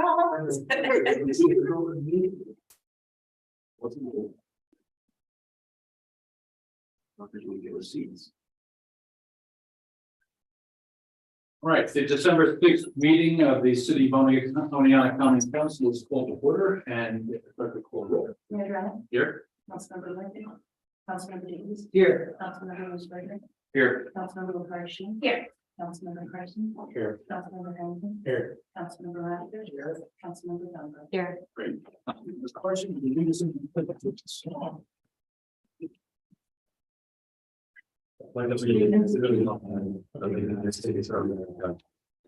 problems. What's the rule? Not that we get receipts. All right, the December 6th meeting of the City of Oneonta Common Council is called to order, and the clerk will call roll. Mayor Ryan, Here. Councilmember Lincoln, Councilmember Davis, Here. Councilmember Roosevelt, Here. Councilmember Carson. Here. Councilmember Carson. Here. Councilmember Hamilton. Here. Councilmember Rogers. Here. Councilmember Dunbar. Here. Great. Ms. Carson, can you do this in the song? Like the United States of America,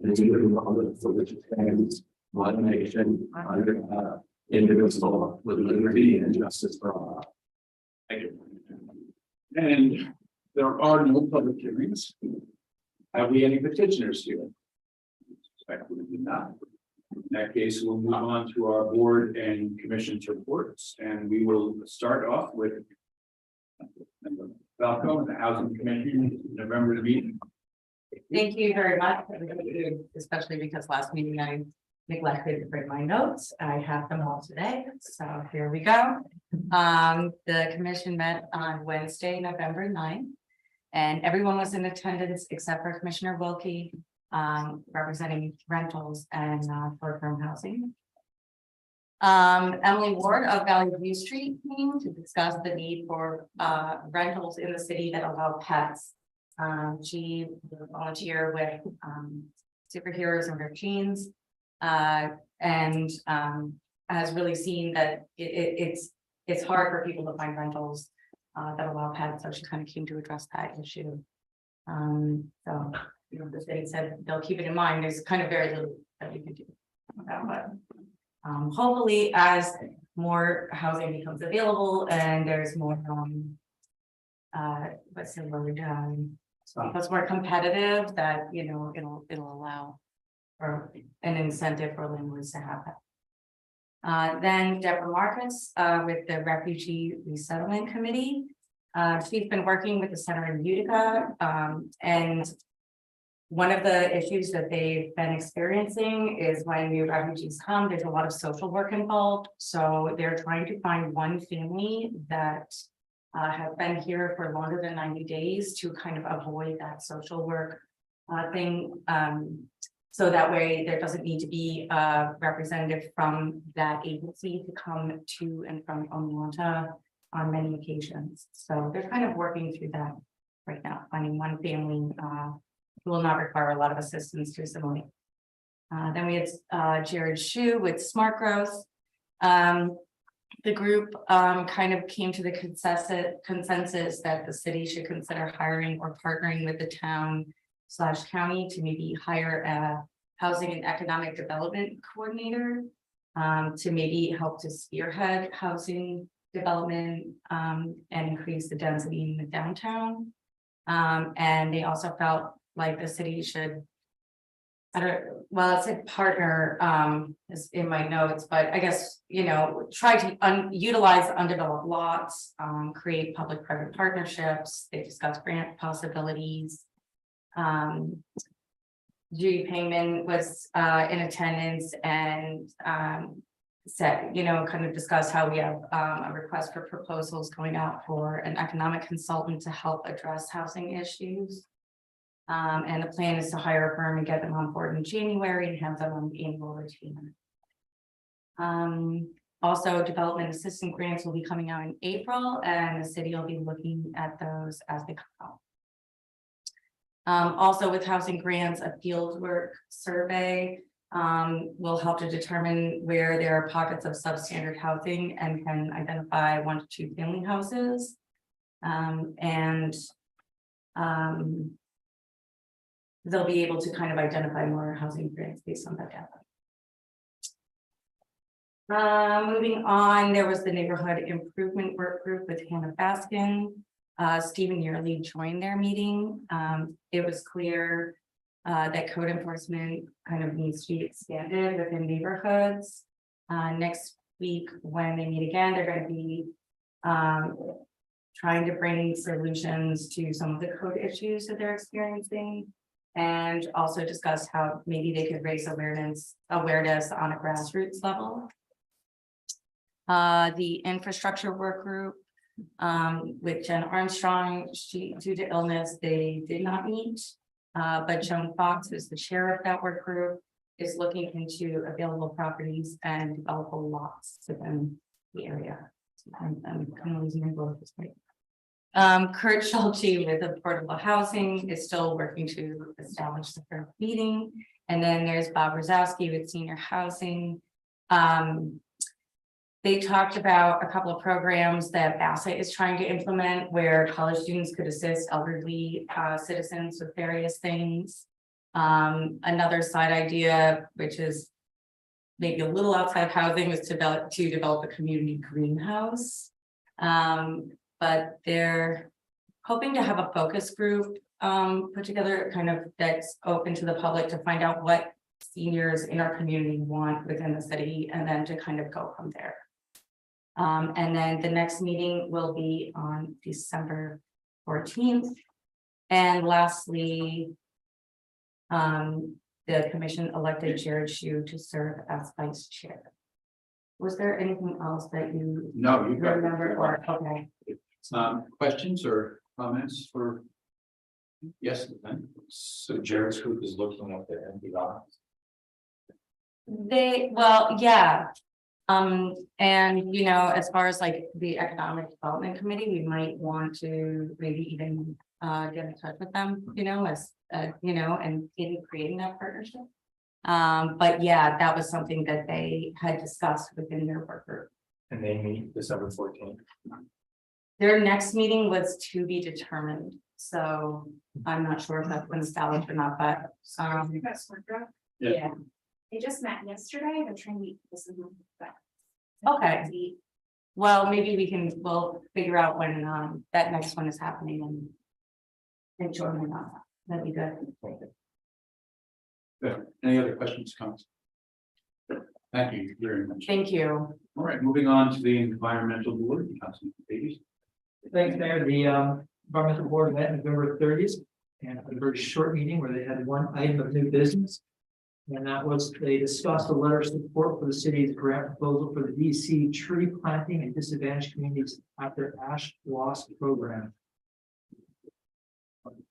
and to the republic for which it stands, one nation, under God, indivisible, with liberty and justice for all. Thank you. And there are no public hearings. Have we any petitioners here? Suspect we do not. In that case, we'll move on to our board and commission's reports, and we will start off with Falco, the Housing Commission, November meeting. Thank you very much, especially because last meeting I neglected to bring my notes. I have them all today, so here we go. The commission met on Wednesday, November 9th, and everyone was in attendance except for Commissioner Wilkie, representing rentals and short-term housing. Emily Ward of Garth Street came to discuss the need for rentals in the city that allow pets. She will volunteer with superheroes and their jeans, and has really seen that it's hard for people to find rentals that allow pets. So she kind of came to address that issue. So you know, the city said they'll keep it in mind. There's kind of very little that we can do about that. Hopefully, as more housing becomes available and there's more what's the word, it's more competitive, that you know it'll allow for an incentive for landlords to have that. Then Deborah Marcus with the Refugee Resettlement Committee. She's been working with the center in Utica, and one of the issues that they've been experiencing is when new refugees come, there's a lot of social work involved. So they're trying to find one family that has been here for longer than 90 days to kind of avoid that social work thing. So that way there doesn't need to be a representative from that agency to come to and from Oneonta on many occasions. So they're kind of working through that right now, finding one family who will not require a lot of assistance to assimilate. Then we had Jared Shu with Smart Growth. The group kind of came to the consensus that the city should consider hiring or partnering with the town/county to maybe hire a housing and economic development coordinator to maybe help to spearhead housing development and increase the density in the downtown. And they also felt like the city should, it said partner is in my notes, but I guess, you know, try to utilize undeveloped lots, create public-private partnerships. They discuss grant possibilities. Judy Payman was in attendance and said, you know, kind of discuss how we have a request for proposals going out for an economic consultant to help address housing issues. And the plan is to hire a firm and get them on board in January and have them on the annual retainer. Also, development assistance grants will be coming out in April, and the city will be looking at those as they come out. Also, with housing grants, a field work survey will help to determine where there are pockets of substandard housing and can identify 1 to 2 family houses. They'll be able to kind of identify more housing grants based on that data. Moving on, there was the neighborhood improvement work group with Hannah Baskin. Stephen Yearly joined their meeting. It was clear that code enforcement kind of needs to be expanded within neighborhoods. Next week, when they meet again, they're going to be trying to bring solutions to some of the code issues that they're experiencing. And also discuss how maybe they could raise awareness on a grassroots level. The infrastructure work group, with Jen Armstrong, due to illness, they did not meet. But Joan Fox, who's the chair of that work group, is looking into available properties and developable lots within the area. I'm kind of losing my voice at this point. Kurt Schulte with affordable housing is still working to establish the first meeting. And then there's Bob Rosowski with senior housing. They talked about a couple of programs that BASA is trying to implement where college students could assist elderly citizens with various things. Another side idea, which is maybe a little outside of housing, is to develop a community greenhouse. But they're hoping to have a focus group put together, kind of that's open to the public to find out what seniors in our community want within the city, and then to kind of go from there. And then the next meeting will be on December 14th. And lastly, the commission elected Jared Shu to serve as vice chair. Was there anything else that you No, you got remember, or okay? questions or comments for? Yes, then. So Jared's group is looking at the empty lots. Well, yeah. And you know, as far as like the economic development committee, we might want to maybe even get in touch with them, you know, as you know, and in creating that partnership. But yeah, that was something that they had discussed within their work group. And they meet December 14th. Their next meeting was to be determined, so I'm not sure if that's been established or not, but yeah. They just met yesterday, they're trying to meet this evening, but. Okay. Well, maybe we'll figure out when that next one is happening and join or not. That'd be good. Good. Any other questions, comments? Thank you very much. Thank you. All right, moving on to the environmental board, Councilman Davies. Thanks, Mayor. The environmental board met November 30th and had a very short meeting where they had one item of new business. And that was they discussed a letter of support for the city's grant proposal for the DC tree planting and disadvantaged communities after ash loss program.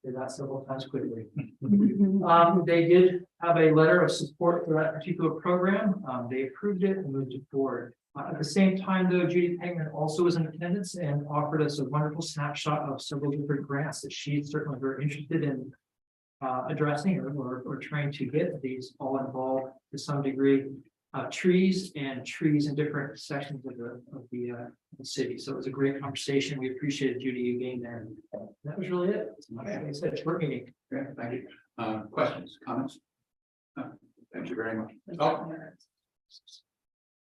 Did that several times quickly. They did have a letter of support for that particular program. They approved it and moved it forward. At the same time, though, Judy Pegman also was in attendance and offered us a wonderful snapshot of several different grants that she's certainly very interested in addressing or trying to get these all involved to some degree. Trees in different sections of the city. So it was a great conversation. We appreciated Judy you being there. That was really it. Like I said, short meeting. Yeah, thank you. Questions, comments? Thank you very much. Oh,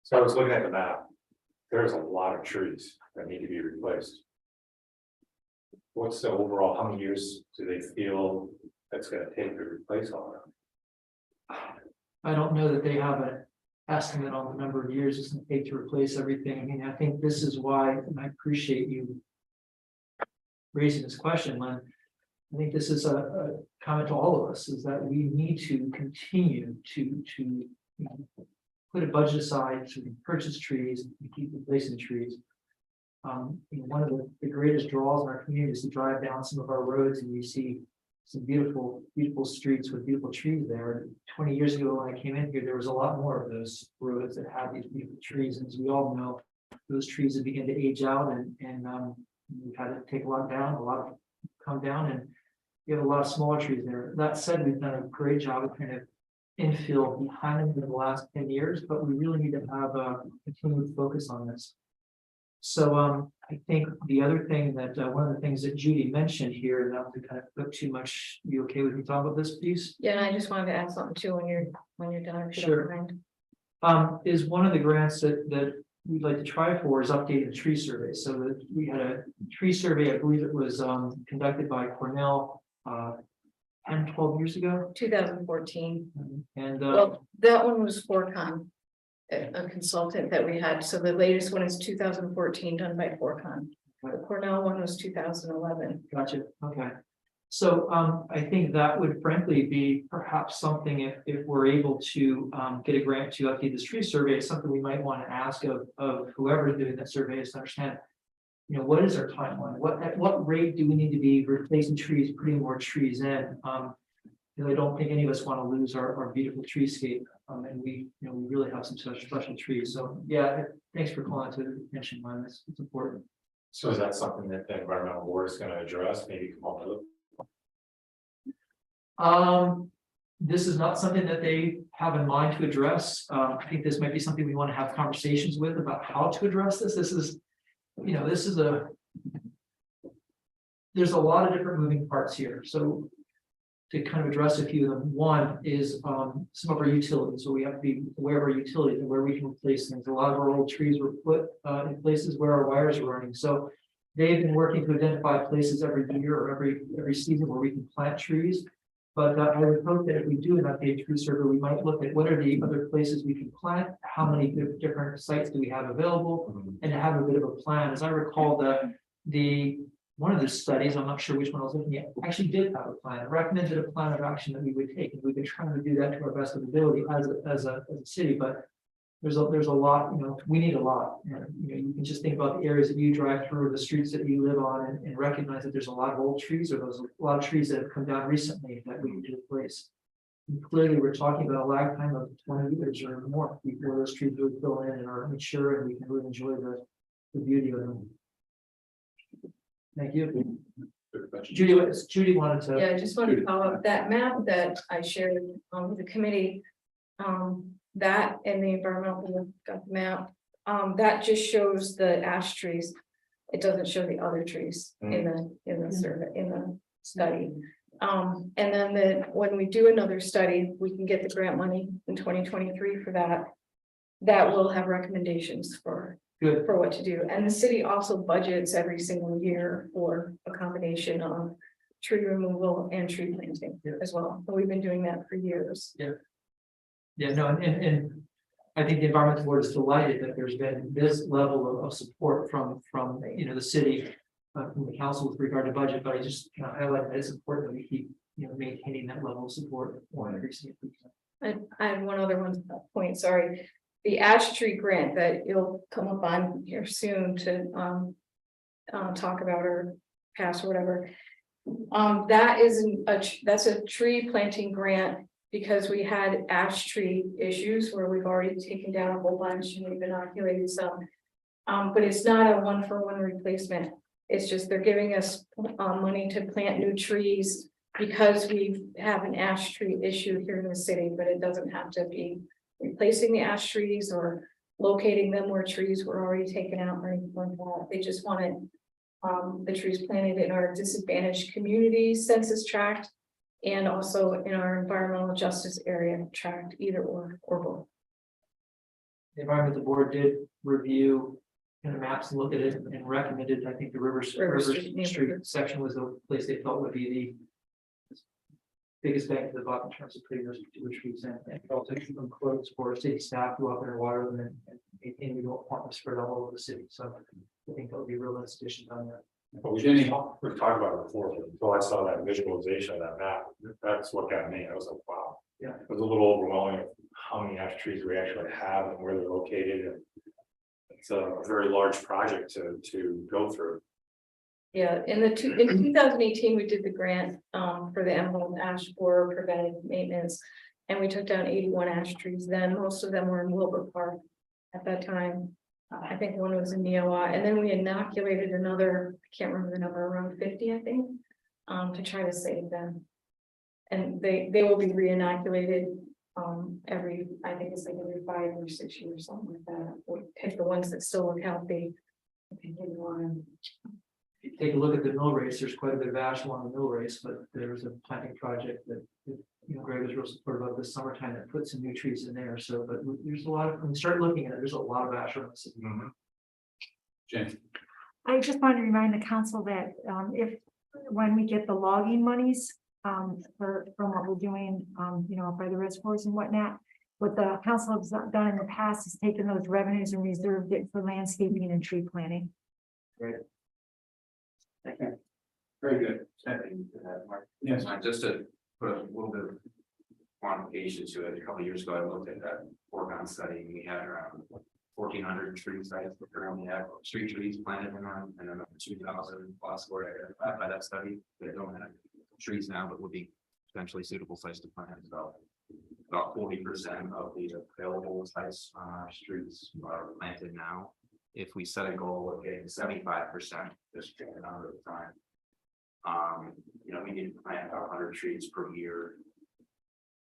So I was looking at the map. There's a lot of trees that need to be replaced. What's the overall, how many years do they feel that's going to take to replace all of them? I don't know that they have an estimate on the number of years it's going to take to replace everything. I mean, I think this is why, and I appreciate you raising this question, Lynn. I think this is a comment to all of us, is that we need to continue to you know, put a budget aside to purchase trees and keep replacing trees. You know, one of the greatest draws in our community is to drive down some of our roads and you see some beautiful streets with beautiful trees there. 20 years ago when I came in here, there was a lot more of those roads that had these beautiful trees. And as we all know, those trees have begun to age out and we've had to take a lot down, a lot of come down, and you have a lot of smaller trees there. That said, we've done a great job of kind of infill behind them in the last 10 years, but we really need to have a continued focus on this. So I think the other thing that one of the things that Judy mentioned here, not to kind of put too much, you okay with me talking about this piece? Yeah, and I just wanted to add something too when you're done. If you don't mind. Is one of the grants that we'd like to try for is updating the tree survey. So that we had a tree survey, I believe it was conducted by Cornell 10, 12 years ago. 2014. And Well, that one was Forcon, a consultant that we had. So the latest one is 2014 done by Forcon. The Cornell one was 2011. gotcha. Okay. So I think that would frankly be perhaps something if we're able to get a grant to update this tree survey, something we might want to ask of whoever is doing that survey is to understand, you know, what is our timeline? At what rate do we need to be replacing trees, putting more trees in? You know, I don't think any of us want to lose our beautiful treescape. And we really have some such special trees. So yeah, thanks for calling to attention, Mine. It's important. So is that something that the environmental board is gonna address, maybe come up with? This is not something that they have in mind to address. I think this might be something we want to have conversations with about how to address this. This is, you know, there's a lot of different moving parts here. So to kind of address a few of them, one is some of our utilities. So we have to be aware of our utilities and where we can replace things. A lot of our old trees were put in places where our wires are running. So they've been working to identify places every year or every season where we can plant trees. But I would hope that if we do an updated tree survey, we might look at what are the other places we can plant, how many different sites do we have available, and to have a bit of a plan. As I recall, the one of the studies, I'm not sure which one I was looking at, actually did have a plan. It recommended a plan of action that we would take, and we've been trying to do that to our best of ability as a city. But there's a lot, you know, we need a lot. And, you know, you can just think about the areas that you drive through, or the streets that you live on, and recognize that there's a lot of old trees, or there's a lot of trees that have come down recently that we need to replace. And clearly, we're talking about a lag time of 20 years or more before those trees really fill in and are mature, and we can really enjoy the beauty of them. Thank you. Judy wanted to. Yeah, I just want to follow up that map that I shared with the committee. That and the environmental board got the map. That just shows the ash trees. It doesn't show the other trees in the survey, in the study. And then when we do another study, we can get the grant money in 2023 for that. That will have recommendations for what to do. And the city also budgets every single year for a combination of tree removal and tree planting as well. But we've been doing that for years. Yeah, no, and I think the environmental board is delighted that there's been this level of support from you know, the city, from the council with regard to budget. But I just highlight that it's important that we keep, you know, maintaining that level of support or increasing it. I have one other point, sorry. The ash tree grant that you'll come up on here soon to talk about or pass or whatever. That's a tree planting grant, because we had ash tree issues where we've already taken down a whole bunch and we've inoculated some. But it's not a 1-for-1 replacement. It's just they're giving us money to plant new trees because we have an ash tree issue here in the city, but it doesn't have to be replacing the ash trees or locating them where trees were already taken out or anything like that. They just wanted the trees planted in our disadvantaged community census tract and also in our environmental justice area tract, either or both. The environmental board did review the maps and look at it and recommended, I think the River Street section was the place they felt would be the biggest bang for the buck in terms of putting those trees in, and also give them quotes for city staff who up and water them and maintain we don't want them spread all over the city. So I think that would be a real institution on that. But we've talked about it before, but until I saw that visualization of that map, that's what got me. I was like, wow. Yeah. It was a little overwhelming of how many ash trees we actually have and where they're located. And it's a very large project to go through. Yeah, in 2018, we did the grant for the Emerald Ash Borer preventive maintenance, and we took down 81 ash trees. Then most of them were in Wilbur Park at that time. I think one was in Neowa, and then we inoculated another, I can't remember the number, around 50, I think, to try to save them. And they will be re-inoculated every, I think it's like every 5 or 6 years, something like that. We'll pick the ones that still look healthy. Continue on. If you take a look at the mill race, there's quite a bit of ash along the mill race, but there's a planting project that you know Greg was real supportive of this summertime that put some new trees in there. So, but there's a lot of, when you start looking at it, there's a lot of ash around the city. Jane. I just want to remind the council that when we get the logging monies from what we're doing, you know, by the reservoirs and whatnot, what the council has done in the past is taken those revenues and reserved it for landscaping and tree planting. Right. Thank you. Very good. Yes, Just to put a little bit of quantification to it, a couple of years ago, I looked at that foregone study, and we had around 1,400 tree sites that currently have street trees planted in them, and then 2,000 plus were identified by that study that don't have trees now, but would be potentially suitable sites to plant. So about 40% of the available sites on our streets are planted now. If we set a goal of getting 75%, just a number of time, we need to plant about 100 trees per year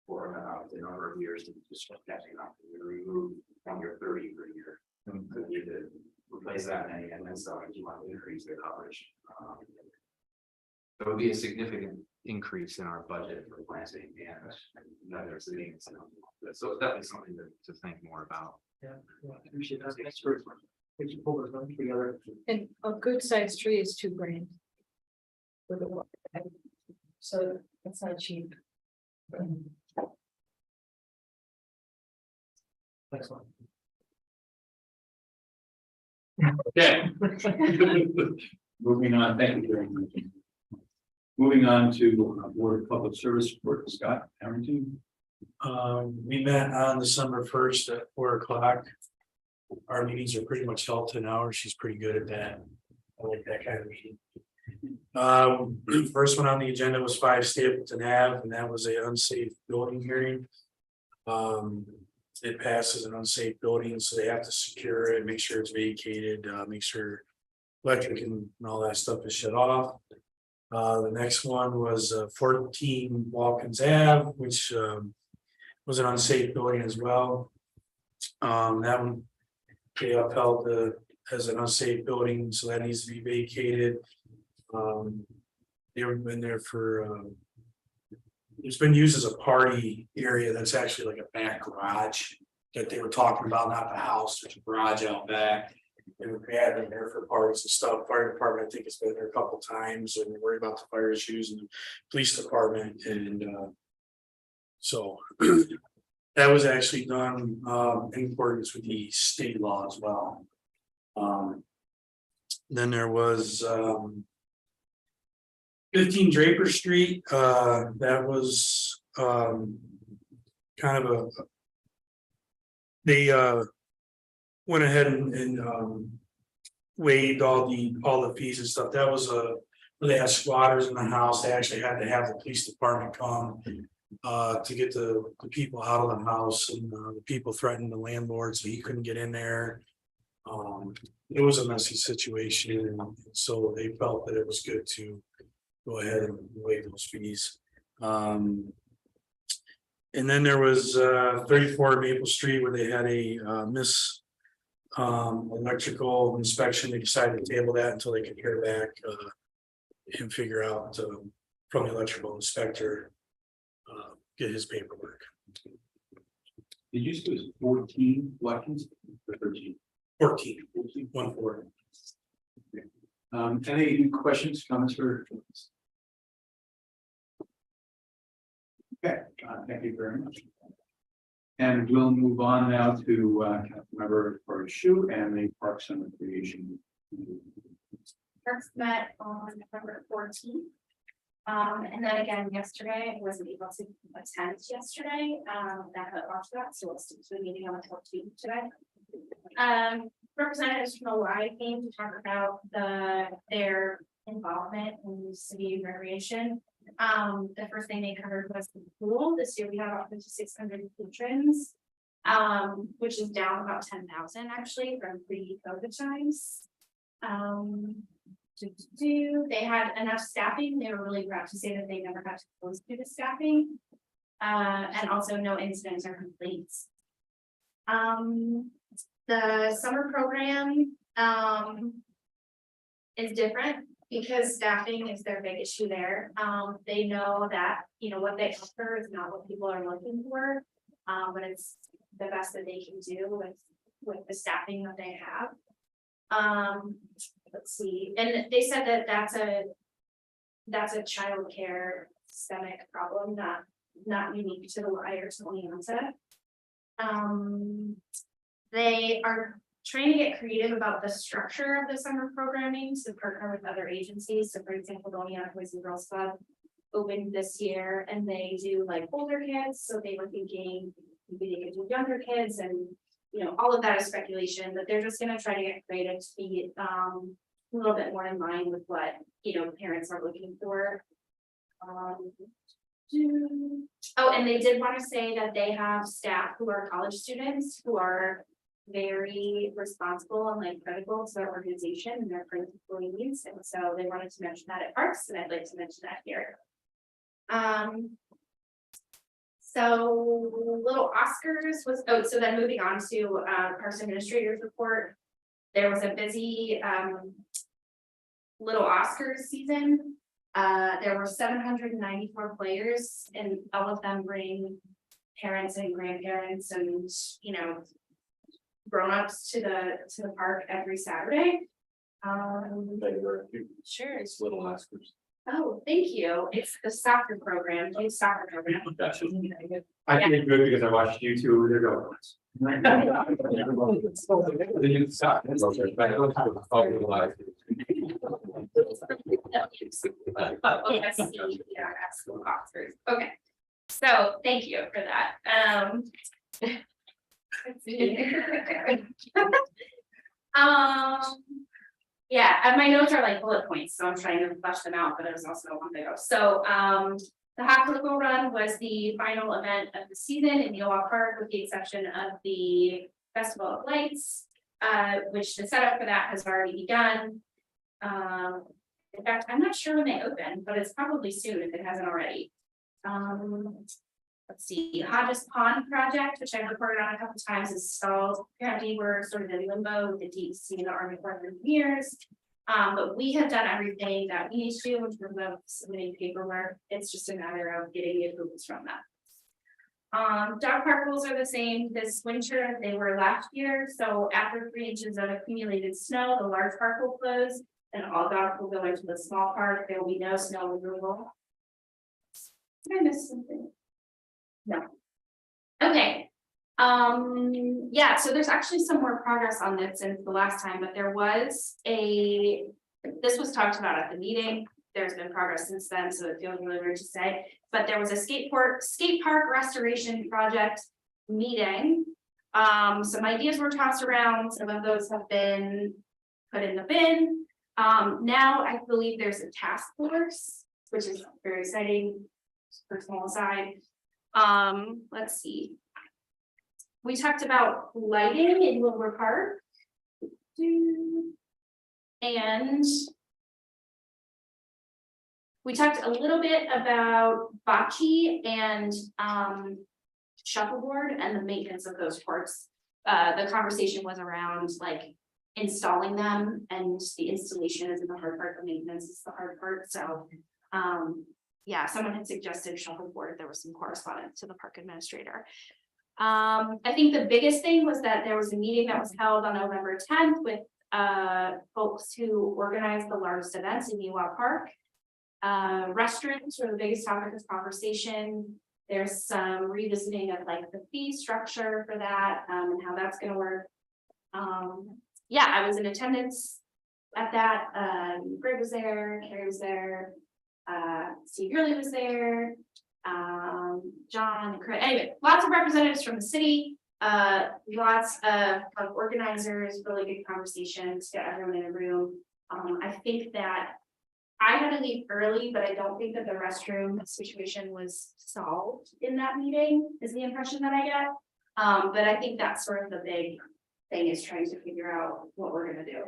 for the number of years to just catching up. We remove 20 or 30 per year. So we need to replace that many, and then some if you want to increase the coverage. There would be a significant increase in our budget for planting and another city. So it's definitely something to think more about. Yeah, I appreciate that. Thanks for pulling those numbers together. And a good sized tree is $2,000. For the water. So it's not cheap. Excellent. okay. Moving on, thank you very much. Moving on to Board of Public Service report, Scott Harrington. We met on December 1st at 4 o'clock. Our meetings are pretty much held to an hour. She's pretty good at that. I like that kind of meeting. First one on the agenda was 5 Stapleton Ave, and that was an unsafe building hearing. It passes an unsafe building, so they have to secure it, make sure it's vacated, make sure electric and all that stuff is shut off. The next one was 14 Watkins Ave, which was an unsafe building as well. That one they upheld as an unsafe building, so that needs to be vacated. They've been there for it's been used as a party area. That's actually like a back garage that they were talking about, not the house. There's a garage out back. And we had them there for parties and stuff. Fire department, I think, has been there a couple times, and worry about the fire issues, and the police department, and so that was actually done in accordance with the state law as well. Then there was 15 Draper Street. That was kind of they went ahead and waived all the fees and stuff. That was where they had squatters in the house. They actually had to have the police department come to get the people out of the house, and the people threatened the landlord, so he couldn't get in there. It was a messy situation, and so they felt that it was good to go ahead and waive those fees. And then there was 34 Maple Street, where they had a electrical inspection. They decided to table that until they could hear back and figure out from the electrical inspector, get his paperwork. Did you say it was 14 Watkins or 13? 14, 14. Any questions, comments for? Okay, thank you very much. And we'll move on now to Councilmember Shu and the Parks and Recreation. Parks met on November 14th. And then again yesterday, I wasn't able to attend yesterday. That got off that, so we'll stick to the meeting on the 14th today. Representatives from the Y came to talk about their involvement in city recreation. The first thing they covered was the pool. This year we have about 5,600 patrons, which is down about 10,000 actually from pre-COVID times. They had enough staffing. They were really proud to say that they never had to close due to staffing, and also no incidents or complaints. The summer program is different because staffing is their big issue there. They know that what they offer is not what people are looking for, but it's the best that they can do with the staffing that they have. Let's see, and they said that that's a childcare systemic problem, not unique to the Y or to Leonta. They are trying to get creative about the structure of the summer programming to partner with other agencies. So for example, the Indiana Boys and Girls Club opened this year and they do like older kids. So they were thinking maybe they could do younger kids and, you know, all of that is speculation, but they're just gonna try to get creative to be a little bit more in line with what, you know, parents are looking for. Oh, and they did want to say that they have staff who are college students who are very responsible and like critical to their organization and their current employees. And so they wanted to mention that at Parks, and I'd like to mention that here. So little Oscars was, oh, so then moving on to Parks Administrator's report. There was a busy little Oscars season. There were 794 players, and all of them bring parents and grandparents and, you know, grown-ups to the park every Saturday. Sure. It's little Oscars. Oh, thank you. It's the soccer program, youth soccer program. Gotcha. I think it's good because I watched you two over there go. The youth soccer. Okay, so thank you for that. Yeah, and my notes are like bullet points, so I'm trying to flesh them out, but it was also a month ago. So the Hot Cocoa Run was the final event of the season in Neowal Park, with the exception of the Festival of Lights, which the setup for that has already begun. In fact, I'm not sure when they open, but it's probably soon if it hasn't already. Let's see, Hodges Pond project, which I've reported on a couple times, is stalled. Apparently, we're sort of in limbo with the DEC and the Army Corps of Engineers. But we have done everything that we need to do in terms of submitting paperwork. It's just a matter of getting the approvals from them. Dog park rules are the same this winter as they were last year. So after 3 inches of accumulated snow, the large park will close and all dogs will go into the small park. There will be no snow removal. Did I miss something? No. Okay. Yeah, so there's actually some more progress on this since the last time, but there was this was talked about at the meeting. There's been progress since then, so it feels really weird to say, but there was a skate park restoration project meeting. Some ideas were tossed around. Some of those have been put in the bin. Now I believe there's a task force, which is very exciting. Personal aside. Let's see. We talked about lighting in Wilbur Park. And we talked a little bit about bocce and shuffleboard and the maintenance of those courts. The conversation was around like installing them, and the installation isn't the hard part, the maintenance is the hard part. So yeah, someone had suggested shuffleboard. There was some correspondence to the park administrator. I think the biggest thing was that there was a meeting that was held on November 10th with folks who organized the largest events in Neowal Park. Restaurants were the biggest topic of conversation. There's some revisiting of like the fee structure for that and how that's going to work. Yeah, I was in attendance at that. Greg was there, Carrie was there. Steve Gurley was there, John and Chris. Anyway, lots of representatives from the city, lots of organizers, really good conversations, get everyone in a room. I think that I had to leave early, but I don't think that the restroom situation was solved in that meeting, is the impression that I get. But I think that's sort of the big thing, is trying to figure out what we're gonna do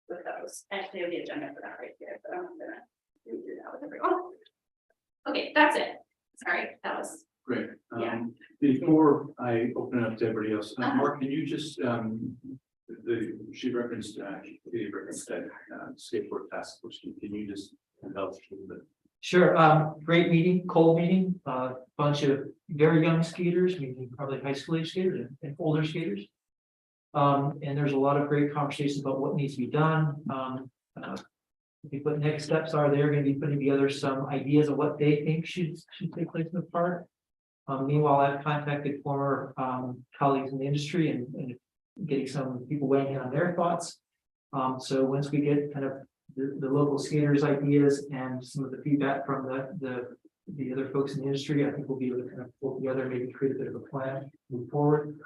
with those. I actually have the agenda for that right here, but I'm gonna do that with everyone. Okay, that's it. Sorry, that was Great. Yeah. Before I open it up to everybody else, Uh-huh. Mark, can you just, she referenced that skateboard task force. Can you just help a little bit? Sure, great meeting, cold meeting, bunch of very young skaters, meaning probably high school age skaters and older skaters. And there's a lot of great conversations about what needs to be done. What next steps are. They're going to be putting together some ideas of what they think should take place in the park. Meanwhile, I've contacted former colleagues in the industry, and getting some people weighing in on their thoughts. So once we get kind of the local skaters' ideas and some of the feedback from the other folks in the industry, I think we'll be able to kind of pull together, maybe create a bit of a plan, move forward.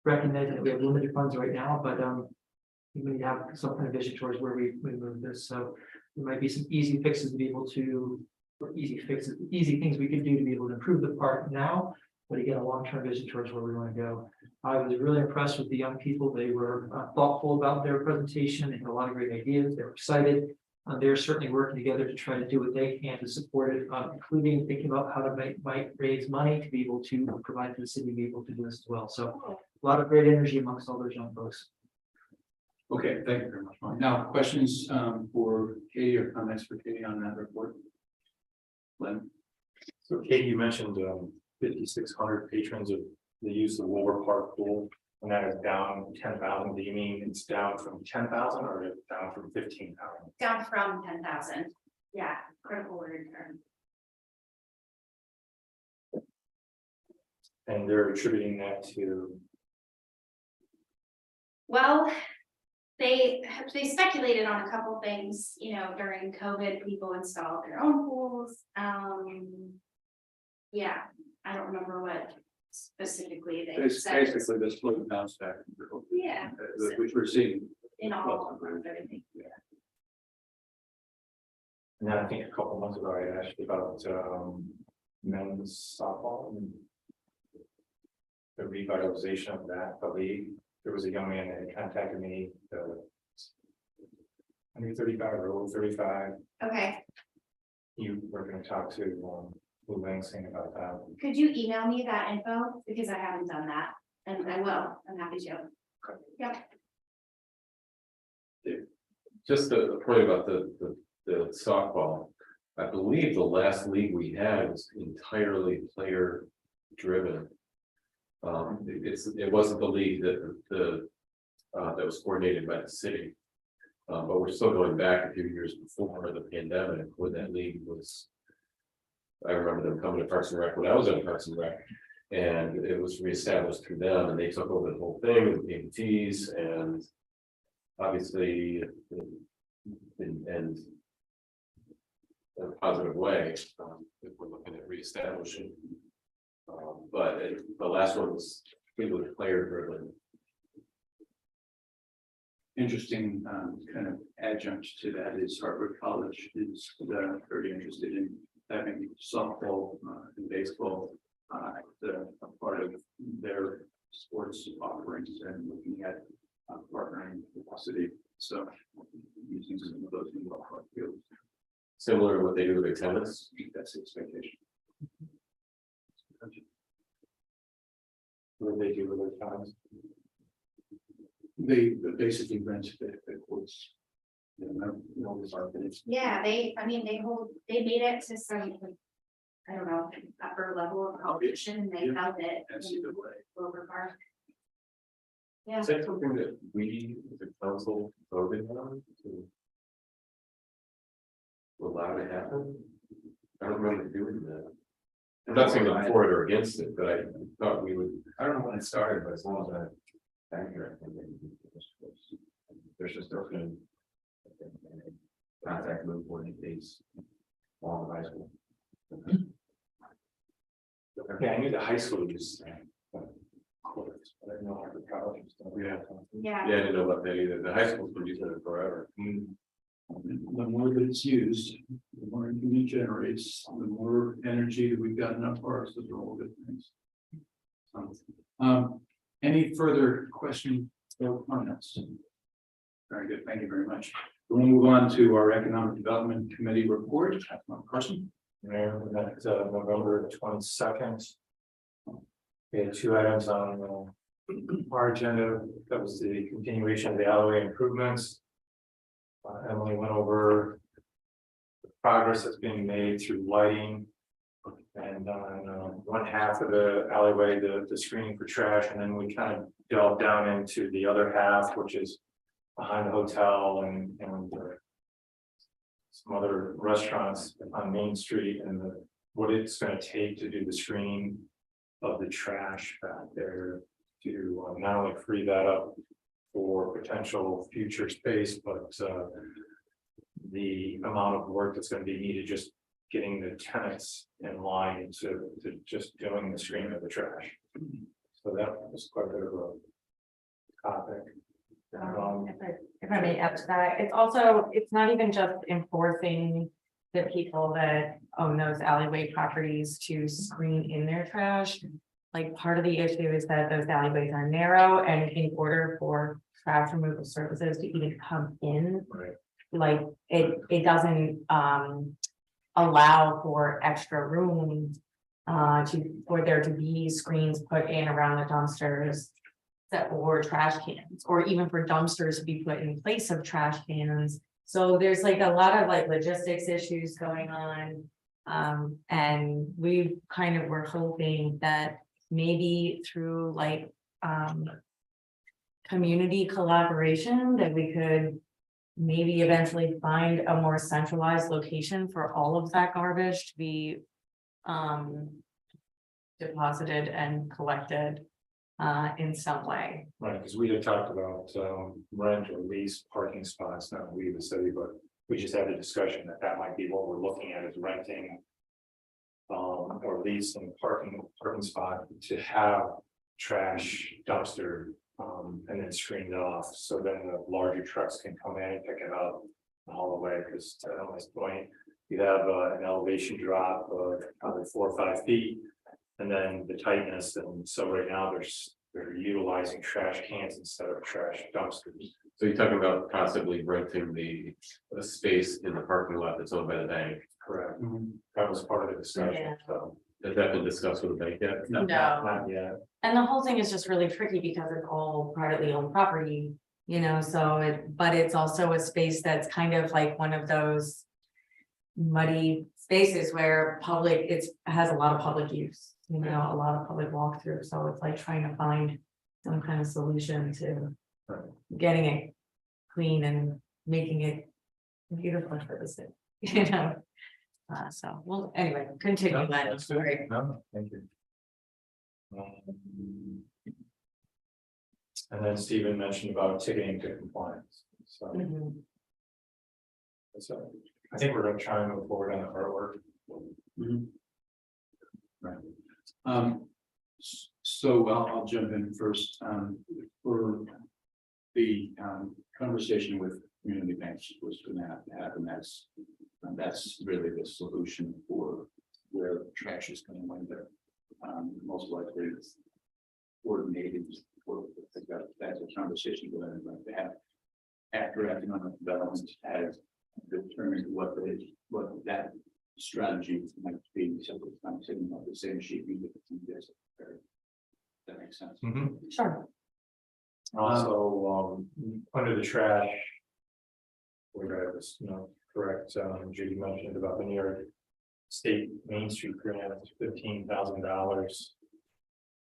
Recognize that we have limited funds right now, but we may have some kind of vision towards where we move this. So there might be some easy fixes to be able to, or easy things we could do to be able to improve the park now. But again, a long-term vision towards where we want to go. I was really impressed with the young people. They were thoughtful about their presentation. They had a lot of great ideas. They were excited. They're certainly working together to try to do what they can to support it, including thinking about how to might raise money to be able to provide to the city, be able to do this as well. So a lot of great energy amongst all those young folks. Okay, thank you very much. Mike. Now, questions for Katie or comments for Katie on that report? Len? So Katie, you mentioned 5,600 patrons of the use of Wilbur Park pool, and that is down 10,000. Do you mean it's down from 10,000 or it's down from 15,000? Down from 10,000. Yeah, critical word term. And they're attributing that to, Well, they speculated on a couple things, you know, during COVID, people installed their own pools. Yeah, I don't remember what specifically they said. Basically, this float bounce back. Yeah. Which we're seeing. In all of them, everything. and then I think a couple months ago I asked you about men's softball and the revitalization of that, the league. There was a young man that had contacted me, under 35 or over 35. Okay, You were going to talk to Lou Langsing about that. could you email me that info? Because I haven't done that, and I will, I'm happy to. Yep. Just a point about the softball. I believe the last league we had was entirely player driven. It wasn't the league that was coordinated by the city. But we're still going back a few years before the pandemic, when that league was. I remember them coming to Parks and Rec when I was on Parks and Rec, and it was reestablished through them, and they took over the whole thing with the AMTs, and obviously, in a positive way, if we're looking at reestablishing. But the last one was completely player driven. Interesting kind of adjunct to that is Harvard College is very interested in having softball and baseball a part of their sports offerings and looking at partnering with the city. So using some of those in park fields. Similar to what they do with tennis. That's the expectation. What do they do with their times? They basically rent the courts. Yeah, they made it to some, I don't know, upper level of competition, and they held it in Wilbur Park. Yeah. Is that something that we, as a council, voted on to allow to happen? I don't remember doing that. I'm not saying I'm for it or against it, but I thought we would. I don't know when it started, but as long as I accurate, there's just open contact move for these long high school. Okay, I knew the high school used to. I didn't know how the college was doing. Yeah. Yeah, I didn't know about that either. The high school's been using it forever. The more that it's used, the more energy it generates, the more energy that we've got in our parks. Those are all good things. Any further questions or comments? Very good, thank you very much. We'll move on to our Economic Development Committee report. Carson. Mayor, we met November 22nd. We had 2 items on our agenda. That was the continuation of the alleyway improvements. Emily went over the progress that's being made through lighting. And on one half of the alleyway, the screening for trash, and then we kind of delved down into the other half, which is behind the hotel and some other restaurants on Main Street, and what it's going to take to do the screening of the trash back there to not only free that up for potential future space, but the amount of work that's gonna be needed, just getting the tenants in line to just doing the screening of the trash. So that was quite a bit of a topic. If I may add to that, it's also, it's not even just enforcing the people that own those alleyway properties to screen in their trash. Like, part of the issue is that those alleyways are narrow, and in order for trash removal services to even come in, Right. like, it doesn't allow for extra room for there to be screens put in around the dumpsters that or trash cans, or even for dumpsters to be put in place of trash cans. So there's like a lot of like logistics issues going on. And we kind of were hoping that maybe through like community collaboration, that we could maybe eventually find a more centralized location for all of that garbage to be deposited and collected in some way. Right, because we had talked about rent or lease parking spots, not we the city, but we just had a discussion that might be what we're looking at, is renting. Or leasing parking spot to have trash dumpster and then screened off, so then the larger trucks can come in and pick it up and haul away, because to Emily's point, you have an elevation drop of probably 4 or 5 feet. And then the tightness, and so right now they're utilizing trash cans instead of trash dumpsters. So you're talking about possibly renting the space in the parking lot that's owned by the bank. Correct. That was part of the discussion, Yeah. so. Has that been discussed with the bank yet? No. Not yet. And the whole thing is just really tricky because it's all privately owned property, you know, so but it's also a space that's kind of like one of those muddy spaces where has a lot of public use, you know, a lot of public walkthrough, so it's like trying to find some kind of solution to getting it clean and making it beautiful for the city, you know. So, well, anyway, continue, No, Len, I'm that's good. sorry. No, thank you. And then Stephen mentioned about ticketing to compliance, so. Mhm. So I think we're gonna try and move forward on the artwork. Right. So I'll jump in first, for the conversation with community banks was gonna have to happen. That's really the solution for where trash is going to wind up. Most likely it's coordinated, or that's a conversation we're going to have after economic development has determined what that strategy might be. So it's not sitting on the same sheet music. That makes sense. Sure. Also, under the trash. Where I was, correct, Judy mentioned about the New York State Main Street grant, $15,000.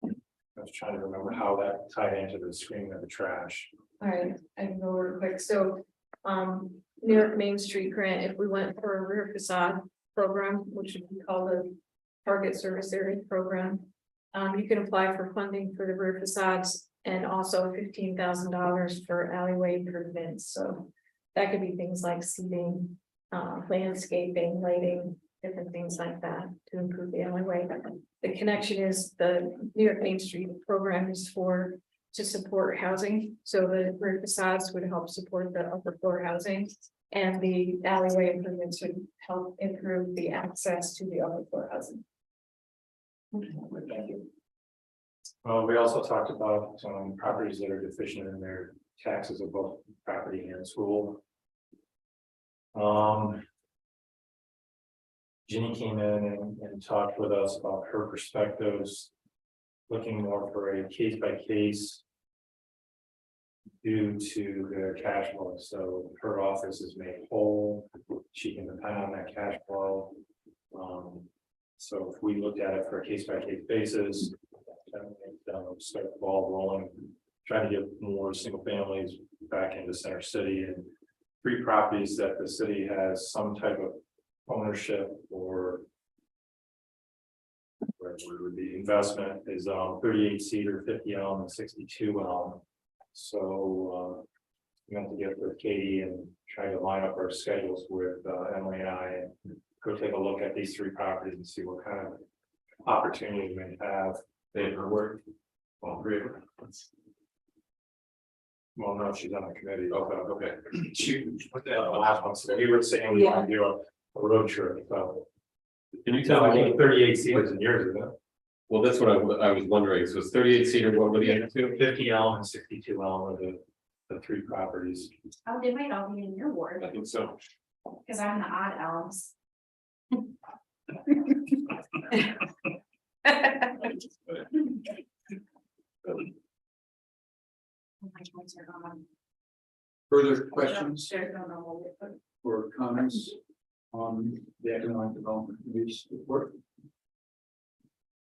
I was trying to remember how that tied into the screening of the trash. All right, I can go real quick. So, New York Main Street grant, if we went for a rear facade program, which would be called a target service area program. You can apply for funding for the rear facades and also $15,000 for alleyway improvements. So that could be things like seating, landscaping, lighting, different things like that to improve the alleyway. The connection is the New York Main Street program is to support housing. So the rear facades would help support the upper floor housing. And the alleyway improvements would help improve the access to the upper floor housing. Thank you. Well, we also talked about properties that are deficient in their taxes of both property and school. Ginny came in and talked with us about her perspectives, looking more for a case by case due to their cash flow. So her office is made whole. She can depend on that cash flow. So if we looked at it for a case by case basis, start the ball rolling, trying to get more single families back into Center City, and 3 properties that the city has some type of ownership or where the investment is 38 Cedar, 50 Elm, and 62 Elm. So, we have to get with Katie and try to line up our schedules with Emily and I and go take a look at these 3 properties and see what kind of opportunities we may have. They her work. All 3 of them. Well, no, she's on the committee. Okay. She put that on the last one. So we were saying we want to do a road trip. So. Can you So tell I me? think 38 seaters in yours, isn't it? Well, that's what I was wondering. So it's 38 seater. What were the other 2? 50L and 62L are the 3 properties. Oh, they might all be in your ward, I think so. because I'm the odd elves. Further questions There's no normal. or comments on the economic development committee's report?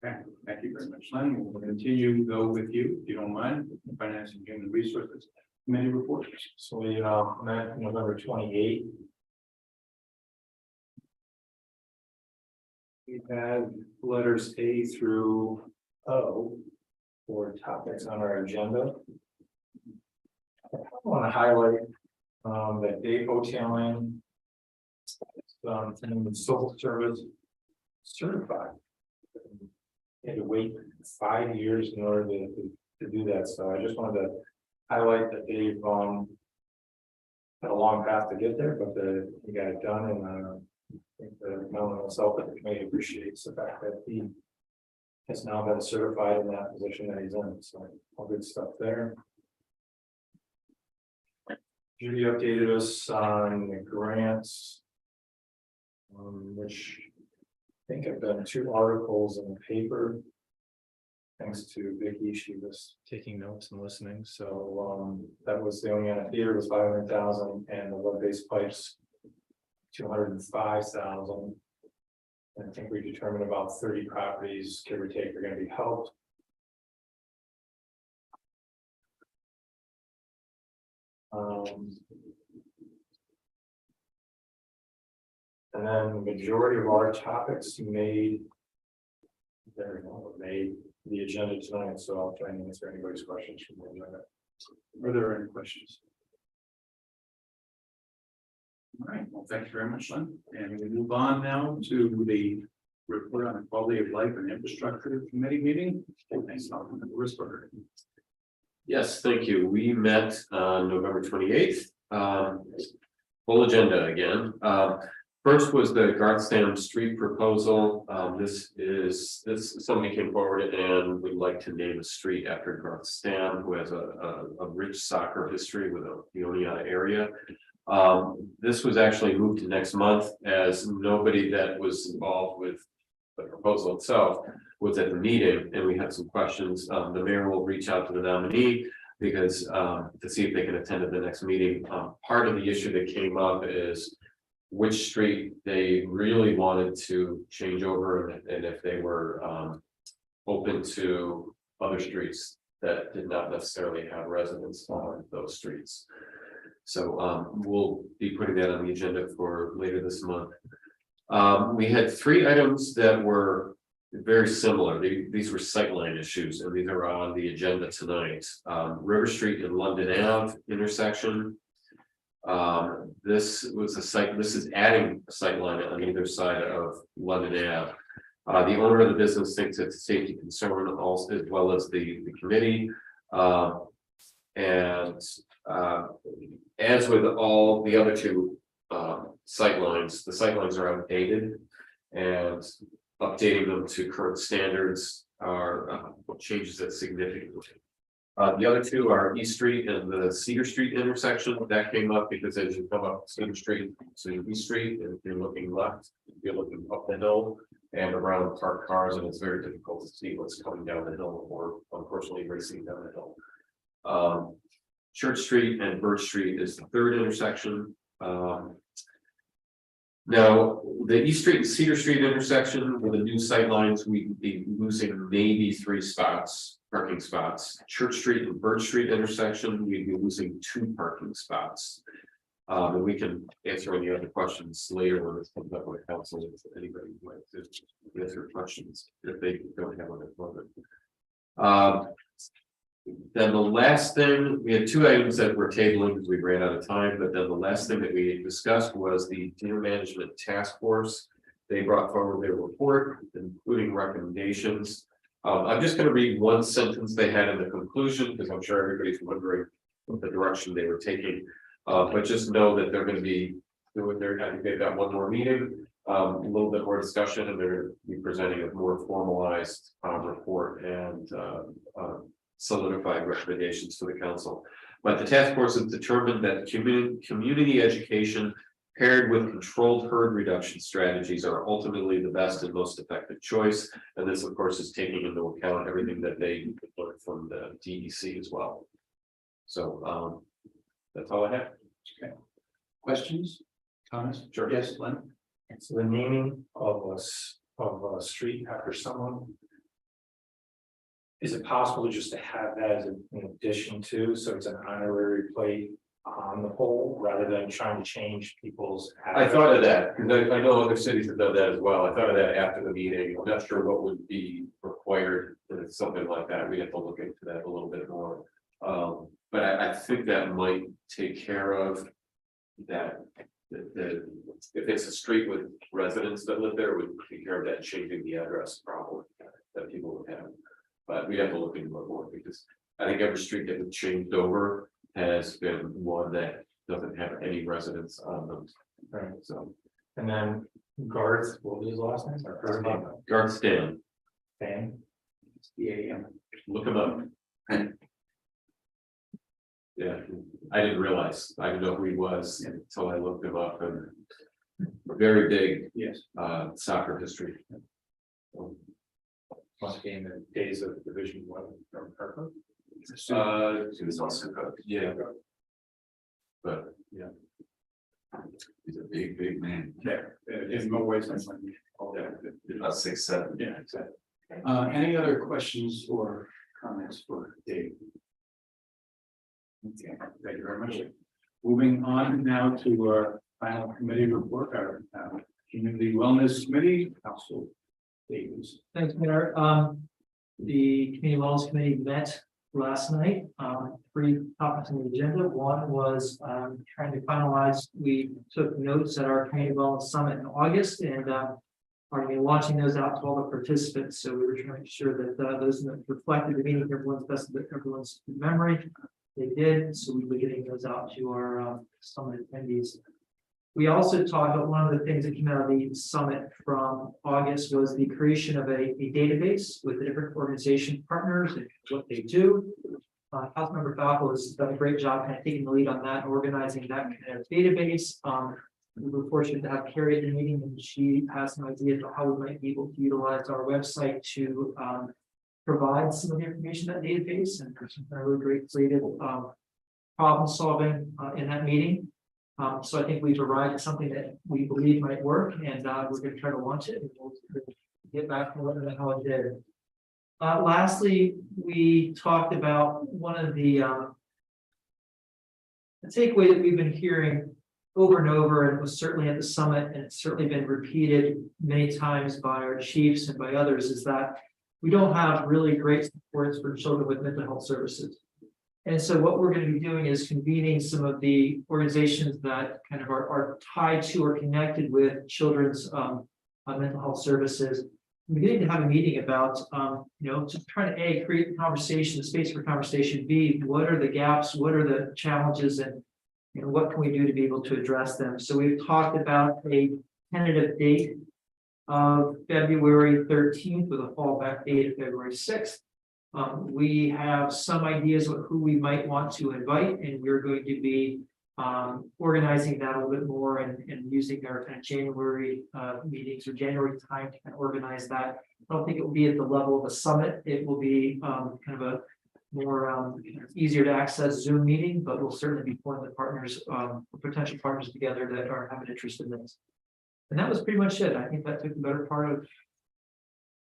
Okay, thank you very much, Len. We'll continue though with you, if you don't mind, Finance and Human Resources Committee reports. So we met November 28th. We've had letters A through O for topics on our agenda. I want to highlight that Dave O'Tailing from Civil Service certified. He had to wait 5 years in order to do that, so I just wanted to highlight that Dave had a long path to get there, but he got it done, and I think the Melon himself and the committee appreciates the fact that he has now been certified in that position that he's in, so all good stuff there. Judy updated us on the grants, which I think I've done 2 articles in the paper. Thanks to Vicky, she was taking notes and listening. So that was the only on a theater was 500,000 and the web-based pipes 205,000. And I think we determined about 30 properties, give or take, are going to be helped. And then the majority of our topics made the agenda tonight, so I'll try and answer anybody's questions from the agenda. Are there any questions? All right, well, thank you very much, Len. And we move on now to the report on the quality of life and infrastructure committee meeting. Thanks, Risberg. Yes, thank you. We met on November 28th. Full agenda again. First was the Garth Street proposal. Somebody came forward and would like to name a street after Garth Stam, who has a rich soccer history with the Peonia area. This was actually moved to next month as nobody that was involved with the proposal itself was at the meeting, and we had some questions. The mayor will reach out to the nominee because to see if they can attend at the next meeting. Part of the issue that came up is which street they really wanted to change over and if they were open to other streets that did not necessarily have residents on those streets. So we'll be putting that on the agenda for later this month. We had 3 items that were very similar. These were sightline issues, and these are on the agenda tonight. River Street and London Ave intersection. This is adding a sightline on either side of London Ave. The owner of the business thinks it's a safety concern also, as well as the committee. As with all the other 2 sightlines, the sightlines are outdated, and updating them to current standards are changes it significantly. The other 2 are East Street and the Cedar Street intersection. That came up because as you come up Cedar Street to East Street, and if you're looking left, you're looking up the hill and around parked cars, and it's very difficult to see what's coming down the hill or unfortunately racing down the hill. Church Street and Birch Street is the 3rd intersection. Now, the East Street and Cedar Street intersection with the new sightlines, we'd be losing maybe 3 parking spots. Church Street and Birch Street intersection, we'd be losing 2 parking spots. And we can answer any other questions later when it's comes up with council, if anybody would like to answer questions if they don't have one at the moment. Then the last thing, we had 2 items that were tabling because we ran out of time, but then the last thing that we discussed was the deer management task force. They brought forward their report, including recommendations. I'm just gonna read one sentence they had in the conclusion, because I'm sure everybody's wondering what the direction they were taking. But just know that they're gonna be doing their, I think they've got one more meeting, a little bit more discussion, and they're gonna be presenting a more formalized report and solidified recommendations to the council. But the task force has determined that community education paired with controlled herd reduction strategies are ultimately the best and most effective choice. And this, of course, is taking into account everything that they learned from the DEC as well. So that's all I have. Okay. Questions, comments? Sure. Yes, Len? So the naming of a street after someone. Is it possible just to have that as an addition to, so it's an honorary plate on the pole rather than trying to change people's? I thought of that, because I know other cities have done that as well. I thought of that after the meeting. I'm not sure what would be required for something like that. We have to look into that a little bit more. But I think that might take care of that. If it's a street with residents that live there, it would take care of that changing the address problem that people would have. But we have to look into it more, because I think every street that we've changed over has been one that doesn't have any residents on them. Right. So And then Garth, what was his last name? I heard about that. Garth Stan, Fan. look him up. Yeah, I didn't realize, I didn't know who he was until I looked him up, and very big Yes. soccer history. Must be in the days of Division 1 from Harper. He was also good, yeah. But, yeah. He's a big man. Yeah, in more ways than one. Yeah, about 6'7". Yeah, exactly. Any other questions or comments for Dave? Okay, thank you very much. Moving on now to our final committee report, our Community Wellness Committee, Council Davis. Thanks, Mayor. The Community Wellness Committee met last night. 3 topics on the agenda. One was trying to finalize. We took notes at our Community Wellness Summit in August, and are going to be launching those out to all the participants. So we were trying to make sure that those that reflected the meeting, everyone's best of everyone's memory. They did, so we'll be getting those out to our summit attendees. We also talked about one of the things that came out of the summit from August was the creation of a database with the different organization partners and what they do. Councilmember Falco has done a great job kind of taking the lead on that, organizing that kind of database. We were fortunate to have Carrie at the meeting, and she has some ideas about how we might be able to utilize our website to provide some of the information in that database, and there's some really great creative problem solving in that meeting. So I think we've arrived at something that we believe might work, and we're going to try to launch it, and we'll get back to what and how it did. Lastly, we talked about one of the takeaway that we've been hearing over and over, and it was certainly at the summit, and it's certainly been repeated many times by our chiefs and by others, is that we don't have really great supports for children with mental health services. And so what we're going to be doing is convening some of the organizations that kind of are tied to or connected with children's mental health services. We're beginning to have a meeting about, just trying to A, create a conversation, a space for conversation, B, what are the gaps, what are the challenges, and what can we do to be able to address them? So we've talked about a tentative date of February 13th with a fallback date of February 6th. We have some ideas of who we might want to invite, and we're going to be organizing that a little bit more and using our kind of January meetings or January time to kind of organize that. I don't think it will be at the level of a summit. It will be kind of a more easier to access Zoom meeting, but we'll certainly be pulling the partners, potential partners together that are have an interest in this. And that was pretty much it. I think that took the better part of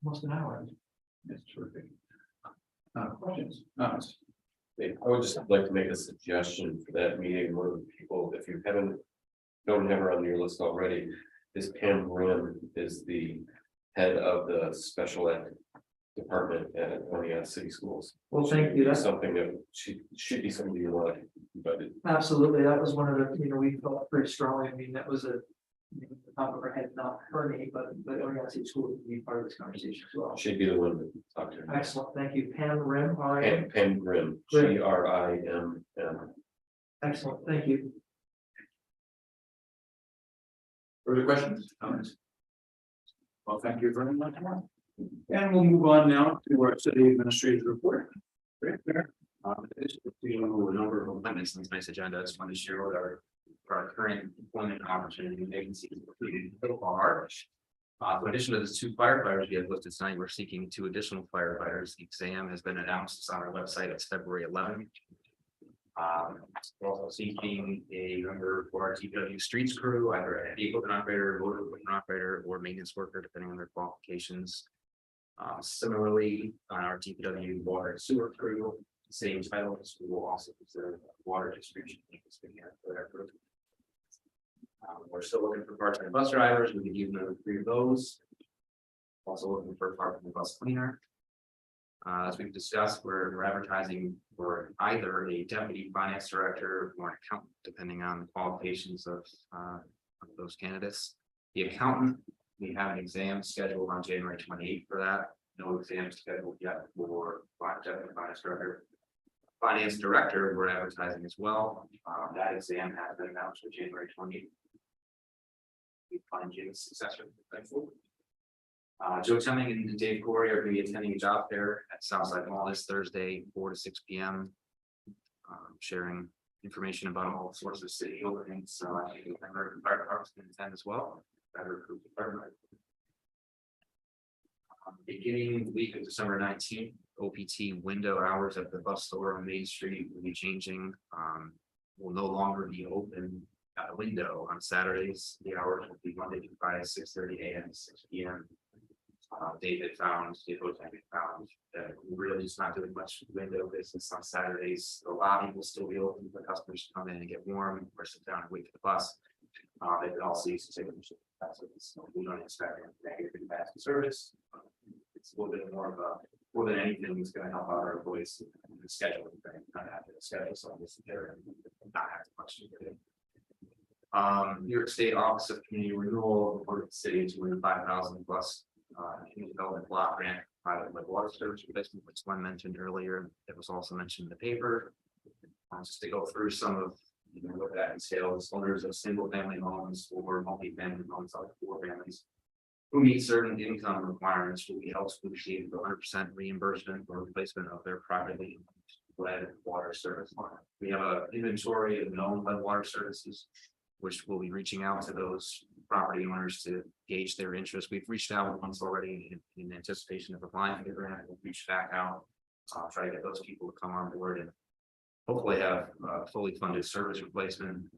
almost an hour. That's terrific. Questions? I would just like to make a suggestion for that meeting. One of the people, if you don't have her on your list already, is Pam Graham, is the head of the special ed department at Oneonta City Schools. Well, thank you. That's Something that should be something you want, but absolutely, that was one of the, we felt pretty strongly, that was the top of our head, not her name, but Oregon State School would be part of this conversation as well. should be the one that talked to her. Excellent, thank you. Pam Rim, all right, Pam Grimm, Grimm. excellent, thank you. Further questions, comments? Well, thank you very much. And we'll move on now to our city administrative report. Great, there. This is a number of appointments on tonight's agenda. I just want to share with our current employment opportunity and vacancies completed so far. In addition to the 2 firefighters we have listed tonight, we're seeking 2 additional firefighters. The exam has been announced. It's on our website. It's February 11th. We're also seeking a member for our TPW streets crew, either a vehicle operator, motor equipment operator, or maintenance worker, depending on their qualifications. Similarly, on our TPW water and sewer crew, same titles, we will also consider water distribution. We're still looking for part-time bus drivers. We can use another 3 of those. Also looking for a part-time bus cleaner. As we've discussed, we're advertising for either a deputy finance director or an accountant, depending on the qualifications of those candidates. The accountant, we have an exam scheduled on January 28th for that. No exam scheduled yet for deputy finance director. Finance director, we're advertising as well. That exam has been announced for January 28th. We find Jim's successor. Thankful. Joe Temming and Dave Corey are going to be attending a job fair at Southside Mall this Thursday, 4 to 6 p.m. Sharing information about all sorts of city openings. So I think the fire department can attend as well. Beginning the week of December 19th, OPT window hours at the bus store on Main Street will be changing. Will no longer be open at a window on Saturdays. The hours will be Monday through Friday, 6:30 a.m. to 6 p.m. David found that we're really just not doing much window business on Saturdays. The lobby will still be open for customers to come in and get warm or sit down and wait for the bus. They could also use to take them to so we don't expect negative feedback to service. It's a little bit more of a more than anything is going to help out our employees in the scheduling thing, not have to schedule something this there and not have much to do. New York State Office of Community Renewal reported the city to win 5,000 plus community development block grant private lead water service replacement, which Glenn mentioned earlier. It was also mentioned in the paper. Just to go through some of what that entails, owners of single family homes or multi-family homes up to 4 families who meet certain income requirements will be eligible to receive 100% reimbursement or replacement of their privately lead water service line. We have an inventory of known lead water services, which will be reaching out to those property owners to gauge their interest. We've reached out once already in anticipation of applying for the grant. We'll reach back out, try to get those people to come on board and hopefully have fully funded service replacement.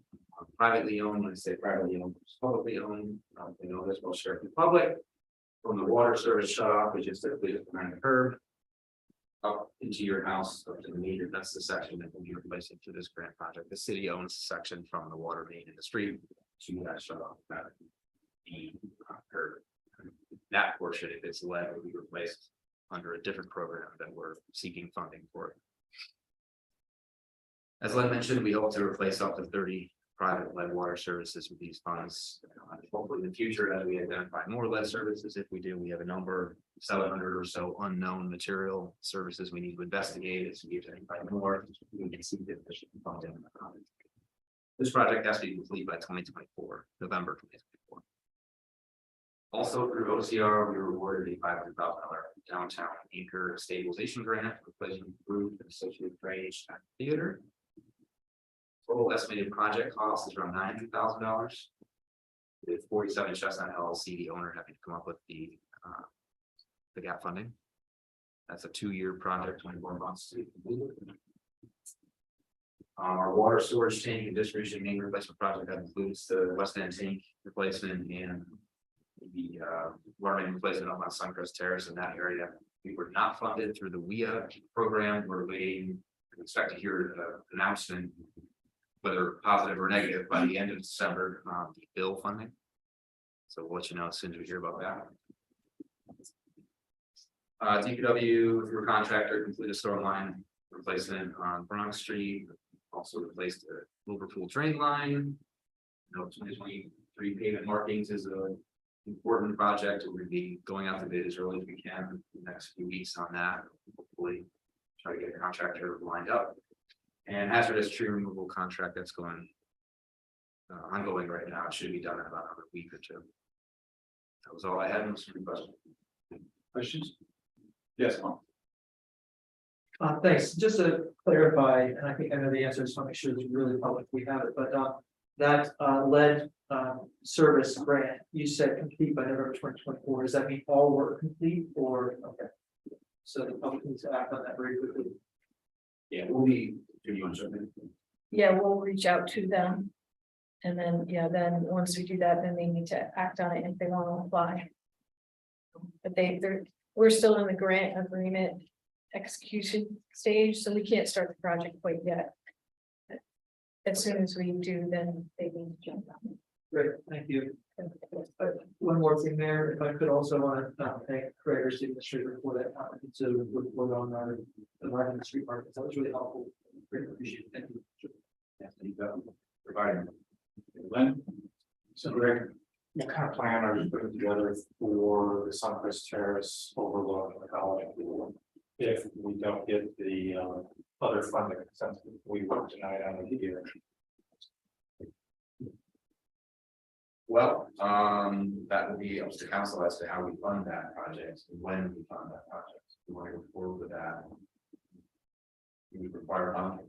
Privately owned, when I say privately owned, publicly owned, you know, this will share with the public. From the water service shut off, which is typically just behind the curb, up into your house, up to the meter. That's the section that will be replacing through this grant project. The city owns the section from the water main in the street to that shut off. The curb. That portion, if it's lead, will be replaced under a different program that we're seeking funding for. As I mentioned, we hope to replace up to 30 private lead water services with these funds. Hopefully in the future, as we identify more lead services, if we do, we have a number, 700 or so unknown material services we need to investigate. As we identify more, we can see that there should be funding. This project has to be complete by 2024, November 2024. Also through OCR, we were awarded a $500,000 downtown anchor stabilization grant, replacing roof and associated drainage at the theater. Total estimated project cost is around $900,000. With 47 Chestnut LLC, the owner having to come up with the gap funding. That's a 2-year project, 24 months to complete. Our water storage tank and distribution main replacement project that includes the west end tank replacement and the water main replacement up on Suncrest Terrace in that area. We were not funded through the WIA program. We're waiting. We expect to hear the announcement, whether positive or negative, by the end of December, the bill funding. So we'll let you know as soon as we hear about that. DPW through a contractor completed store line replacement on Bronx Street. Also replaced the Liverpool drain line. 2023 pavement markings is a important project. We're gonna be going out to bid as early as we can in the next few weeks on that. Hopefully, try to get a contractor lined up. And hazardous tree removal contract that's going ongoing right now. It should be done in about another week or two. That was all I had. Mr. President. Questions? Yes, Mark. Thanks, just to clarify, and I think I know the answer, so I'll make sure it's really public, we have it, but that lead service grant, you said complete by November 2024, does that mean all work complete or, okay? So the public needs to act on that very quickly. Yeah, we'll be. Do you want to jump in? Yeah, we'll reach out to them. And then, yeah, then once we do that, then they need to act on it if they want to apply. But we're still in the grant agreement execution stage, so we can't start the project quite yet. As soon as we do, then they need to jump on. Great, thank you. One more thing there, if I could also want to thank Craig, our city administrator, for that comprehensive report on our environment and street markets. That was really helpful. Greatly appreciate it. Thank you. Yeah, you go. Providing. Glenn? So Greg, what kind of plan are you putting together for the Sunquest Terrace overlook on the college? If we don't get the other funding since we work tonight on the year? Well, that will be up to council as to how we fund that project and when we fund that project. We want to go forward with that. We require funding.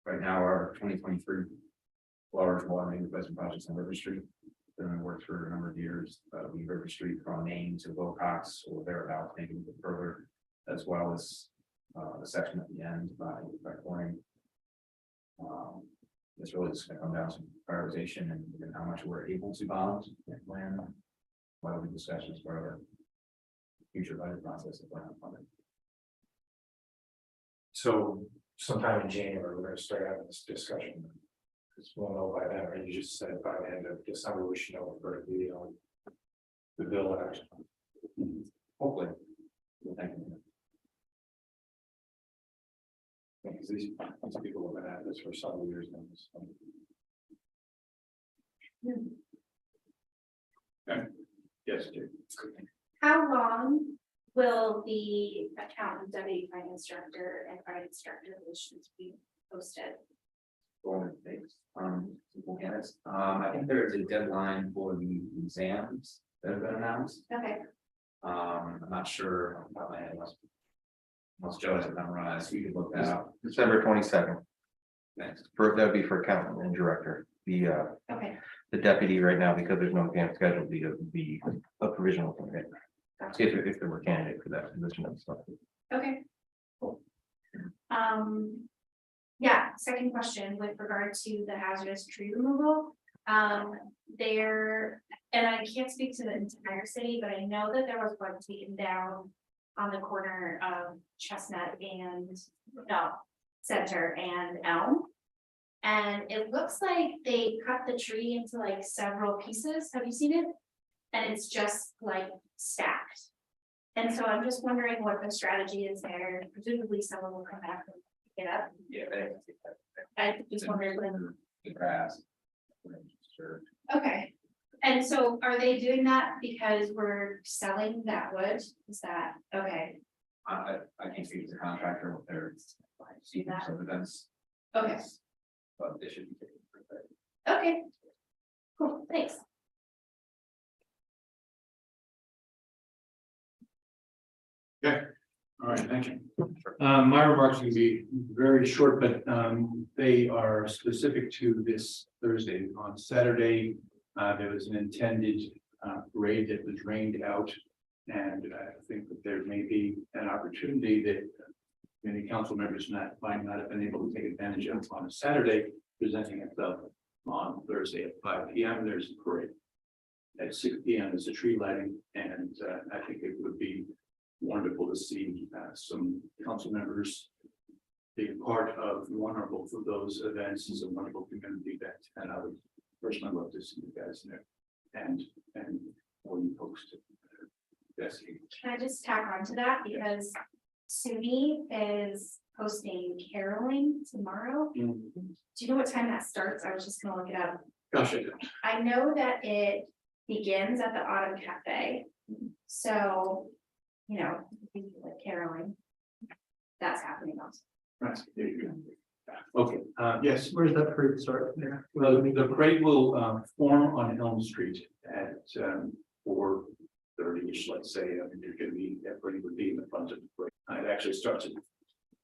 Right now, our 2023 large water main replacement projects on River Street. Been worked for a number of years. We River Street from Maine to Wilcox or thereabouts, maybe a bit further, as well as the section at the end by Corning. It's really just going to come down to prioritization and how much we're able to bond and plan. What are the discussions for our future budget process of plan funding? So sometime in January, we're going to start having this discussion. Because we'll know by then, or you just said by the end of December, we should know for the bill action. Hopefully. Well, thank you. Because these people have been at this for several years now. Okay. Yes, Jake. How long will the accountant, deputy finance director and finance director positions be posted? Going to take, we'll get it. I think there is a deadline for the exams that have been announced. Okay, I'm not sure about my head. Unless Joe has it memorized, we could look that up. December 22nd. Next. That would be for accountant and director. okay, The deputy right now, because there's no exam scheduled, be a provisional candidate. gotcha. If there were candidate for that position and stuff. Okay. Cool. Yeah, second question with regard to the hazardous tree removal. There, and I can't speak to the entire city, but I know that there was one taken down on the corner of Chestnut and Center and Elm. And it looks like they cut the tree into like several pieces. Have you seen it? And it's just like stacked. And so I'm just wondering what the strategy is there. Presumably someone will come back and pick it up. Yeah, I just wondered when. the grass. Sure. Okay, and so are they doing that because we're selling that wood? Is that, okay, I can't speak to the contractor what they're seeing some events. okay, But they should be taken. okay. Cool, thanks. All right, thank you. My remarks can be very short, but they are specific to this Thursday. On Saturday, there was an intended parade that was rained out. And I think that there may be an opportunity that many council members might not have been able to take advantage of on a Saturday, presenting itself on Thursday at 5 p.m. There's a parade. At 6 p.m. is a tree lighting, and I think it would be wonderful to see some council members being part of one or both of those events. Is a wonderful community event, and I would personally love to see you guys there and when you post it. Yes. Can I just tack on to that because SUNY is hosting caroling tomorrow. Do you know what time that starts? I was just gonna look it up. Gosh, I don't. I know that it begins at the Autumn Cafe. So, you know, like caroling. That's happening also. Right, there you go. Okay, yes, Where's that parade start there? well, the parade will form on Elm Street at 4:30ish, let's say. I mean, you're gonna be, everybody would be in the front of the parade. It actually starts at,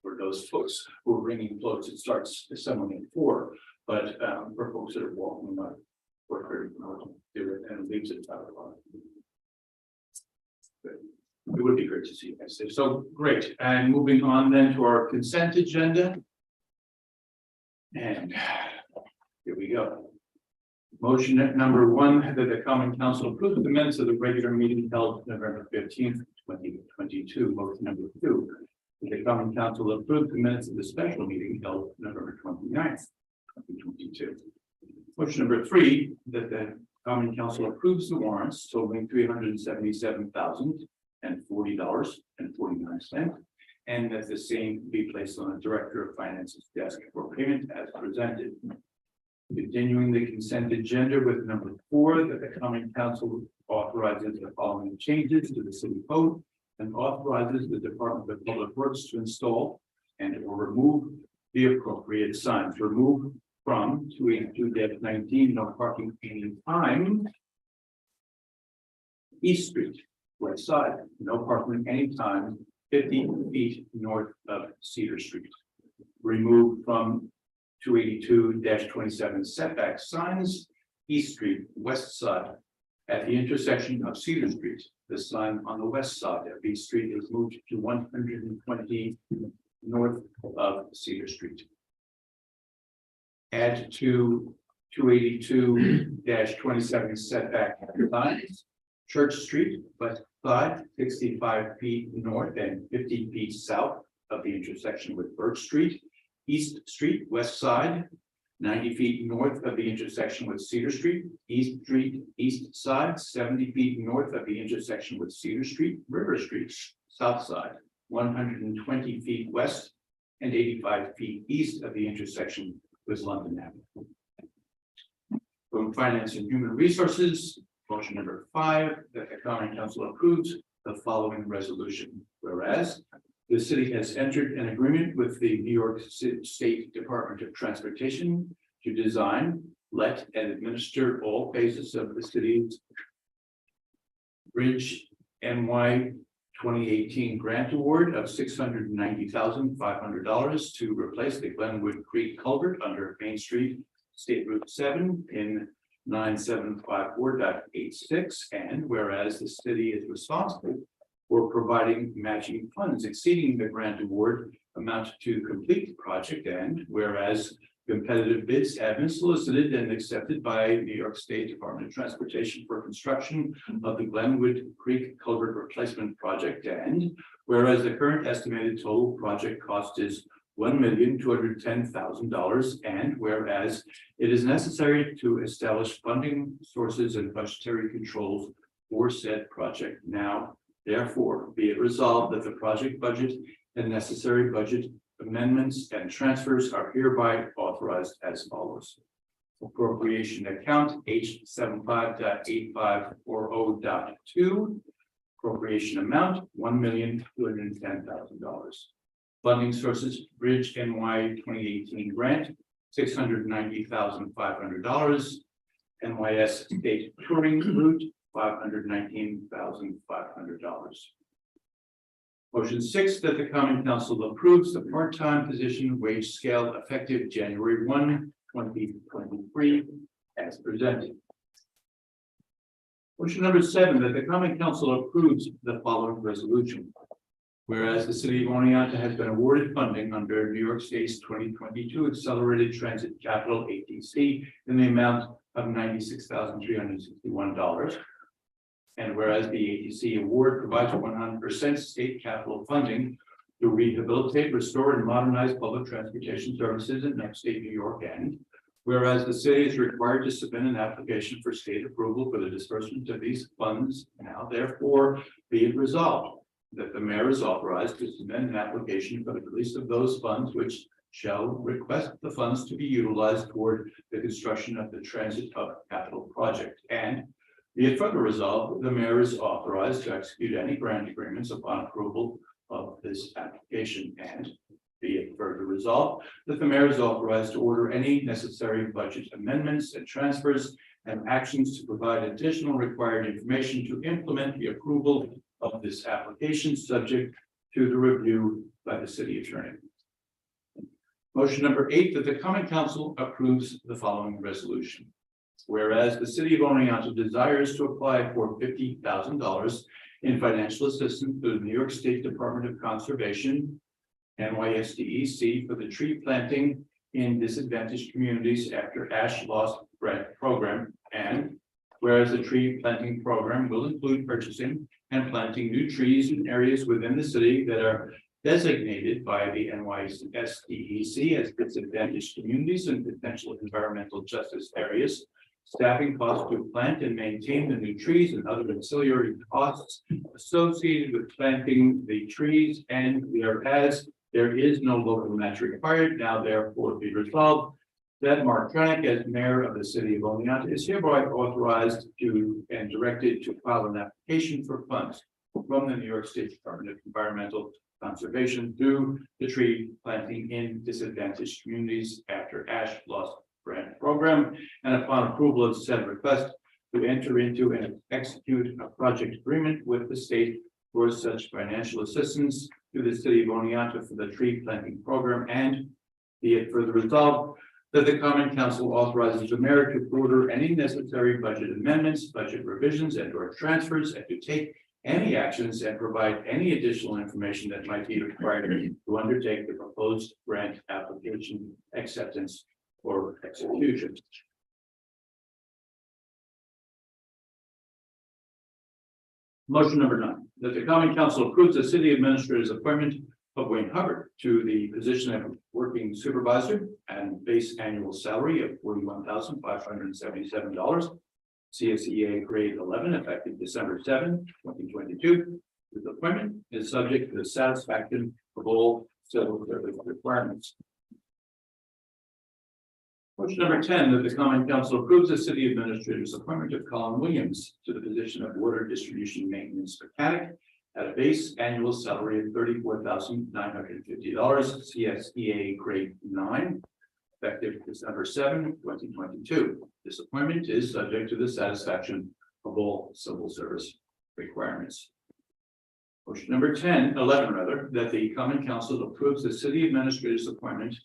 for those folks who are bringing floats, it starts somewhere in 4, but for folks that are walking about 4:30, do it and it leaves at 5 o'clock. But it would be great to see you guys there. So great, and moving on then to our consent agenda. And here we go. Motion at number 1, that the common council approve the minutes of the regular meeting held November 15th, 2022. Motion number 2, that the common council approve the minutes of the special meeting held November 29th, 2022. Motion number 3, that the common council approves the warrants totaling $377,040.49. And that the same be placed on the Director of Finance's desk for payment as presented. Continuing the consent agenda with number 4, that the common council authorizes the following changes to the city code and authorizes the Department of Public Works to install and or remove the appropriate signs. Remove from 282-19, no parking any time. East Street, west side, no parking anytime, 50 feet north of Cedar Street. Remove from 282-27 setback signs, East Street, west side. At the intersection of Cedar Street, the sign on the west side of East Street is moved to 120 north of Cedar Street. Add to 282-27 setback signs, Church Street, west side, 65 feet north and 50 feet south of the intersection with Birch Street. East Street, west side, 90 feet north of the intersection with Cedar Street. East Street, east side, 70 feet north of the intersection with Cedar Street. River Street, south side, 120 feet west and 85 feet east of the intersection with London Avenue. From Finance and Human Resources, motion number 5, that the common council approves the following resolution. Whereas the city has entered an agreement with the New York State Department of Transportation to design, let, and administer all phases of the city's Bridge NY 2018 grant award of $690,500 to replace the Glenwood Creek culvert under Main Street, State Route 7 in 9754.86, and whereas the city is responsible for providing matching funds exceeding the grant award amount to complete the project, and whereas competitive bids have been solicited and accepted by New York State Department of Transportation for construction of the Glenwood Creek culvert replacement project, and whereas the current estimated total project cost is $1,210,000, and whereas it is necessary to establish funding sources and budgetary controls for said project. Now, therefore, be it resolved that the project budget and necessary budget amendments and transfers are hereby authorized as follows. Appropriation account H75.8540.2. Appropriation amount $1,210,000. Funding sources: Bridge NY 2018 grant $690,500. NYS State Touring Route $519,500. Motion 6, that the common council approves the part-time position wage scale effective January 1, 2023 as presented. Motion number 7, that the common council approves the following resolution. Whereas the city of Oneonta has been awarded funding under New York State's 2022 Accelerated Transit Capital ATC in the amount of $96,361. And whereas the ATC award provides 100% state capital funding to rehabilitate, restore, and modernize public transportation services in upstate New York, and Whereas the city is required to submit an application for state approval for the disbursement of these funds, now therefore be it resolved that the mayor is authorized to submit an application for the release of those funds which shall request the funds to be utilized toward the construction of the transit hub capital project. And be it further resolved, the mayor is authorized to execute any grant agreements upon approval of this application. And be it further resolved that the mayor is authorized to order any necessary budget amendments and transfers and actions to provide additional required information to implement the approval of this application, subject to the review by the city attorney. Motion number 8, that the common council approves the following resolution. Whereas the city of Oneonta desires to apply for $50,000 in financial assistance to the New York State Department of Conservation, NYSDEC, for the tree planting in disadvantaged communities after ash loss grant program. And whereas the tree planting program will include purchasing and planting new trees in areas within the city that are designated by the NYSDEC as disadvantaged communities and potential environmental justice areas, staffing costs to plant and maintain the new trees and other ancillary costs associated with planting the trees, and whereas there is no local match required, now therefore be resolved that Mark Tronick, as mayor of the city of Oneonta, is hereby authorized to and directed to file an application for funds from the New York State Department of Environmental Conservation through the tree planting in disadvantaged communities after ash loss grant program, and upon approval of said request to enter into and execute a project agreement with the state for such financial assistance to the city of Oneonta for the tree planting program. And be it further resolved that the common council authorizes the mayor to order any necessary budget amendments, budget revisions, and or transfers, and to take any actions and provide any additional information that might be required to undertake the proposed grant application acceptance or execution. Motion number 9, that the common council approves the city administrator's appointment of Wayne Hubbard to the position of working supervisor and base annual salary of $41,577, CSEA grade 11, effective December 7, 2022. This appointment is subject to the satisfaction of all civil service requirements. Motion number 10, that the common council approves the city administrator's appointment of Colin Williams to the position of water distribution maintenance mechanic at a base annual salary of $34,950, CSEA grade 9, effective December 7, 2022. This appointment is subject to the satisfaction of all civil service requirements. Motion number 11 rather, that the common council approves the city administrator's appointment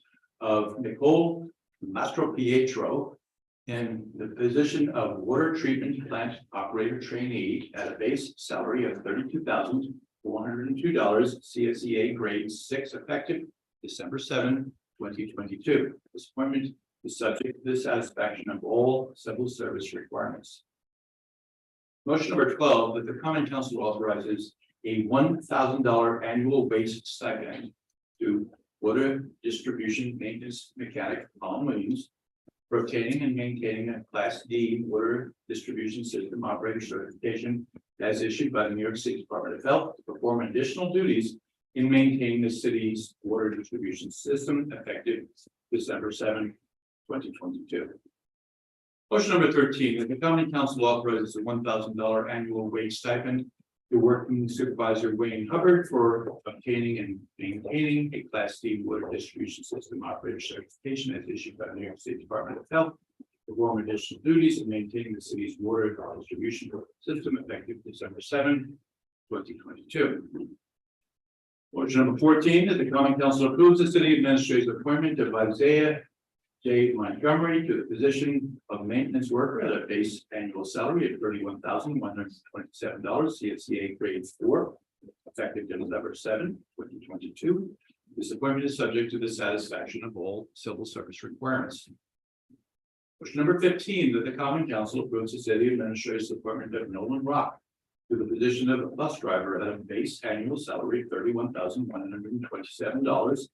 of Nicole Mastro Pietro in the position of water treatment plant operator trainee at a base salary of $32,402, CSEA grade 6, effective December 7, 2022. This appointment is subject to the satisfaction of all civil service requirements. Motion number 12, that the common council authorizes a $1,000 annual base stipend to water distribution maintenance mechanic Colin Williams for obtaining and maintaining a Class D water distribution system operator certification as issued by the New York State Department of Health to perform additional duties in maintaining the city's water distribution system, effective December 7, 2022. Motion number 13, that the common council authorizes a $1,000 annual wage stipend to working supervisor Wayne Hubbard for obtaining and maintaining a Class D water distribution system operator certification as issued by the New York State Department of Health to perform additional duties in maintaining the city's water distribution system, effective December 7, 2022. Motion number 14, that the common council approves the city administrator's appointment of Isaiah J. Montgomery to the position of maintenance worker at a base annual salary of $31,127, CSEA grade 4, effective December 7, 2022. This appointment is subject to the satisfaction of all civil service requirements. Motion number 15, that the common council approves the city administrator's appointment of Nolan Rock to the position of a bus driver at a base annual salary of $31,127,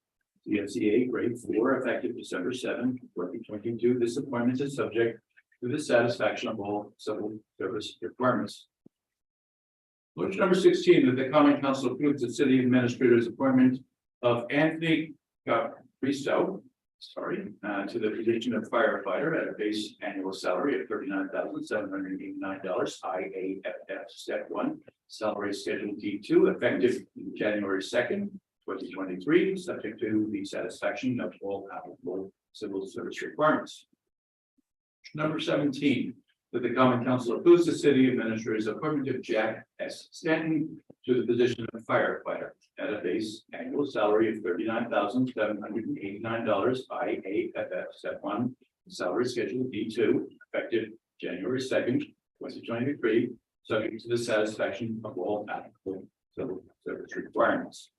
CSEA grade 4 effective December 7, 2022. This appointment is subject to the satisfaction of all civil service requirements. Motion number 16, that the common council approves the city administrator's appointment of Anthony Bristow, to the position of firefighter at a base annual salary of $39,789, IAFF step 1, salary schedule D2, effective January 2nd, 2023, subject to the satisfaction of all applicable civil service requirements. Number 17, that the common council approves the city administrator's appointment of Jack S. Stanton to the position of firefighter at a base annual salary of $39,789, IAFF step 1, salary schedule D2, effective January 2nd, 2023, subject to the satisfaction of all applicable civil service requirements.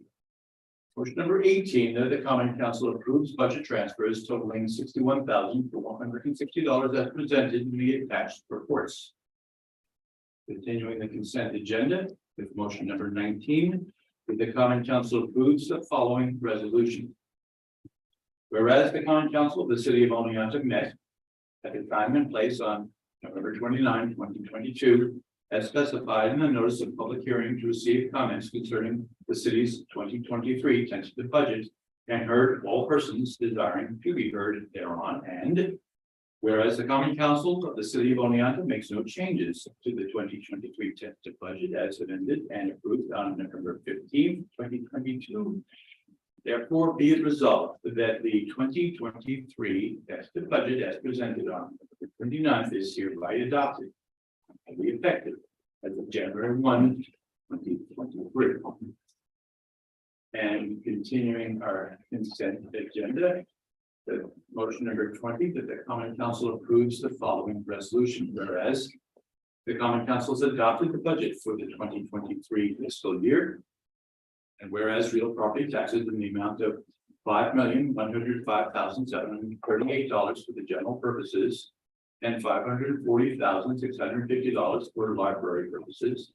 Motion number 18, that the common council approves budget transfers totaling $61,160 as presented in the attached reports. Continuing the consent agenda with motion number 19, that the common council approves the following resolution. Whereas the common council of the city of Oneonta met at the time and place on November 29, 2022, as specified in the notice of public hearing to receive comments concerning the city's 2023 tentative budget and heard all persons desiring to be heard thereon. And whereas the common council of the city of Oneonta makes no changes to the 2023 tentative budget as amended and approved on November 15, 2022. Therefore, be it resolved that the 2023 tentative budget as presented on November 29th is hereby adopted and be effective as of January 1, 2023. And continuing our consent agenda, the motion number 20, that the common council approves the following resolution. Whereas the common council has adopted the budget for the 2023 fiscal year. And whereas real property taxes in the amount of $5,105,738 for the general purposes and $540,650 for library purposes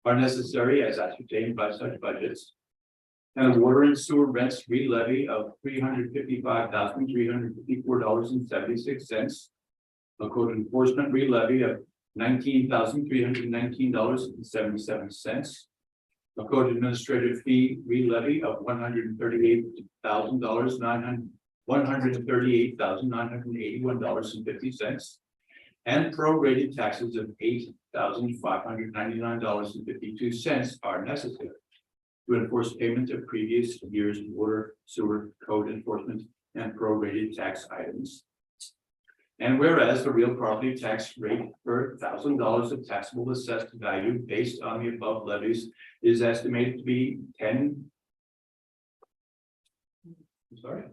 are necessary as ascertained by such budgets. And a water and sewer rents re-levy of $355,354.76. A code enforcement re-levy of $19,319.77. A code administrative fee re-levy of $138,981.50. And prorated taxes of $8,599.52 are necessary to enforce payment of previous year's water, sewer, code enforcement, and prorated tax items. And whereas the real property tax rate per $1,000 of taxable assessed value based on the above levies is estimated to be 10. I'm sorry.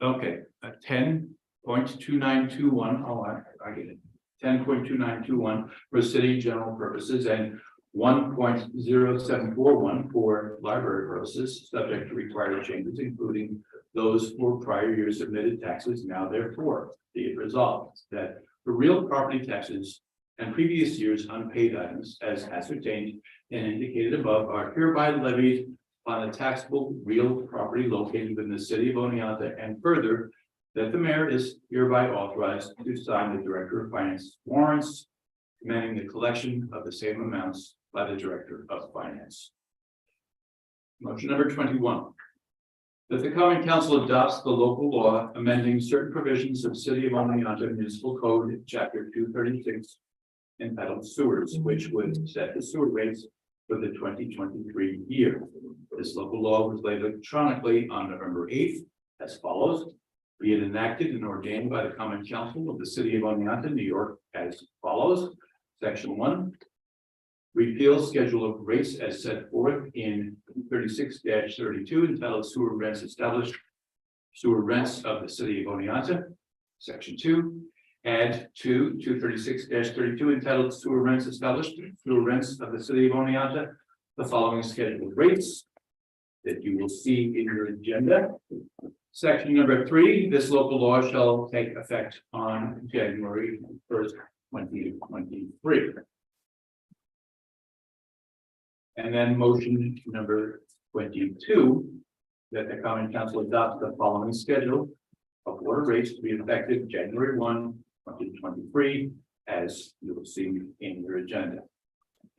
Okay, 10.2921. Oh, I get it. 10.2921 for city general purposes and 1.0741 for library purposes, subject to required changes, including those for prior years submitted taxes. Now, therefore, be it resolved that the real property taxes and previous years unpaid items, as ascertained and indicated above, are hereby levied on a taxable real property located in the city of Oneonta, and further, that the mayor is hereby authorized to sign the director of finance warrants, commanding the collection of the same amounts by the director of finance. Motion number 21. That the common council adopts the local law amending certain provisions of city of Oneonta Municipal Code, chapter 236, entitled sewers, which would set the sewer rates for the 2023 year. This local law was laid electronically on November 8th as follows. Be it enacted and ordained by the common council of the city of Oneonta, New York, as follows. Section 1. Repeal schedule of rates as set forth in 36-32 entitled sewer rents established. Sewer rents of the city of Oneonta. Section 2. Add to 236-32 entitled sewer rents established. Sewer rents of the city of Oneonta. The following scheduled rates that you will see in your agenda. Section number 3, this local law shall take effect on January 1st, 2023. And then motion number 22, that the common council adopt the following schedule of water rates to be effective January 1, 2023, as you will see in your agenda.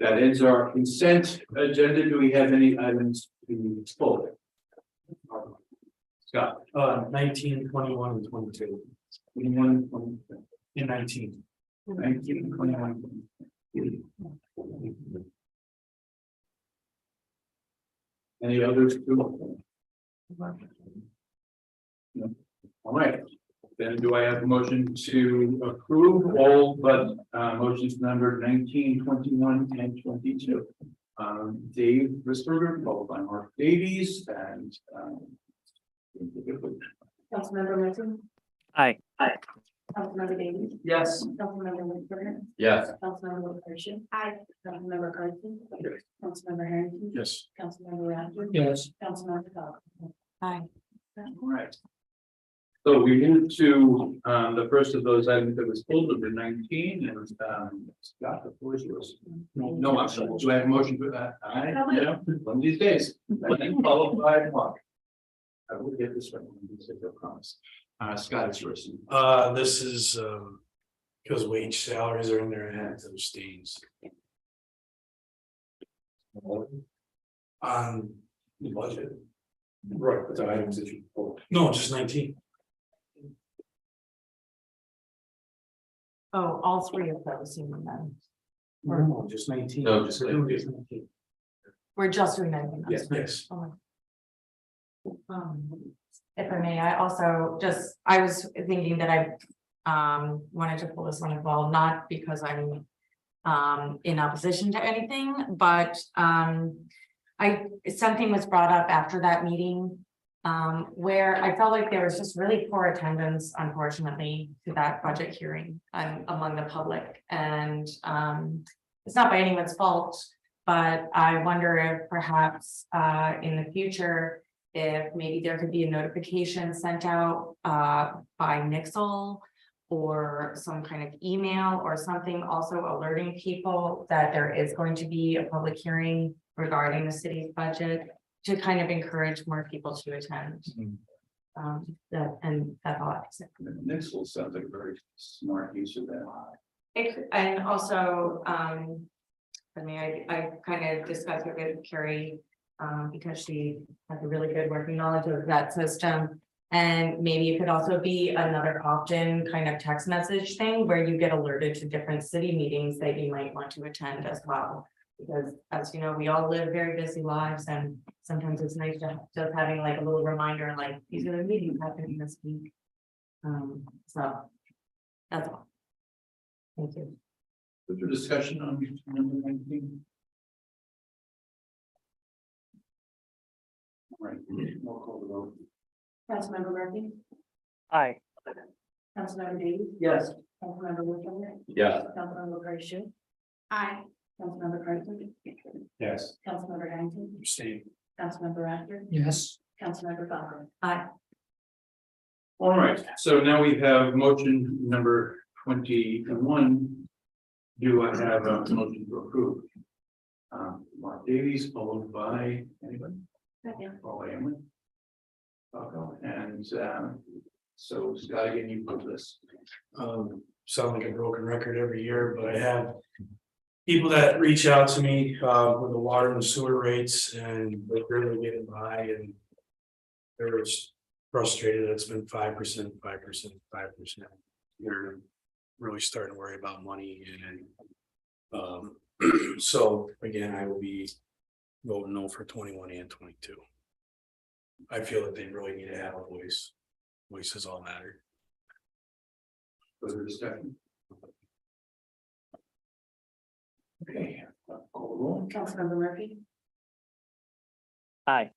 That ends our consent agenda. Do we have any items to pull? Scott? 19, 21, and 22. 21, 22. In 19. 19, 21. Any others? No. All right, then do I have a motion to approve all but motions number 19, 21, and 22? Dave Risberger, followed by Mark Davies, and Councilmember Wilson. Aye. Councilmember Davies. Yes. Councilmember Whitburn. Yes. Councilmember LaFarge. Aye. Councilmember Carson. Yes. Councilmember Harrington. Yes. Councilmember Rathod. Yes. Councilmember Falcon. Aye. all right. So we move to the first of those items that was pulled, number 19, and Scott, the floor is yours. No, I'm sorry. Do I have a motion for that? Yeah, one of these days. Followed by Mark. I will get this right. I promise. Scott, it's yours. This is, because wage salaries are in there, I had to abstains. On the budget. Right, but the items that you pulled. No, just 19. Oh, all three of those, you mean. No, just 19. No, just We're doing 19. just 19. We're just remembering. Yes. Yes. If I may, I was thinking that I wanted to pull this one as well, not because I'm in opposition to anything, but something was brought up after that meeting where I felt like there was just really poor attendance, unfortunately, to that budget hearing among the public. And it's not by anyone's fault, but I wonder if perhaps in the future, if maybe there could be a notification sent out by Nixle or some kind of email or something, also alerting people that there is going to be a public hearing regarding the city's budget to kind of encourage more people to attend. That's all I have to say. Nixle sounds like a very smart use of that. And also, I kind of discussed it with Carrie because she has a really good working knowledge of that system. And maybe it could also be another opt-in kind of text message thing where you get alerted to different city meetings that you might want to attend as well. Because as you know, we all live very busy lives and sometimes it's nice to just having like a little reminder, like these are the meetings happening this week. So that's all. Thank you. What's your discussion on number 19? All right, we'll call the vote. Councilmember Murphy. Aye. Councilmember Davies. Yes. Councilmember Whitburn. Yes. Councilmember LaFarge. Aye. Councilmember Carson. Yes. Councilmember Harrington. Abstain. Councilmember Rathod. Yes. Councilmember Falcon. Aye. All right, so now we have motion number 21. Do I have a motion to approve? Mark Davies, followed by anybody? Followed by Emily. And so Scott, again, you put this. Sound like a broken record every year, but I have people that reach out to me with the water and sewer rates and they're really getting by and they're frustrated. It's been 5%, 5%, 5%. They're really starting to worry about money and so again, I will be voting no for 21 and 22. I feel that they really need to have a voice. Voices all matter. Further discussion? Okay, call the roll. Councilmember Murphy. Aye.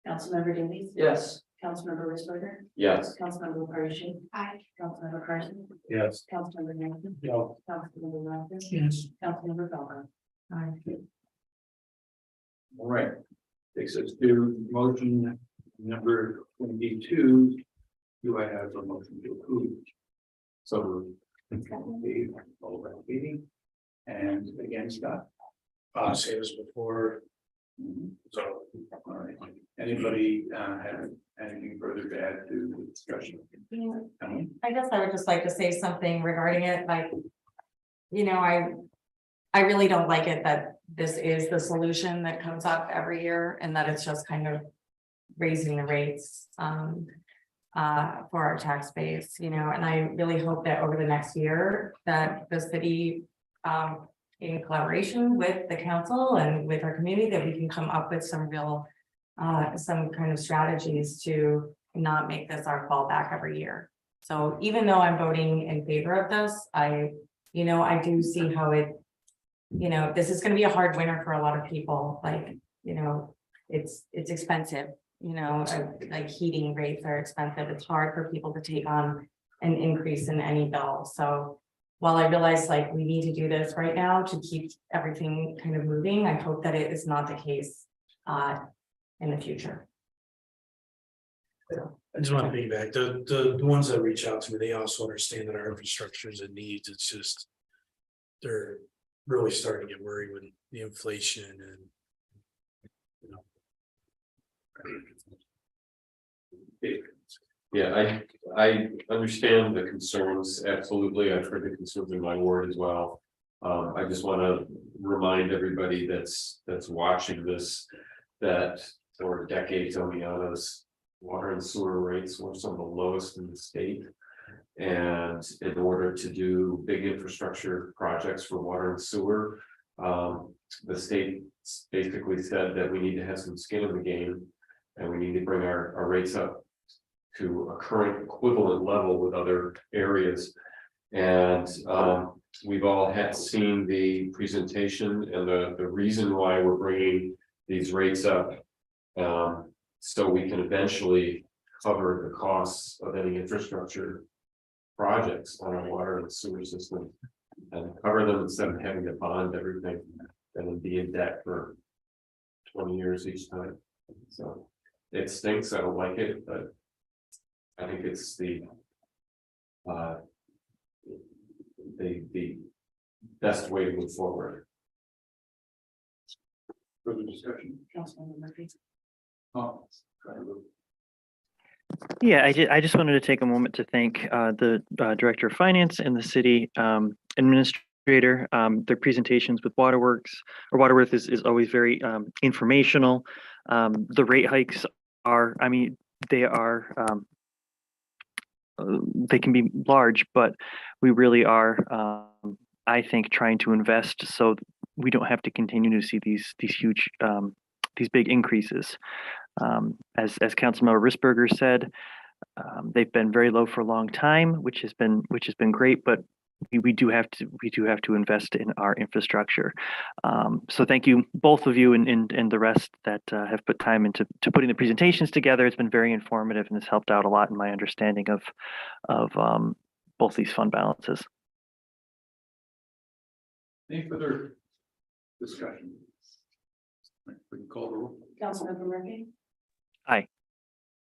Councilmember Davies. Yes. Councilmember Risberger. Yes. Councilmember LaFarge. Aye. Councilmember Carson. Yes. Councilmember Harrington. No. Councilmember Rathod. Yes. Councilmember Falcon. Aye. All right, takes us to motion number 22. Do I have a motion to approve? So Dave, followed by Katie, and again, Scott. Say this before, So, all right, anybody have anything further to add to the discussion? I guess I would just like to say something regarding it, like. You know, I really don't like it that this is the solution that comes up every year and that it's just kind of raising the rates. For our tax base, you know, and I really hope that over the next year that the city. In collaboration with the council and with our community, that we can come up with some real. Some kind of strategies to not make this our fallback every year. So even though I'm voting in favor of this, I do see how it. You know, this is gonna be a hard winter for a lot of people, like, you know, it's expensive. You know, like heating rates are expensive. It's hard for people to take on an increase in any bill. So while I realize like we need to do this right now to keep everything kind of moving, I hope that it is not the case in the future. I just want to piggyback, the ones that reach out to me, they also understand that our infrastructure is in need, it's just. They're really starting to get worried with the inflation and. You know. Yeah, I understand the concerns, absolutely. I've heard the concerns in my ward as well. I just want to remind everybody that's watching this, that for decades, Oneonta's water and sewer rates were some of the lowest in the state. And in order to do big infrastructure projects for water and sewer, the state basically said that we need to have some skin in the game. And we need to bring our rates up to a current equivalent level with other areas. And we've all seen the presentation and the reason why we're bringing these rates up. So we can eventually cover the costs of any infrastructure projects on our water and sewer system. And cover them instead of having to bond everything and then be in debt for 20 years each time. So. It stinks, I don't like it, but I think it's the best way to move forward. Further discussion? Councilmember Murphy. Oh, go ahead, Lou. Yeah, I just wanted to take a moment to thank the Director of Finance and the city administrator. Their presentations with Waterworks is always very informational. The rate hikes are, I mean, they can be large, but we really are, I think, trying to invest so we don't have to continue to see these huge, these big increases. As Councilmember Risberger said, they've been very low for a long time, which has been great, but we do have to invest in our infrastructure. So thank you, both of you and the rest that have put time into putting the presentations together. It's been very informative and it's helped out a lot in my understanding of both these fund balances. Any further discussion? We can call the roll. Councilmember Murphy. Aye.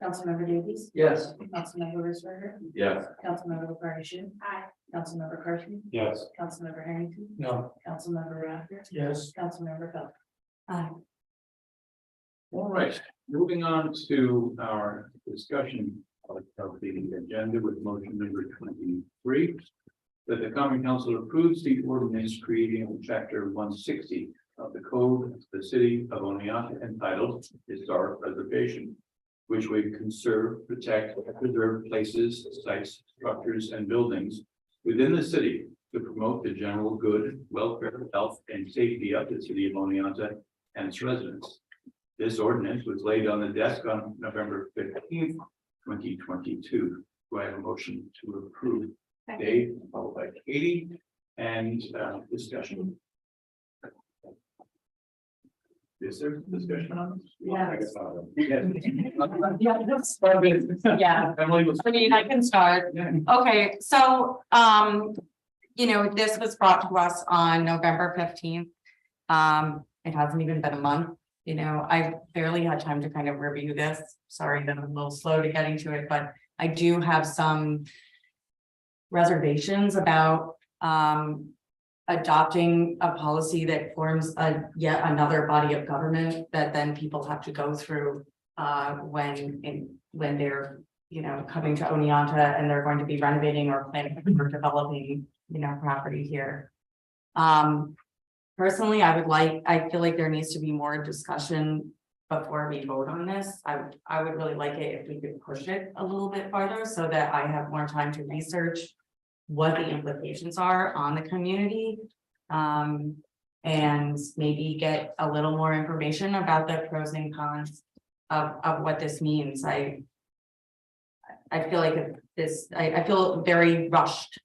Councilmember Davies. Yes. Councilmember Risberger. Yeah. Councilmember LaFarge. Aye. Councilmember Carson. Yes. Councilmember Harrington. No. Councilmember Rafter. Yes. Councilmember Phelps. Aye. All right, moving on to our discussion of the agenda with motion number 23. That the common council approves the ordinance creating chapter 160 of the code of the city of Oneonta entitled Historic Preservation, which would conserve, protect, and preserve places, sites, structures, and buildings within the city to promote the general good, welfare, health, and safety of the city of Oneonta and its residents. This ordinance was laid on the desk on November 15th, 2022. Do I have a motion to approve? Dave, followed by Katie, and discussion. Is there discussion on this? Yeah. I guess not. Yeah. Emily was. I mean, I can start. Okay, so, you know, this was brought to us on November 15th. It hasn't even been a month, you know, I barely had time to kind of review this. Sorry that I'm a little slow to getting to it, but I do have some reservations about, adopting a policy that forms a yet another body of government that then people have to go through when they're, you know, coming to Oneonta and they're going to be renovating or planning or developing, you know, property here. Personally, I feel like there needs to be more discussion before we vote on this. I would really like it if we could push it a little bit farther so that I have more time to research what the implications are on the community. And maybe get a little more information about the pros and cons of what this means. I feel like I feel very rushed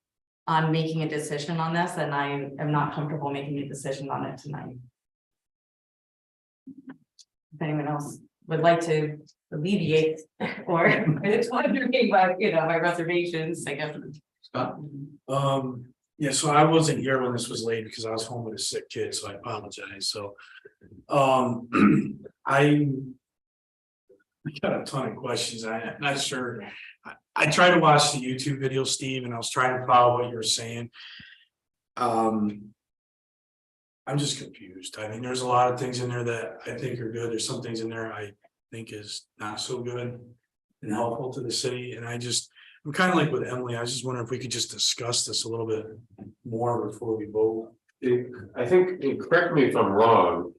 on making a decision on this, and I am not comfortable making a decision on it tonight. If anyone else would like to alleviate or it's wondering about, you know, my reservations, I guess. Scott? Yeah, so I wasn't here when this was laid because I was home with a sick kid, so I apologize, so. I got a ton of questions, I'm not sure. I tried to watch the YouTube video, Steve, and I was trying to follow what you were saying. I'm just confused. I mean, there's a lot of things in there that I think are good. There's some things in there I think is not so good and helpful to the city. And I'm kind of like with Emily. I just wonder if we could just discuss this a little bit more before we vote. I think, correct me if I'm wrong,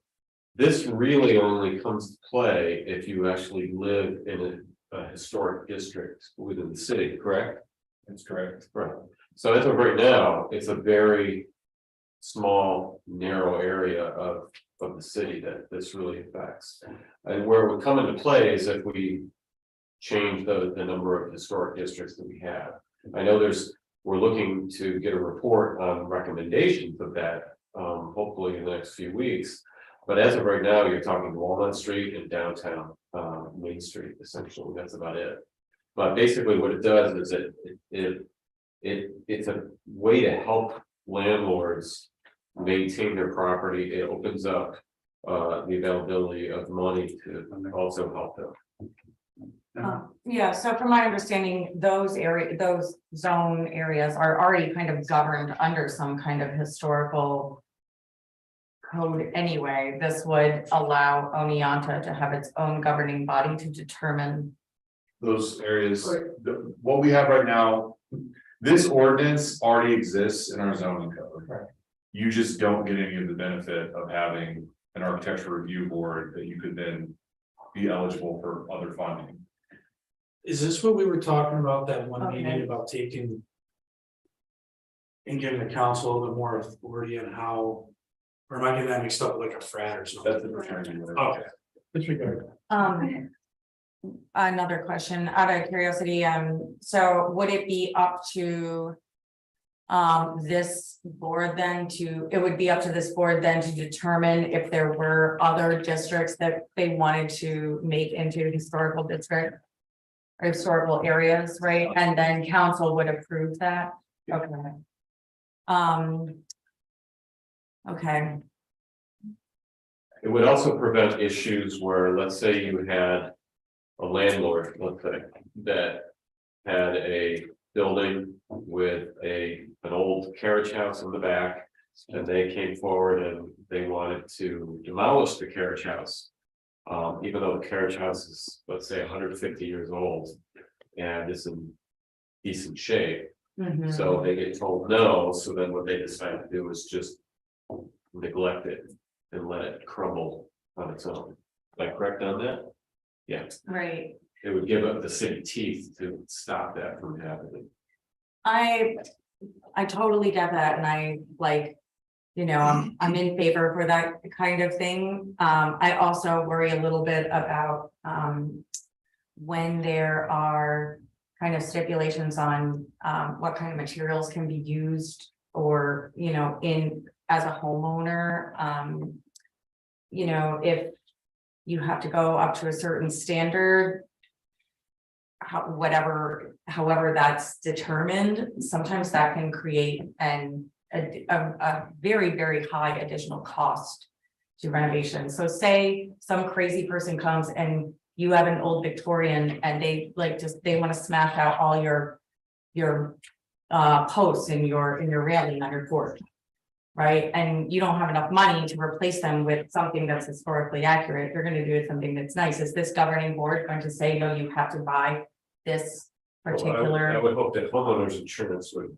this really only comes to play if you actually live in a historic district within the city, correct? That's correct. Right. So as of right now, it's a very small, narrow area of the city that this really affects. And where it would come into play is if we change the number of historic districts that we have. I know we're looking to get a report on recommendations of that, hopefully in the next few weeks. But as of right now, you're talking Walnut Street and downtown Main Street, essentially, that's about it. But basically what it does is it's a way to help landlords maintain their property. It opens up the availability of money to also help them. Yeah, so from my understanding, those zone areas are already kind of governed under some kind of historical code anyway. This would allow Oneonta to have its own governing body to determine. Those areas, what we have right now, this ordinance already exists in our zoning code. Right. You just don't get any of the benefit of having an architectural review board that you could then be eligible for other funding. Is this what we were talking about that one Okay. meeting about taking and giving the council a little bit more authority on how, or am I getting that mixed up with like a frat or something? That's the fraternity. Okay. Disregard. Another question out of curiosity, so would it be up to this board then it would be up to this board then to determine if there were other districts that they wanted to make into historical district or historical areas, right? And then council would approve that? Okay. Okay. It would also prevent issues where, let's say you had a landlord, let's say, that had a building with an old carriage house in the back, and they came forward and they wanted to demolish the carriage house. Even though the carriage house is, let's say, 150 years old and is in decent shape. Mhm. So they get told no, so then what they decide to do is just neglect it and let it crumble on its own. Am I correct on that? Yeah, Right. it would give up the city teeth to stop that from happening. I totally get that, and I like, you know, I'm in favor for that kind of thing. I also worry a little bit about when there are kind of stipulations on what kind of materials can be used, or, you know, as a homeowner, you know, if you have to go up to a certain standard, however that's determined, sometimes that can create a very, very high additional cost to renovation. So say some crazy person comes and you have an old Victorian and they want to smash out all your posts in your railing on your porch. right? And you don't have enough money to replace them with something that's historically accurate, you're gonna do it something that's nice. Is this governing board going to say, no, you have to buy this I particular? would hope that homeowners insurance would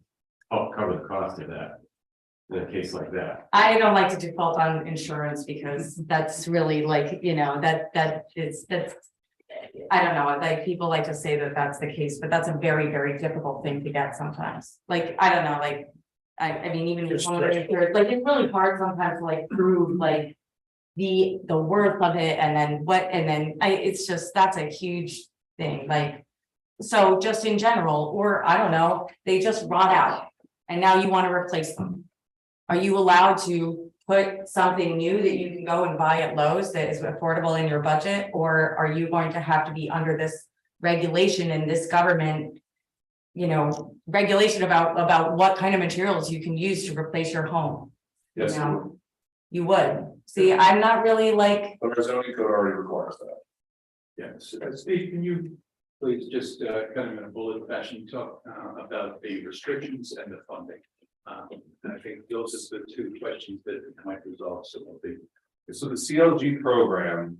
help cover the cost of that. In a case like that. I don't like to default on insurance because that's really like, you know, that's. I don't know, like people like to say that that's the case, but that's a very, very difficult thing to get sometimes. Like, I don't know, like. I mean, even if like, it's really hard sometimes to like prove like. The worth of it and then it's just, that's a huge thing, like. So just in general, or I don't know, they just rot out and now you want to replace them. Are you allowed to put something new that you can go and buy at Lowe's that is affordable in your budget? Or are you going to have to be under this regulation and this government? You know, regulation about what kind of materials you can use to replace your home? Yes, You know, you would. See, I'm not really like, but our zoning code already requires that. Yes, Steve, can you please just kind of in a bullet fashion talk about the restrictions and the funding? And I think those are the two questions that might resolve some of the. So the CLG program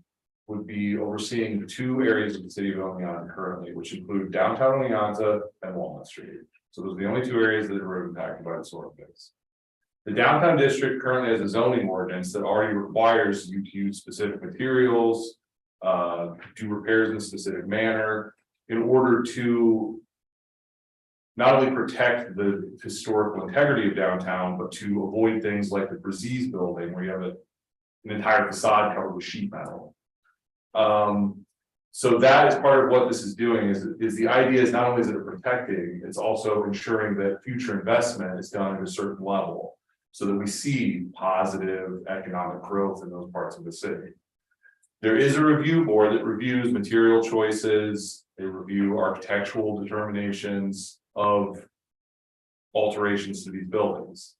would be overseeing the two areas of the city of Oneonta currently, which include downtown Oneonta and Walnut Street. So those are the only two areas that are impacted by the solar base. The downtown district currently has a zoning ordinance that already requires you to use specific materials, do repairs in a specific manner in order to not only protect the historical integrity of downtown, but to avoid things like the Braziz building where you have an entire facade covered with sheet metal. So that is part of what this is doing is the idea is not only is it protecting, it's also ensuring that future investment is done at a certain level so that we see positive economic growth in those parts of the city. There is a review board that reviews material choices, they review architectural determinations of alterations to these buildings.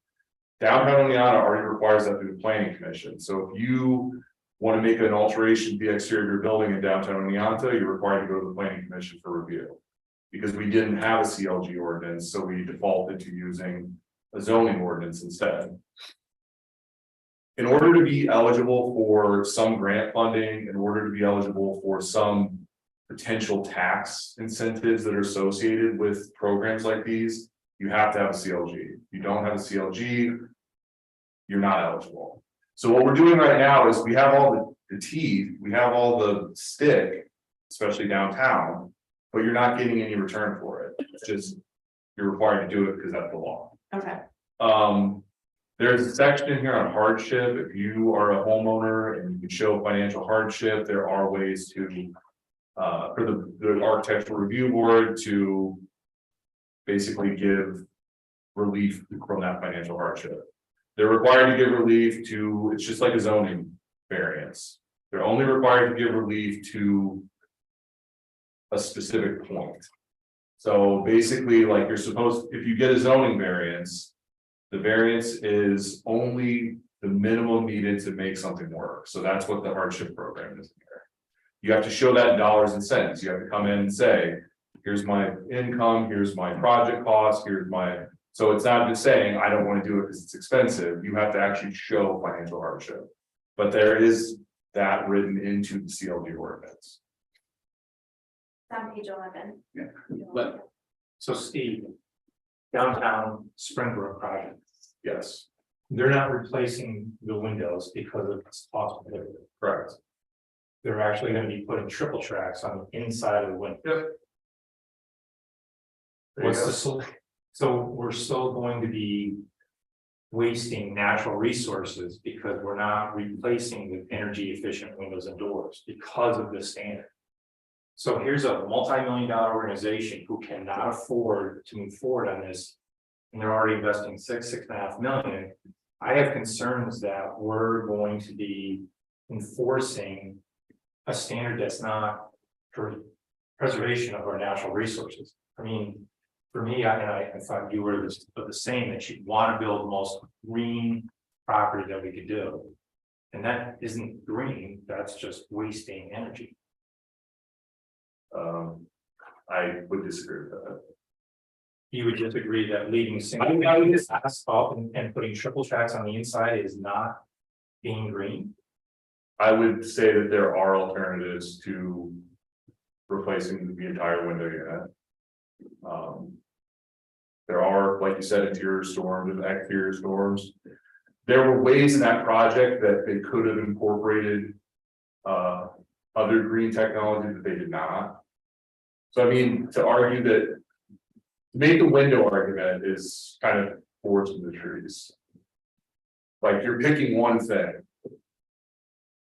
Downtown Oneonta already requires that through the planning commission. So if you want to make an alteration to the exterior of your building in downtown Oneonta, you're required to go to the planning commission for review. Because we didn't have a CLG ordinance, so we defaulted to using a zoning ordinance instead. In order to be eligible for some grant funding, in order to be eligible for some potential tax incentives that are associated with programs like these, you have to have a CLG. If you don't have a CLG, you're not eligible. So what we're doing right now is we have all the teeth, we have all the stick, especially downtown, but you're not getting any return for it. It's just, you're required to do it because that's the law. okay, There's a section here on hardship. If you are a homeowner and you can show financial hardship, there are ways to for the architectural review board to basically give relief from that financial hardship. They're required to give relief to, it's just like a zoning variance. They're only required to give relief to a specific point. So basically, like you're supposed, if you get a zoning variance, the variance is only the minimum needed to make something work. So that's what the hardship program is here. You have to show that in dollars and cents. You have to come in and say, here's my income, here's my project cost, here's my, so it's not just saying, I don't want to do it because it's expensive. You have to actually show financial hardship. But there is that written into the CLG ordinance. On page 11. Yeah, but So Steve, downtown Springbrook project, Yes, they're not replacing the windows because of this cost prohibitive. correct. They're actually gonna be putting triple tracks on the inside of the window. Yep. There you What's go. the so we're still going to be wasting natural resources because we're not replacing the energy efficient windows and doors because of this standard. So here's a multi-million-dollar organization who cannot afford to move forward on this. And they're already investing $6.5 million. I have concerns that we're going to be enforcing a standard that's not for preservation of our natural resources. I mean, for me, I thought you were the same, that you'd want to build the most green property that we could do. And that isn't green, that's just wasting energy. I would disagree with that. You would just agree that leaving single I would just- asphalt and putting triple tracks on the inside is not being green? I would say that there are alternatives to replacing the entire window unit. There are, like you said, interior storms and exterior storms. There were ways in that project that they could have incorporated other green technology that they did not. So I mean, to argue that, to make the window argument is kind of forest in the trees. Like you're picking one thing.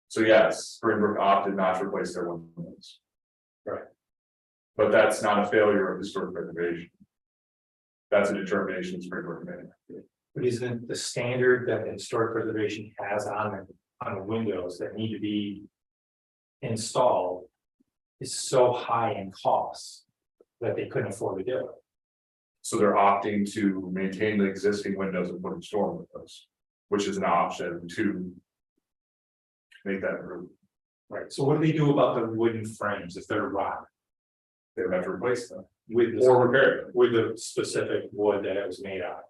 So yes, Springbrook opted not to replace their windows. Right. But that's not a failure of historic preservation. That's a determination Springbrook made. But isn't the standard that historic preservation has on the windows that need to be installed is so high in cost that they couldn't afford to do it? So they're opting to maintain the existing windows and put in storm windows, which is an option to make that route. Right, so what do they do about the wooden frames if they're rotten They would have to replace them with or repair them with the specific wood that it was made out of?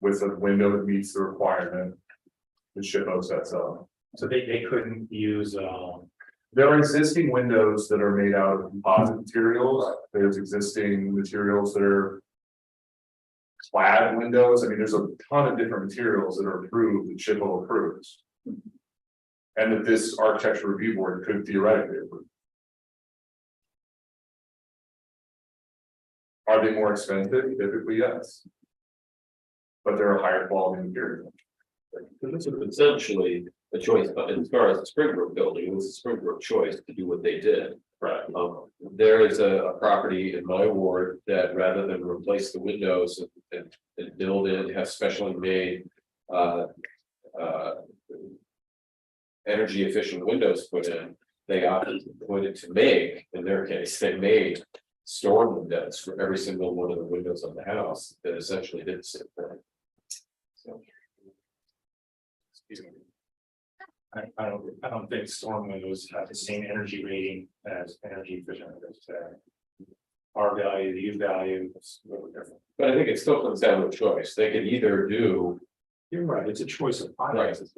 with a window that meets the requirement. The SHPO sets up. So they couldn't use There are existing windows that are made out of composite materials. There's existing materials that are clad windows. I mean, there's a ton of different materials that are approved that SHPO approves. And that this architecture review board could theoretically approve. Are they more expensive? Typically, yes. But they're a higher quality material. This is essentially a choice, but as far as the Springbrook building, it was a Springbrook choice to do what they did. Right. There is a property in my ward that rather than replace the windows and build in, have specially made energy efficient windows put in, they opted to make, in their case, they made storm windows for every single one of the windows on the house that essentially did the same thing. So. I don't think storm windows have the same energy rating as energy efficient windows today. R value, the U value is a little different. But I think it still comes down to a choice. They could either do. You're right, it's a choice of finances.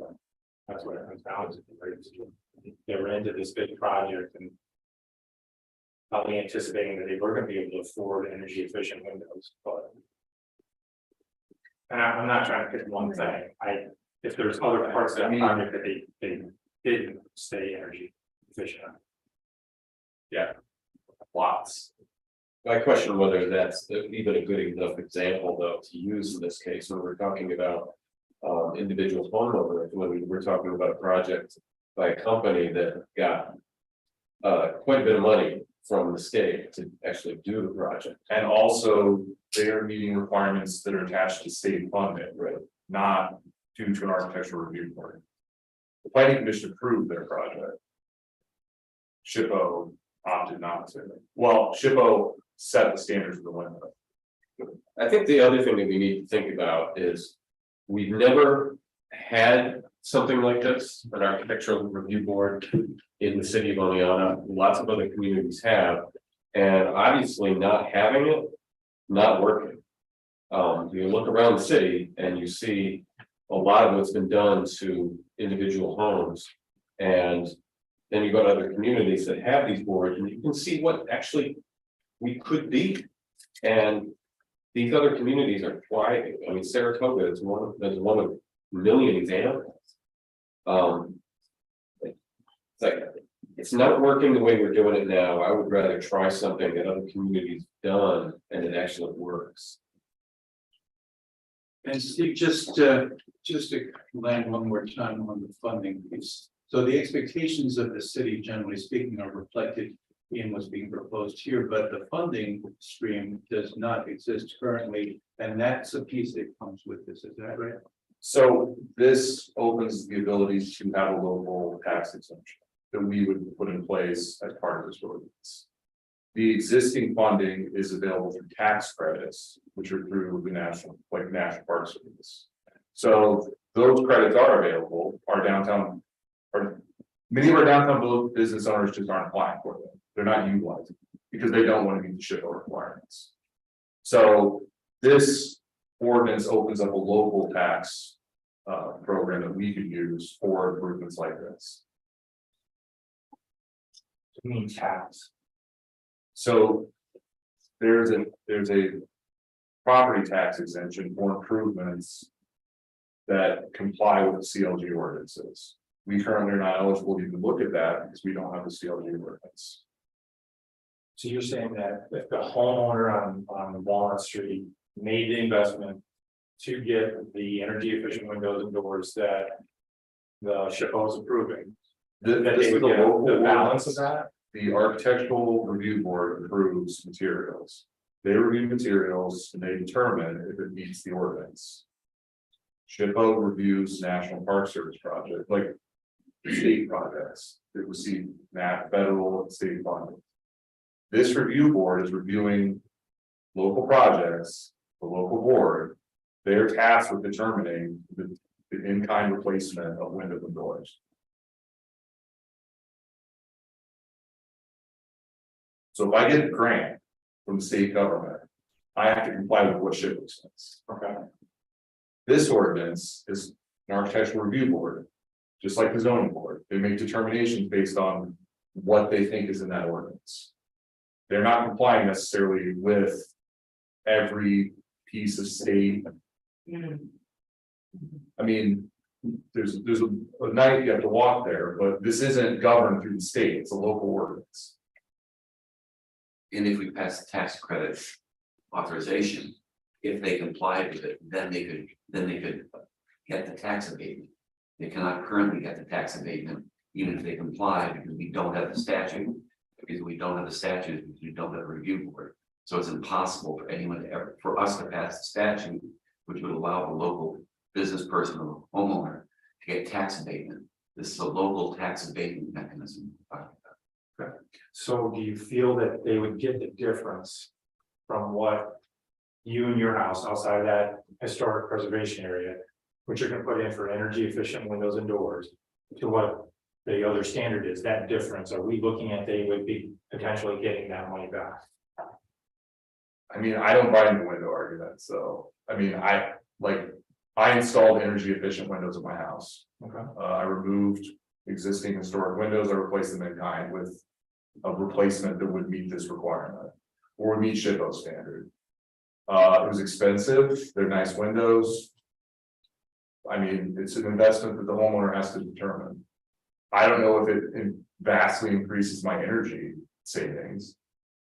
That's what it comes down to. Right? They were into this big project and probably anticipating that they were going to be able to afford energy efficient windows, but. And I'm not trying to pick one thing. If there's other parts of that project that they didn't stay energy efficient. Yeah. Lots. I question whether that's even a good enough example, though, to use in this case when we're talking about individual homeowners, when we're talking about a project by a company that got quite a bit of money from the state to actually do the project. And also they are meeting requirements that are attached to state funding, Right. not due to an architectural review board. The planning commission approved their project. SHPO opted not to. Well, SHPO set the standards of the window. I think the other thing that we need to think about is we've never had something like this, an architectural review board in the city of Oleana. Lots of other communities have, and obviously not having it, not working. You look around the city and you see a lot of what's been done to individual homes. And then you go to other communities that have these boards and you can see what actually we could be. And these other communities are thriving. I mean, Saratoga is one of a million examples. It's like, it's not working the way we're doing it now. I would rather try something that other communities done and it actually works. And Steve, just to land one more time on the funding piece. So the expectations of the city, generally speaking, are reflected in what's being proposed here, but the funding stream does not exist currently. And that's a piece that comes with this, is that right? So this opens the ability to have a local tax exemption that we would put in place as part of this ordinance. The existing funding is available through tax credits, which are through the national park service. So those credits are available. Many of our downtown business owners just aren't applying for them. They're not utilizing because they don't want to meet the SHPO requirements. So this ordinance opens up a local tax program that we could use for improvements like this. To mean tax. So there's a property tax exemption for improvements that comply with the CLG ordinances. We currently are not eligible to even look at that because we don't have the CLG ordinance. So you're saying that if the homeowner on Walnut Street made the investment to get the energy efficient windows and doors that the SHPO is approving, that This they is would the get local the balance of ordinance. that? The architectural review board approves materials. They review materials and they determine if it meets the ordinance. SHPO reviews National Park Service project, like state projects that receive federal and state funding. This review board is reviewing local projects, the local board. They're tasked with determining the in-kind replacement of windows and doors. So if I get a grant from the state government, I have to comply with what SHPO says. Okay. This ordinance is an architectural review board, just like the zoning board. They make determinations based on what they think is in that ordinance. They're not complying necessarily with every piece of state. I mean, there's a night you have to walk there, but this isn't governed through the state, it's a local ordinance. And if we pass the tax credit authorization, if they complied with it, then they could get the tax abatement. They cannot currently get the tax abatement, even if they comply, because we don't have the statute. Because we don't have the statute, because we don't have a review board. So it's impossible for anyone to ever, for us to pass the statute, which would allow the local business person or homeowner to get tax abatement. This is a local tax abatement mechanism. So do you feel that they would get the difference from what you and your house outside of that historic preservation area, which you're gonna put in for energy efficient windows and doors, to what the other standard is? That difference, are we looking at they would be potentially getting that money back? I mean, I don't buy into window arguments, so, I mean, I installed energy efficient windows in my house. Okay. I removed existing historic windows, I replaced them in kind with a replacement that would meet this requirement, or would meet SHPO standard. It was expensive, they're nice windows. I mean, it's an investment that the homeowner has to determine. I don't know if it vastly increases my energy savings.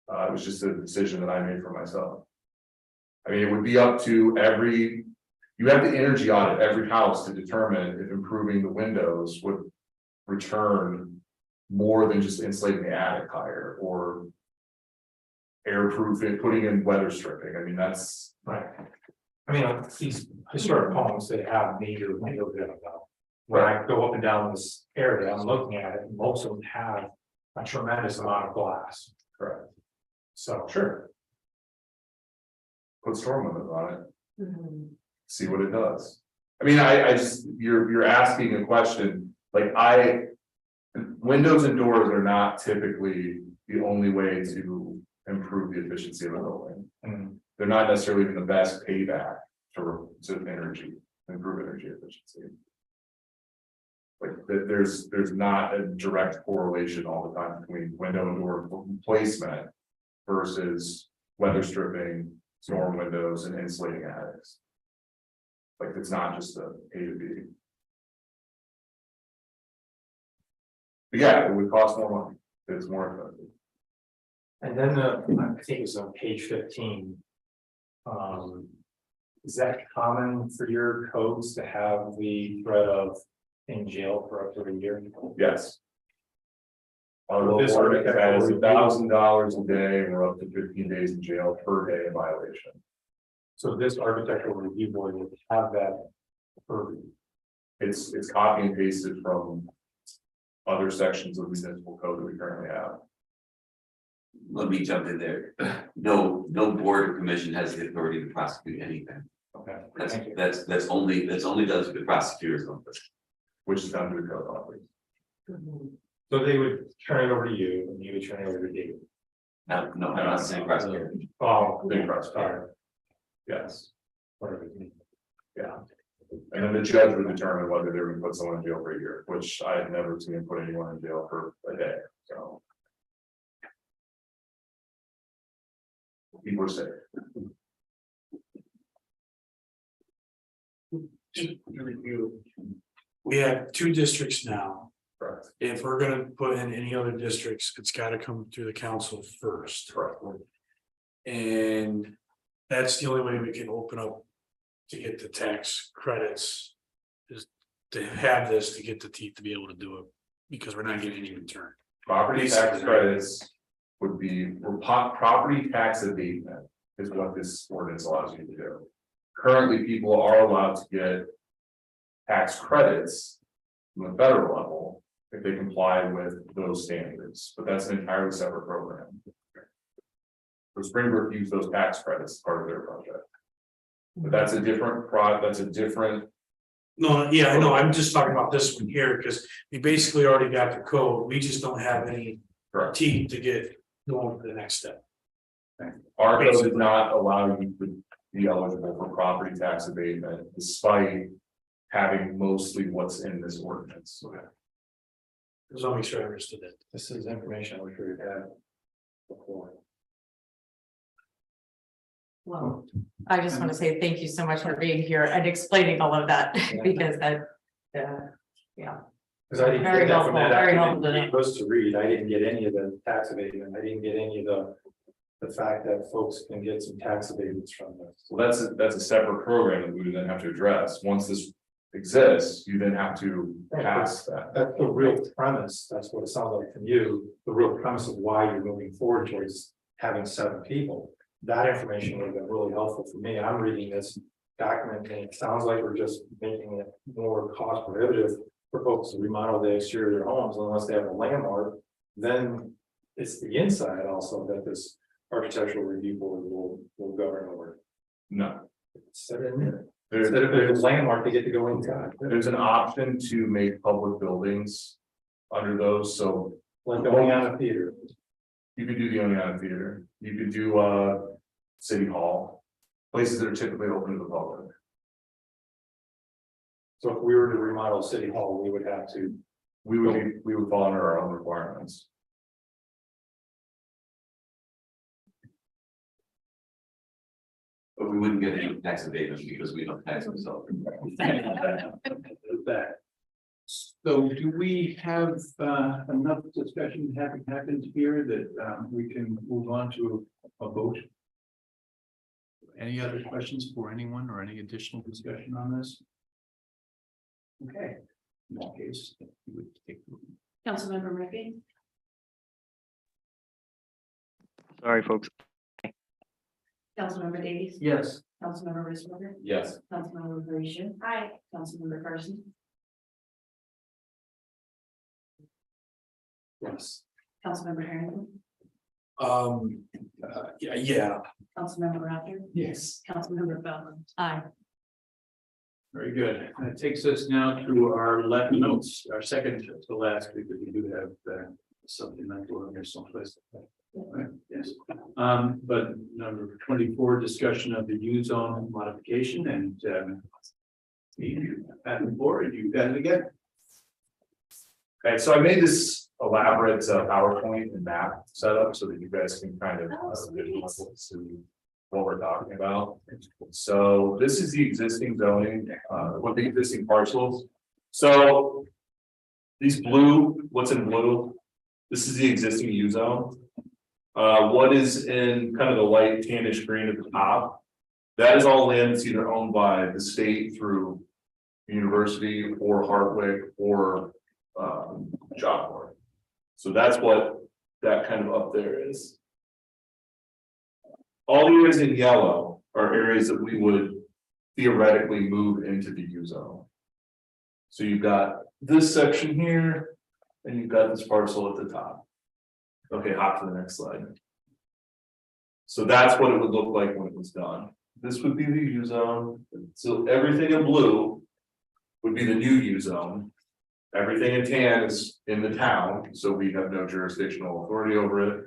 It was just a decision that I made for myself. I mean, it would be up to you have the energy audit every house to determine if improving the windows would return more than just insulating the attic higher or airproofing, putting in weather stripping. I mean, that's Right. I mean, these historic homes, they have major windows in them though. When I go up and down this area, I'm looking at it, and most of them have a tremendous amount of glass. correct. So, Sure. Put storm windows on it. See what it does. I mean, I just, you're asking a question, like windows and doors are not typically the only way to improve the efficiency of a building. They're not necessarily even the best payback to energy, improve energy efficiency. Like there's not a direct correlation all the time between window and door replacement versus weather stripping, storm windows, and insulating attics. Like it's not just a to B. But yeah, it would cost more money. It's more expensive. and then I think it's on page 15. Is that common for your codes to have the threat of in jail for up to a year? Yes. Our For this local ordinance has architectural $1,000 a day, and we're up to 15 days in jail per day in violation. So this architectural review board would have that. purview. It's copy and pasted from other sections of the municipal code that we currently have. Let me jump in there. No board or commission has the authority to prosecute anything. Okay. Thank you. That's only does with the prosecutor's office. Which is done through the code office. So they would turn it over to you and you would turn it over to David. No, I'm not saying prosecutor. Oh, Big prosecutor. sorry. Yes, Whatever you mean. yeah. And then the judge would determine whether they would put someone in jail for a year, which I have never seen put anyone in jail for a day, so. People are safe. Just to review. We have 2 districts now. Correct. If we're gonna put in any other districts, it's gotta come through the council first. Correct. And that's the only way we can open up to get the tax credits. Is to have this to get the teeth to be able to do it, because we're not getting any return. Property tax credits would be, property tax abatement is what this ordinance allows you to do. Currently, people are allowed to get tax credits from the federal level if they comply with those standards, but that's an entirely separate program. So Springbrook used those tax credits as part of their project. But that's a different No, yeah, I know, I'm just talking about this one here, because we basically already got the code, we just don't have any Correct. teeth to get going to the next step. Our code does not allow you to be eligible for property tax abatement despite having mostly what's in this ordinance. Just want to make sure I understood that. This is information I wish we had before. Well, I just want to say thank you so much for being here and explaining all of that, because that, yeah. Because I didn't Very get that from helpful, that very document helpful to you're supposed to read, I didn't get any of the tax abatement, I didn't get any of the fact that folks can get some tax abatements from this. So that's a separate program that we would then have to address. Once this exists, you then have to pass that. That's the real premise, that's what it sounds like from you, the real premise of why you're moving forward towards having 7 people. That information would have been really helpful for me. I'm reading this document and it sounds like we're just making it more cost prohibitive for folks to remodel the exterior of their homes unless they have a landmark. Then it's the inside also that this architectural review board will govern over. No. Set it in there. There's, Instead of a landmark, they get to go inside. there's an option to make public buildings under those, so Like going on a theater. you could do the Oneonta Theater, you could do City Hall, places that are typically open to the public. So if we were to remodel City Hall, we would have to. We would fall under our own requirements. But we wouldn't get any tax abatement because we don't tax ourselves. That. So do we have enough discussion having happened here that we can move on to a vote? Any other questions for anyone or any additional discussion on this? Okay, in that case, we would take. Councilmember Murphy. Sorry, folks. Councilmember Davies. Yes. Councilmember Risberger. Yes. Councilmember Parisha. Hi. Councilmember Carson. Yes. Councilmember Harrington. Yeah, Councilmember Raptor. Yes. Councilmember Bowman. Aye. Very good. That takes us now to our left notes, our second to last, because we do have supplemental in here someplace. Right, yes. But number 24, discussion of the U zone modification and you had the floor and you got it again. Okay, so I made this elaborate PowerPoint and map setup so that you guys can kind of visualize what we're talking about. So this is the existing zoning, what the existing parcels. So these blue, what's in blue? This is the existing U zone. What is in kind of the light tannish green at the top? That is all land that's either owned by the state through university or Hartwick or job board. So that's what that kind of up there is. All the areas in yellow are areas that we would theoretically move into the U zone. So you've got this section here, and you've got this parcel at the top. Okay, hop to the next slide. So that's what it would look like when it was done. This would be the U zone. So everything in blue would be the new U zone. Everything in tan is in the town, so we have no jurisdictional authority over it.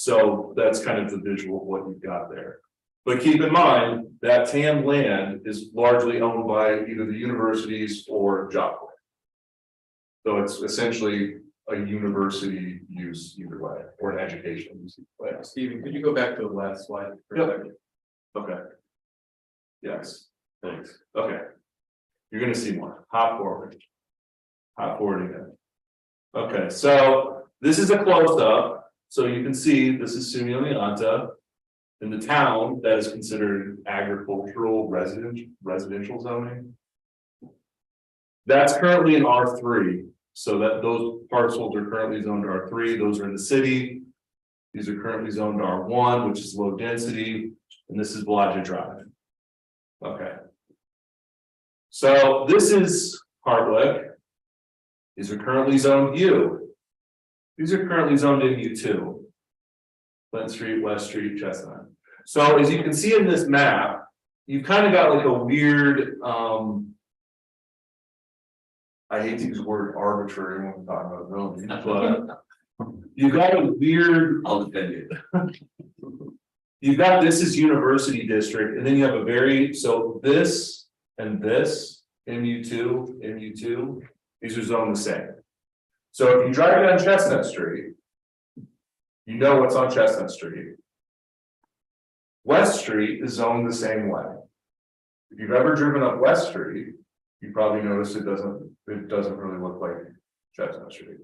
So that's kind of the visual of what you've got there. But keep in mind that TAM land is largely owned by either the universities or Job Corps. So it's essentially a university use either way, or an education use either way. Stephen, could you go back to the last slide for a Yep. second? Okay. Yes, Thanks. okay. You're gonna see more, hop forward. Hop forward again. Okay, so this is a close-up, so you can see this is SUNY Oneonta. In the town, that is considered agricultural residential zoning. That's currently in R3, so that those parcels are currently zoned R3, those are in the city. These are currently zoned R1, which is low density, and this is Bellagio Drive. Okay. So this is Hardwick. These are currently zoned U. These are currently zoned in U2. Flint Street, West Street, Chestnut. So as you can see in this map, you've kind of got like a weird, I hate to use the word arbitrary when we're talking about zoning, but you've got a weird. I'll defend you. You've got this is University District, and then you have a very, so this and this, MU2, MU2, these are zoned the same. So if you drive down Chestnut Street, you know what's on Chestnut Street. West Street is zoned the same way. If you've ever driven up West Street, you probably noticed it doesn't really look like Chestnut Street.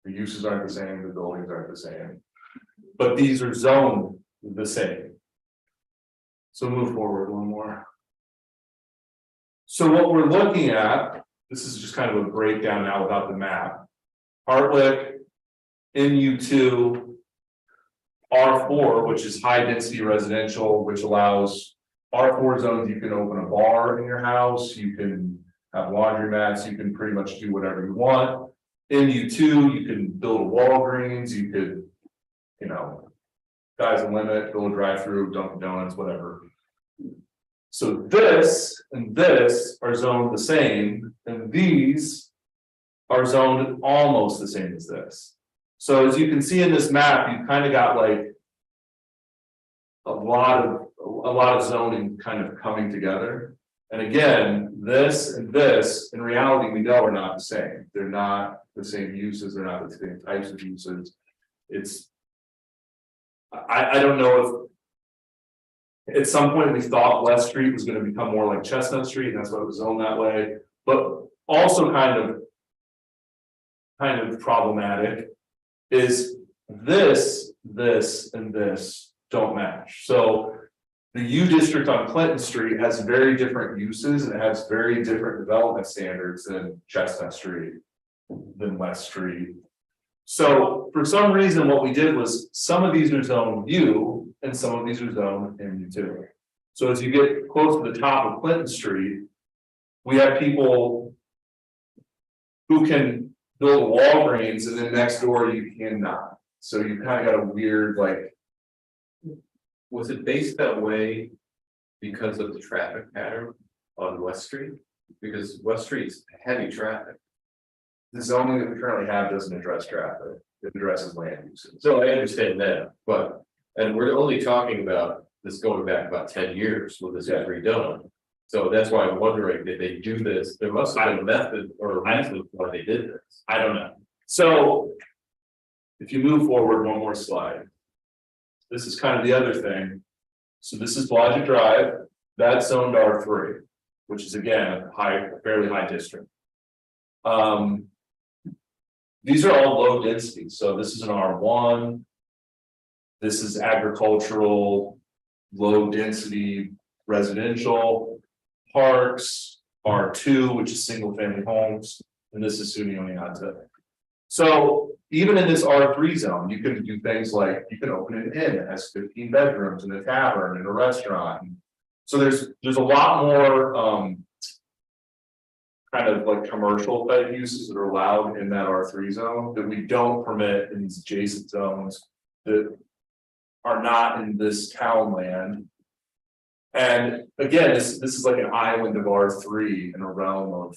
The uses aren't the same, the buildings aren't the same, but these are zoned the same. So move forward one more. So what we're looking at, this is just kind of a breakdown now without the map. Hartwick, MU2, R4, which is high density residential, which allows R4 zones, you can open a bar in your house, you can have laundromats, you can pretty much do whatever you want. MU2, you can build a Walgreens, you could, you know, sky's the limit, build a drive-through, Dunkin' Donuts, whatever. So this and this are zoned the same, and these are zoned almost the same as this. So as you can see in this map, you've kind of got like a lot of zoning kind of coming together. And again, this and this, in reality, we know are not the same. They're not the same uses, they're not the same types of uses. It's, I don't know if at some point we thought West Street was going to become more like Chestnut Street, and that's why it was zoned that way, but also kind of problematic is this, and this don't match. So the U district on Clinton Street has very different uses and it has very different development standards than Chestnut Street, than West Street. So for some reason, what we did was some of these are zoned U and some of these are zoned MU2. So as you get close to the top of Clinton Street, we have people who can build Walgreens and then next door you cannot. So you kind of got a weird, like. Was it based that way because of the traffic pattern on West Street? Because West Street's heavy traffic. The zoning that we currently have doesn't address traffic, it addresses land uses. So I understand that, but, and we're only talking about this going back about 10 years when this was redone. So that's why I'm wondering, did they do this? There must have been a method or a reason why they did this. I don't know. So if you move forward one more slide. This is kind of the other thing. So this is Bellagio Drive, that's zoned R3, which is again a fairly high district. These are all low density. So this is an R1. This is agricultural, low density residential, parks, R2, which is single family homes, and this is SUNY Oneonta. So even in this R3 zone, you can do things like you can open an inn that has 15 bedrooms and a tavern and a restaurant. So there's a lot more kind of like commercial type uses that are allowed in that R3 zone that we don't permit in these adjacent zones that are not in this town land. And again, this is like an island of R3 in a realm of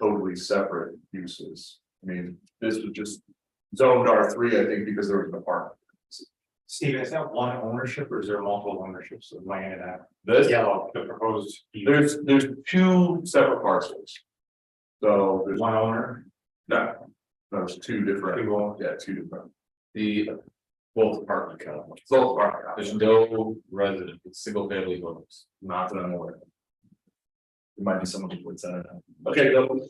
totally separate uses. I mean, this was just zoned R3, I think, because there was an apartment. Steven, is that one ownership or is there multiple ownerships of land in that? This, Yellow, the proposed. there's two separate parcels. So there's One owner, no, there's two different, Two owners. yeah, two different. The both apartment complex. Both are, There's no resident, it's single family homes. not that I'm aware of. There might be someone who puts that in. Okay, go.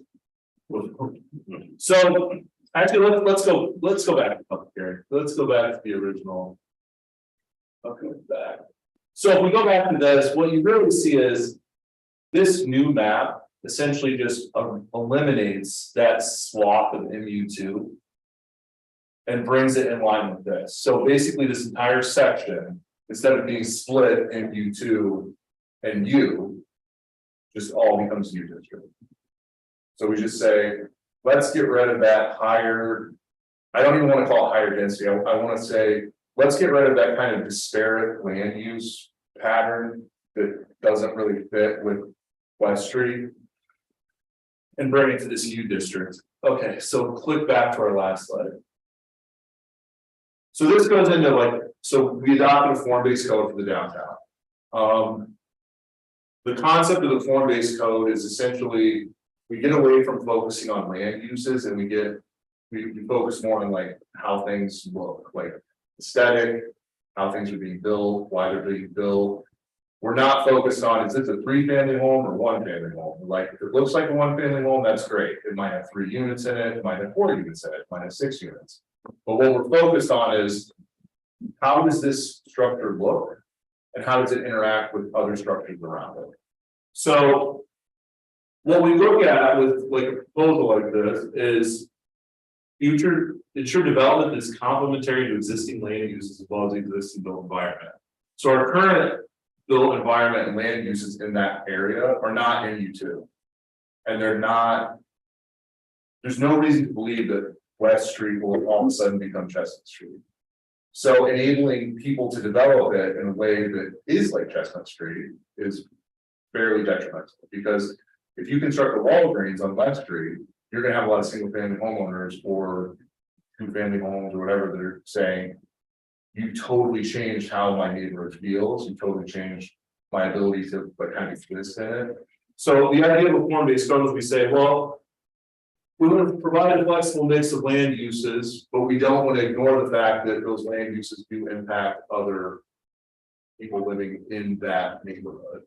So, actually, let's go back a couple here, let's go back to the original. Okay, back. So if we go back to this, what you really see is. This new map essentially just eliminates that swath of MU2. And brings it in line with this, so basically this entire section, instead of being split in U2 and U. Just all becomes U district. So we just say, let's get rid of that higher. I don't even want to call it higher density, I want to say, let's get rid of that kind of disparate land use pattern. That doesn't really fit with West Street. And bring it to this U district. Okay, so click back to our last slide. So this goes into like, so we adopted a form-based code for the downtown. The concept of the form-based code is essentially, we get away from focusing on land uses and we focus more on like how things look, like aesthetic, how things are being built, why they're being built. We're not focused on, is this a 3-family home or 1-family home? Like, if it looks like a 1-family home, that's great. It might have 3 units in it, it might have 4 units in it, it might have 6 units. But what we're focused on is, how does this structure look? And how does it interact with other structures around it? So, what we look at with like a proposal like this is ensure development that's complementary to existing land uses as well as the existing built environment. So our current built environment and land uses in that area are not in U2. And they're not, there's no reason to believe that West Street will all of a sudden become Chestnut Street. So enabling people to develop it in a way that is like Chestnut Street is fairly detrimental, because if you construct a Walgreens on West Street, you're gonna have a lot of single family homeowners or 2-family homes or whatever that are saying, you totally changed how my neighborhood feels, you totally changed my ability to like kind of exist in it. So the idea of a form-based code is we say, well, we want to provide a flexible mix of land uses, but we don't want to ignore the fact that those land uses do impact other people living in that neighborhood.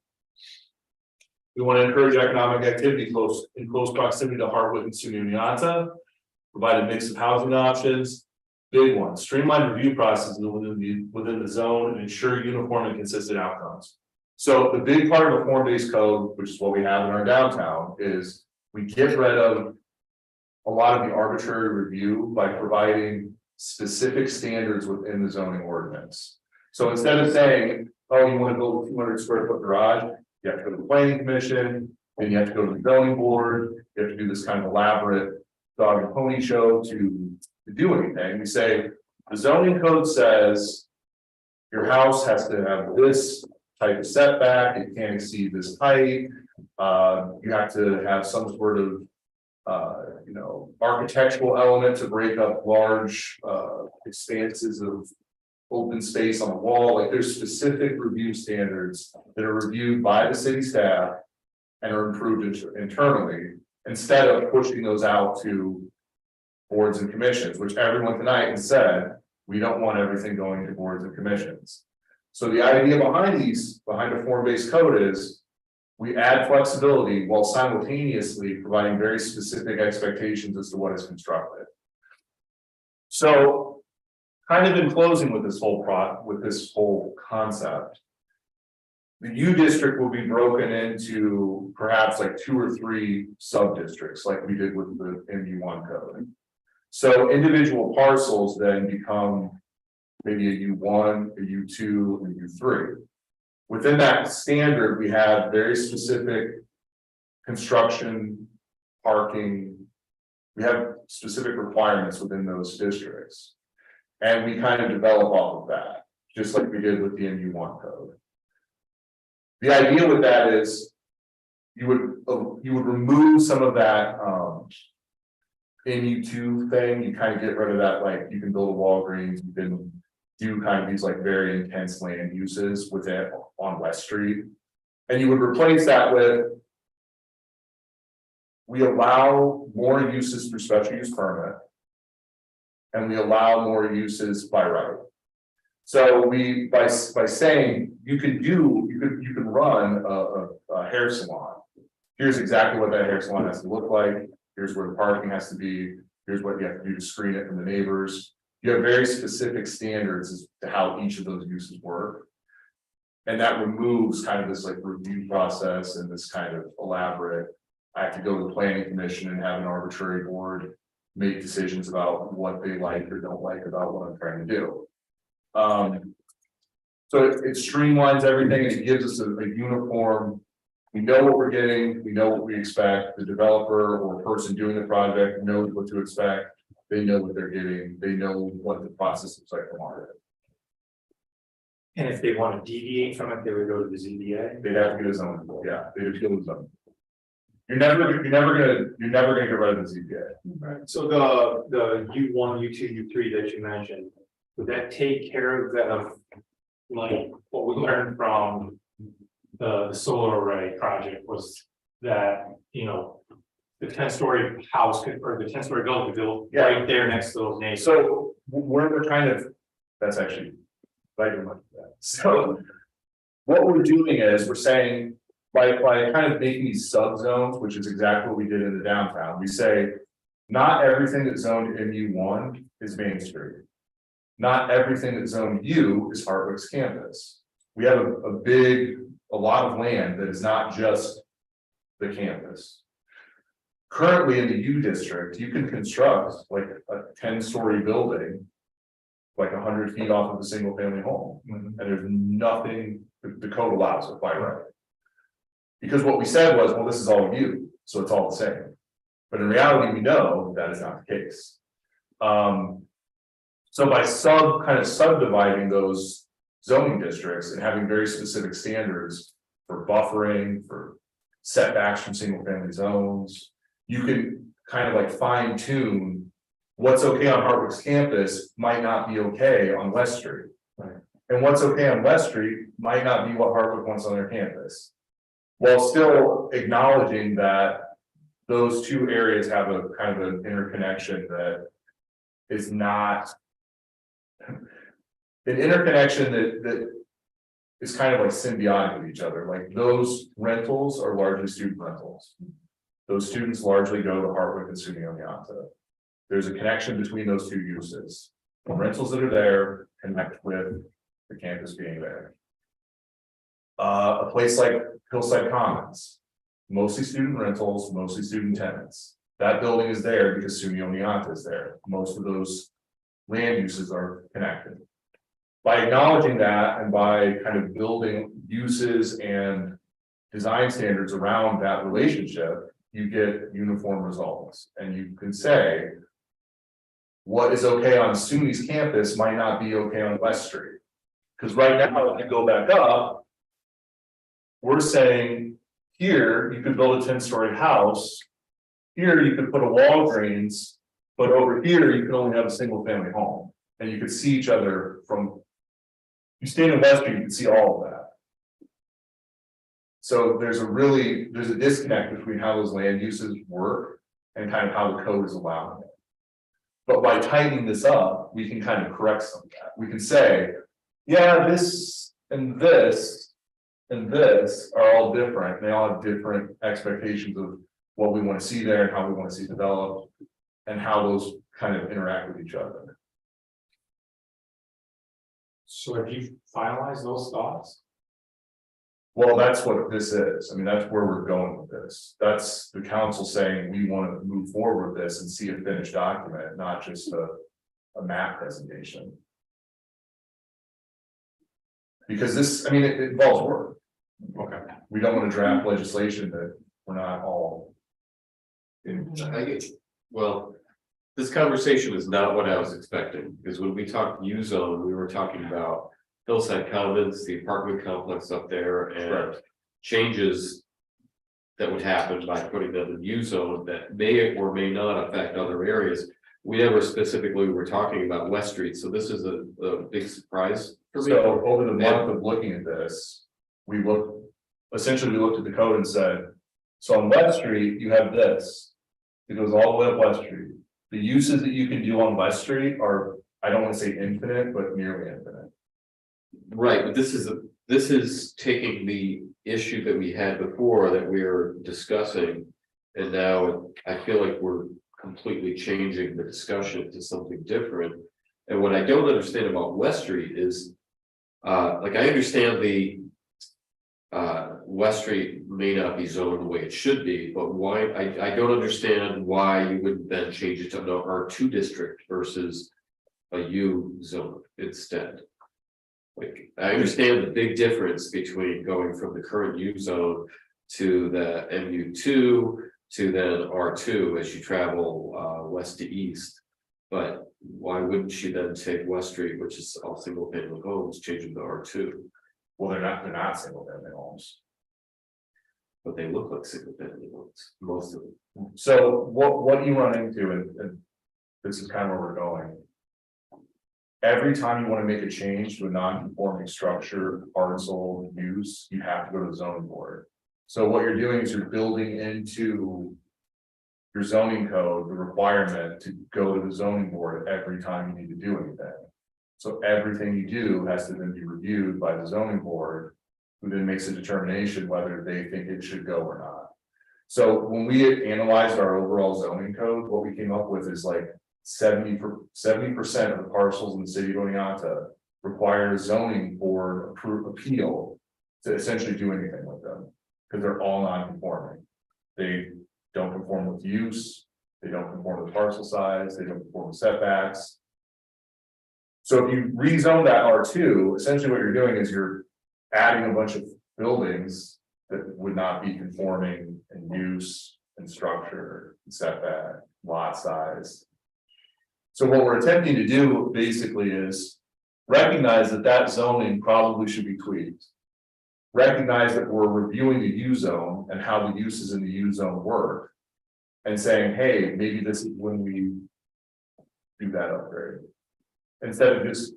We want to encourage economic activity in close proximity to Hartwood and Sunyata, provide a mix of housing options. Big one, streamline review processes within the zone and ensure uniform and consistent outcomes. So the big part of a form-based code, which is what we have in our downtown, is we get rid of a lot of the arbitrary review by providing specific standards within the zoning ordinance. So instead of saying, oh, you want to build a 200 square foot garage, you have to go to the planning commission, then you have to go to the zoning board, you have to do this kind of elaborate dog and pony show to do anything. We say the zoning code says your house has to have this type of setback, it can't exceed this height. You have to have some sort of architectural element to break up large expanses of open space on the wall. Like, there's specific review standards that are reviewed by the city staff and are improved internally, instead of pushing those out to boards and commissions, which everyone tonight has said, we don't want everything going to boards and commissions. So the idea behind a form-based code is we add flexibility while simultaneously providing very specific expectations as to what is constructed. So, kind of in closing with this whole concept, the U district will be broken into perhaps like 2 or 3 sub-districts, like we did with the MU1 code. So individual parcels then become maybe a U1, a U2, and a U3. Within that standard, we have very specific construction, parking. We have specific requirements within those districts. And we kind of develop off of that, just like we did with the MU1 code. The idea with that is you would remove some of that MU2 thing. You kind of get rid of that, like you can build a Walgreens, you can do kind of these like very intense land uses with it on West Street. And you would replace that with. We allow more uses through special use permit. And we allow more uses by right. So we, by saying you can run a hair salon. Here's exactly what that hair salon has to look like. Here's where the parking has to be. Here's what you have to do to screen it from the neighbors. You have very specific standards as to how each of those uses work. And that removes kind of this like review process and this kind of elaborate. I have to go to the planning commission and have an arbitrary board make decisions about what they like or don't like about what I'm trying to do. So it streamlines everything and it gives us a uniform. We know what we're getting, we know what we expect. The developer or person doing the project knows what to expect. They know what they're getting, they know what the process looks like from our end. And if they want to deviate from it, they would go to the ZBA. They'd have to get a zoning board, yeah, they'd have to get a zoning. You're never gonna get rid of the ZBA. Right, so the U1, U2, U3 that you mentioned, would that take care of that, like, what we learned from the solar array project was that, you know, the 10-story house could, or the 10-story building could build right there next to those neighbors. So we're kind of, that's actually right in that. So what we're doing is we're saying by kind of making these subzones, which is exactly what we did in the downtown, we say not everything that's zoned in U1 is Main Street. Not everything that's zoned U is Hardwick's campus. We have a lot of land that is not just the campus. Currently in the U district, you can construct like a 10-story building, like 100 feet off of a single family home. And there's nothing, the code allows it by right. Because what we said was, well, this is all U, so it's all the same. But in reality, we know that is not the case. So by kind of subdividing those zoning districts and having very specific standards for buffering, for setbacks from single family zones, you can kind of like fine tune what's okay on Hardwick's campus might not be okay on West Street. Right. And what's okay on West Street might not be what Hardwick wants on their campus. While still acknowledging that those two areas have a kind of an interconnection that is not an interconnection that is kind of like symbiotic with each other. Like those rentals are largely student rentals. Those students largely go to Hardwick and SUNY Oneonta. There's a connection between those two uses. The rentals that are there connect with the campus being there. A place like Hillside Commons, mostly student rentals, mostly student tenants. That building is there because SUNY Oneonta is there. Most of those land uses are connected. By acknowledging that and by kind of building uses and design standards around that relationship, you get uniform results. And you can say, what is okay on SUNY's campus might not be okay on West Street. Because right now, if you go back up, we're saying here you could build a 10-story house. Here you could put a Walgreens, but over here you can only have a single family home. And you could see each other from, you stand in West Street, you can see all of that. So there's a disconnect between how those land uses work and kind of how the code is allowing it. But by tightening this up, we can kind of correct some of that. We can say, yeah, this and this and this are all different. They all have different expectations of what we want to see there and how we want to see developed and how those kind of interact with each other. So have you finalized those thoughts? Well, that's what this is. I mean, that's where we're going with this. That's the council saying we want to move forward with this and see a finished document, not just a map presentation. Because this, I mean, it involves work. Okay. We don't want to draft legislation that we're not all in. I get you. Well, this conversation is not what I was expecting, because when we talked U zone, we were talking about Hillside Commons, the apartment complex up there, and changes that would happen by putting them in U zone that may or may not affect other areas. we never specifically were talking about West Street, so this is a big surprise for me. So over the month of looking at this, we essentially looked at the code and said, so on West Street, you have this. It goes all the way up West Street. The uses that you can do on West Street are, I don't want to say infinite, but nearly infinite. Right, but this is taking the issue that we had before that we were discussing. And now I feel like we're completely changing the discussion to something different. And what I don't understand about West Street is, like, I understand the West Street may not be zoned the way it should be, but why, I don't understand why you wouldn't then change it to an R2 district versus a U zone instead. Like, I understand the big difference between going from the current U zone to the MU2 to then R2 as you travel west to east. But why wouldn't you then take West Street, which is all single family homes, change them to R2? Well, they're not single family homes. But they look like single family homes, most of them. So what you run into, and this is kind of where we're going. Every time you want to make a change to a non-conforming structure, parcel, use, you have to go to the zoning board. So what you're doing is you're building into your zoning code the requirement to go to the zoning board every time you need to do anything. So everything you do has to then be reviewed by the zoning board, who then makes a determination whether they think it should go or not. So when we analyzed our overall zoning code, what we came up with is like 70% of the parcels in the city of Oneonta require zoning board appeal to essentially do anything with them, because they're all non-conforming. They don't conform with use, they don't conform with parcel size, they don't conform with setbacks. So if you rezone that R2, essentially what you're doing is you're adding a bunch of buildings that would not be conforming in use and structure, and setback, lot size. So what we're attempting to do basically is recognize that that zoning probably should be tweaked. Recognize that we're reviewing the U zone and how the uses in the U zone work. And saying, hey, maybe this is when we do that upgrade. Instead of just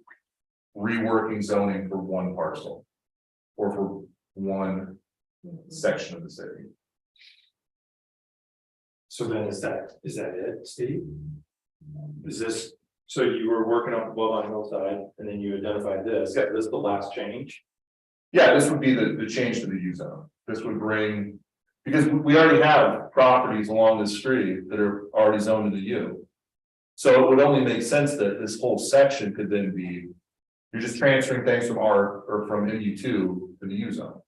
reworking zoning for one parcel. Or for one section of the city. So then is that it, Steve? Is this, so you were working on Willow Hillside and then you identified this, this is the last change? Yeah, this would be the change to the U zone. This would bring, because we already have properties along the street that are already zoned to the U. So it would only make sense that this whole section could then be, you're just transferring things from from MU2 to the U zone.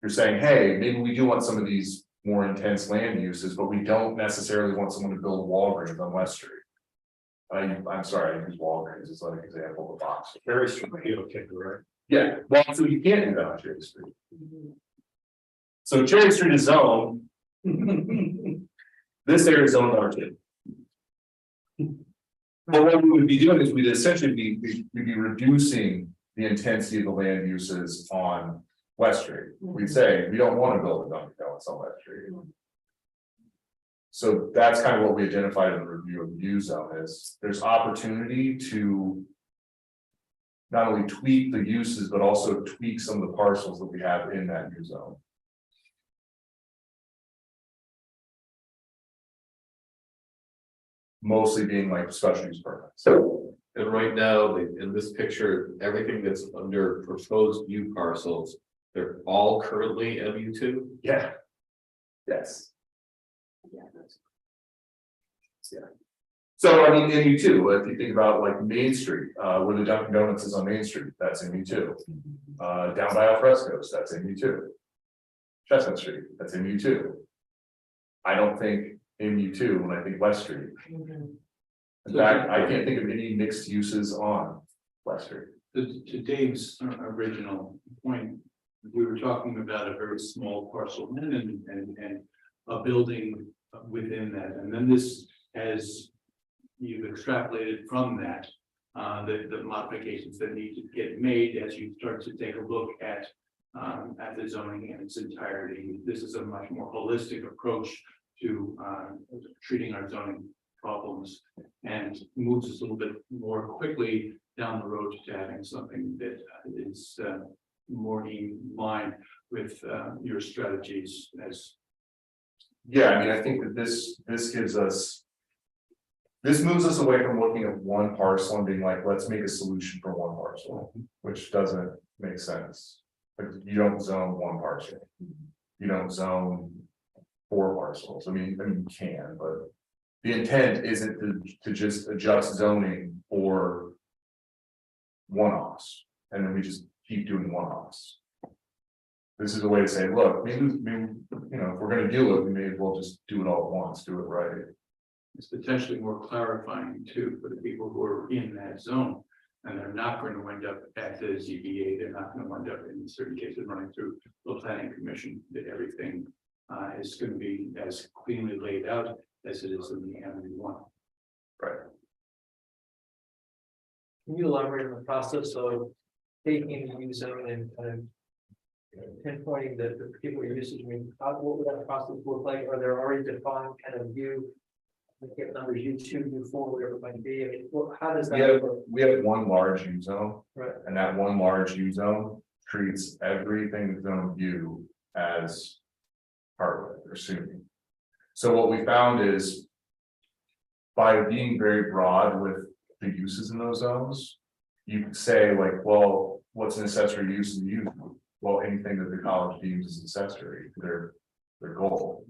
You're saying, hey, maybe we do want some of these more intense land uses, but we don't necessarily want someone to build Walgreens on West Street. I'm sorry, I use Walgreens as like an example of a box. Very strong, okay, right? Yeah, well, so you can't do that on Cherry Street. So Cherry Street is zoned. This area is zoned R2. But what we would be doing is we'd essentially we'd be reducing the intensity of the land uses on West Street. We'd say, we don't want to build a Dunkin' Donuts on West Street. So that's kind of what we identified in the review of the U zone is there's opportunity to not only tweak the uses, but also tweak some of the parcels that we have in that U zone. Mostly being like special use permits. And right now, in this picture, everything that's under proposed U parcels, they're all currently MU2? Yeah. Yes. Yeah. So I mean, MU2, if you think about like Main Street, where the Dunkin' Donuts is on Main Street, that's MU2. Down by Alfresco's, that's MU2. Chestnut Street, that's MU2. I don't think MU2 when I think West Street. In fact, I can't think of any mixed uses on West Street. To Dave's original point, we were talking about a very small parcel and a building within that, and then this, as you've extrapolated from that, the modifications that need to get made as you start to take a look at the zoning in its entirety. This is a much more holistic approach to treating our zoning problems. And moves us a little bit more quickly down the road to having something that is more in line with your strategies as. Yeah, I mean, I think that this gives us. This moves us away from looking at one parcel and being like, let's make a solution for one parcel, which doesn't make sense. Like, you don't zone one parcel. You don't zone 4 parcels. I mean, you can, but the intent isn't to just adjust zoning for one-offs, and then we just keep doing one-offs. This is a way to say, look, maybe, you know, if we're gonna do it, we may as well just do it all at once, do it right. It's potentially more clarifying too for the people who are in that zone. And they're not going to wind up at the ZBA, they're not going to wind up in certain cases running through the planning commission, that everything is going to be as cleanly laid out as it is in the MV1. Right. Can you elaborate on the process of taking the U zone and kind of pinpointing the particular usage? I mean, what would that process look like? Are there already defined kind of get numbers U2, U4, whatever it might be? I mean, how does that work? We have one large U zone, Right. and that one large U zone treats everything that's zone U as part of it, or SUNY. So what we found is, by being very broad with the uses in those zones, you could say like, well, what's an accessory use in the U? Well, anything that the college deems as accessory to their goal.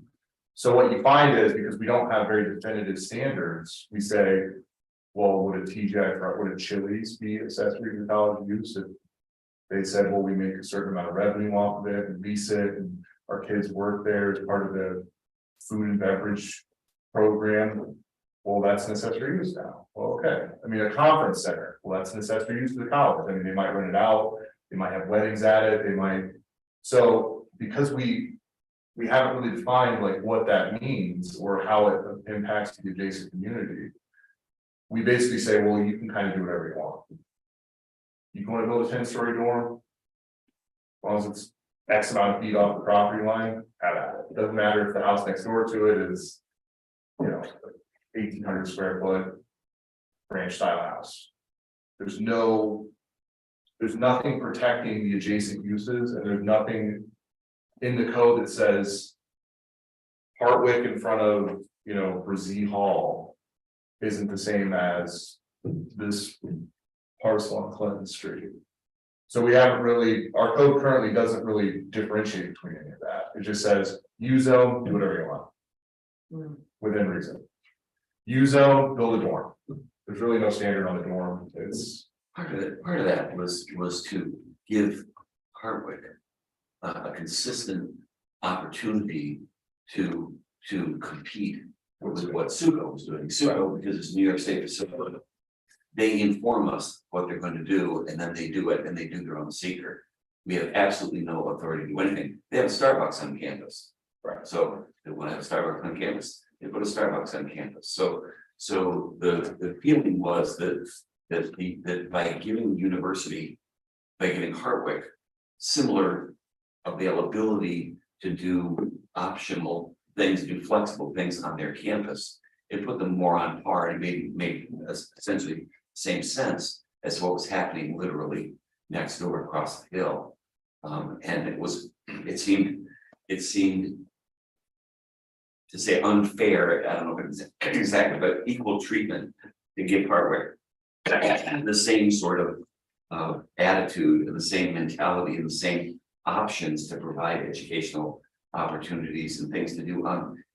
So what you find is, because we don't have very definitive standards, we say, well, would a TGI, would a Chili's be accessory to college use? If they said, well, we make a certain amount of revenue off of it and lease it, and our kids work there as part of the food and beverage program. Well, that's an accessory use now. Well, okay. I mean, a conference center, well, that's an accessory use to the college. I mean, they might rent it out, they might have weddings at it, they might. So because we haven't really defined like what that means or how it impacts the adjacent community. We basically say, well, you can kind of do whatever you want. You want to build a 10-story dorm, as long as it's X amount of feet off the property line, have at it. It doesn't matter if the house next door to it is, 1,800 square foot ranch style house. There's nothing protecting the adjacent uses, and there's nothing in the code that says Hartwick in front of, Brazee Hall isn't the same as this parcel on Clinton Street. So we haven't really, our code currently doesn't really differentiate between any of that. It just says, U zone, do whatever you want. Within reason. U zone, build a dorm. There's really no standard on the dorm. It's part of that was to give Hartwick a consistent opportunity to compete with what Suco was doing. Suco, because it's New York State facility, they inform us what they're going to do, and then they do it, and they do their own secret. We have absolutely no authority to do anything. They have a Starbucks on campus, right? So they want to have a Starbucks on campus. They put a Starbucks on campus. So the feeling was that by giving Hartwick similar availability to do optional things, do flexible things on their campus, it put them more on par and made essentially the same sense as what was happening literally next door across the hill. And it seemed to say unfair, I don't know if it's exactly, but equal treatment to give Hartwick the same sort of attitude and the same mentality and the same options to provide educational opportunities and things to do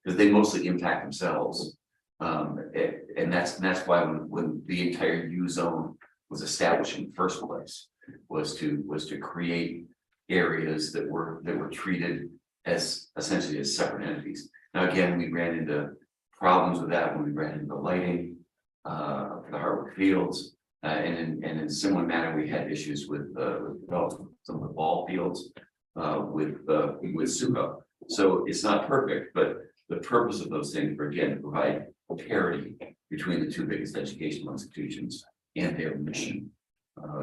because they mostly impact themselves. And that's why when the entire U zone was established in the first place was to create areas that were treated as essentially as separate entities. Now, again, we ran into problems with that when we ran into lighting for the Hartwick Fields. And in a similar manner, we had issues with some of the ball fields with Suco. So it's not perfect, but the purpose of those things were, again, to provide parity between the two biggest educational institutions and their mission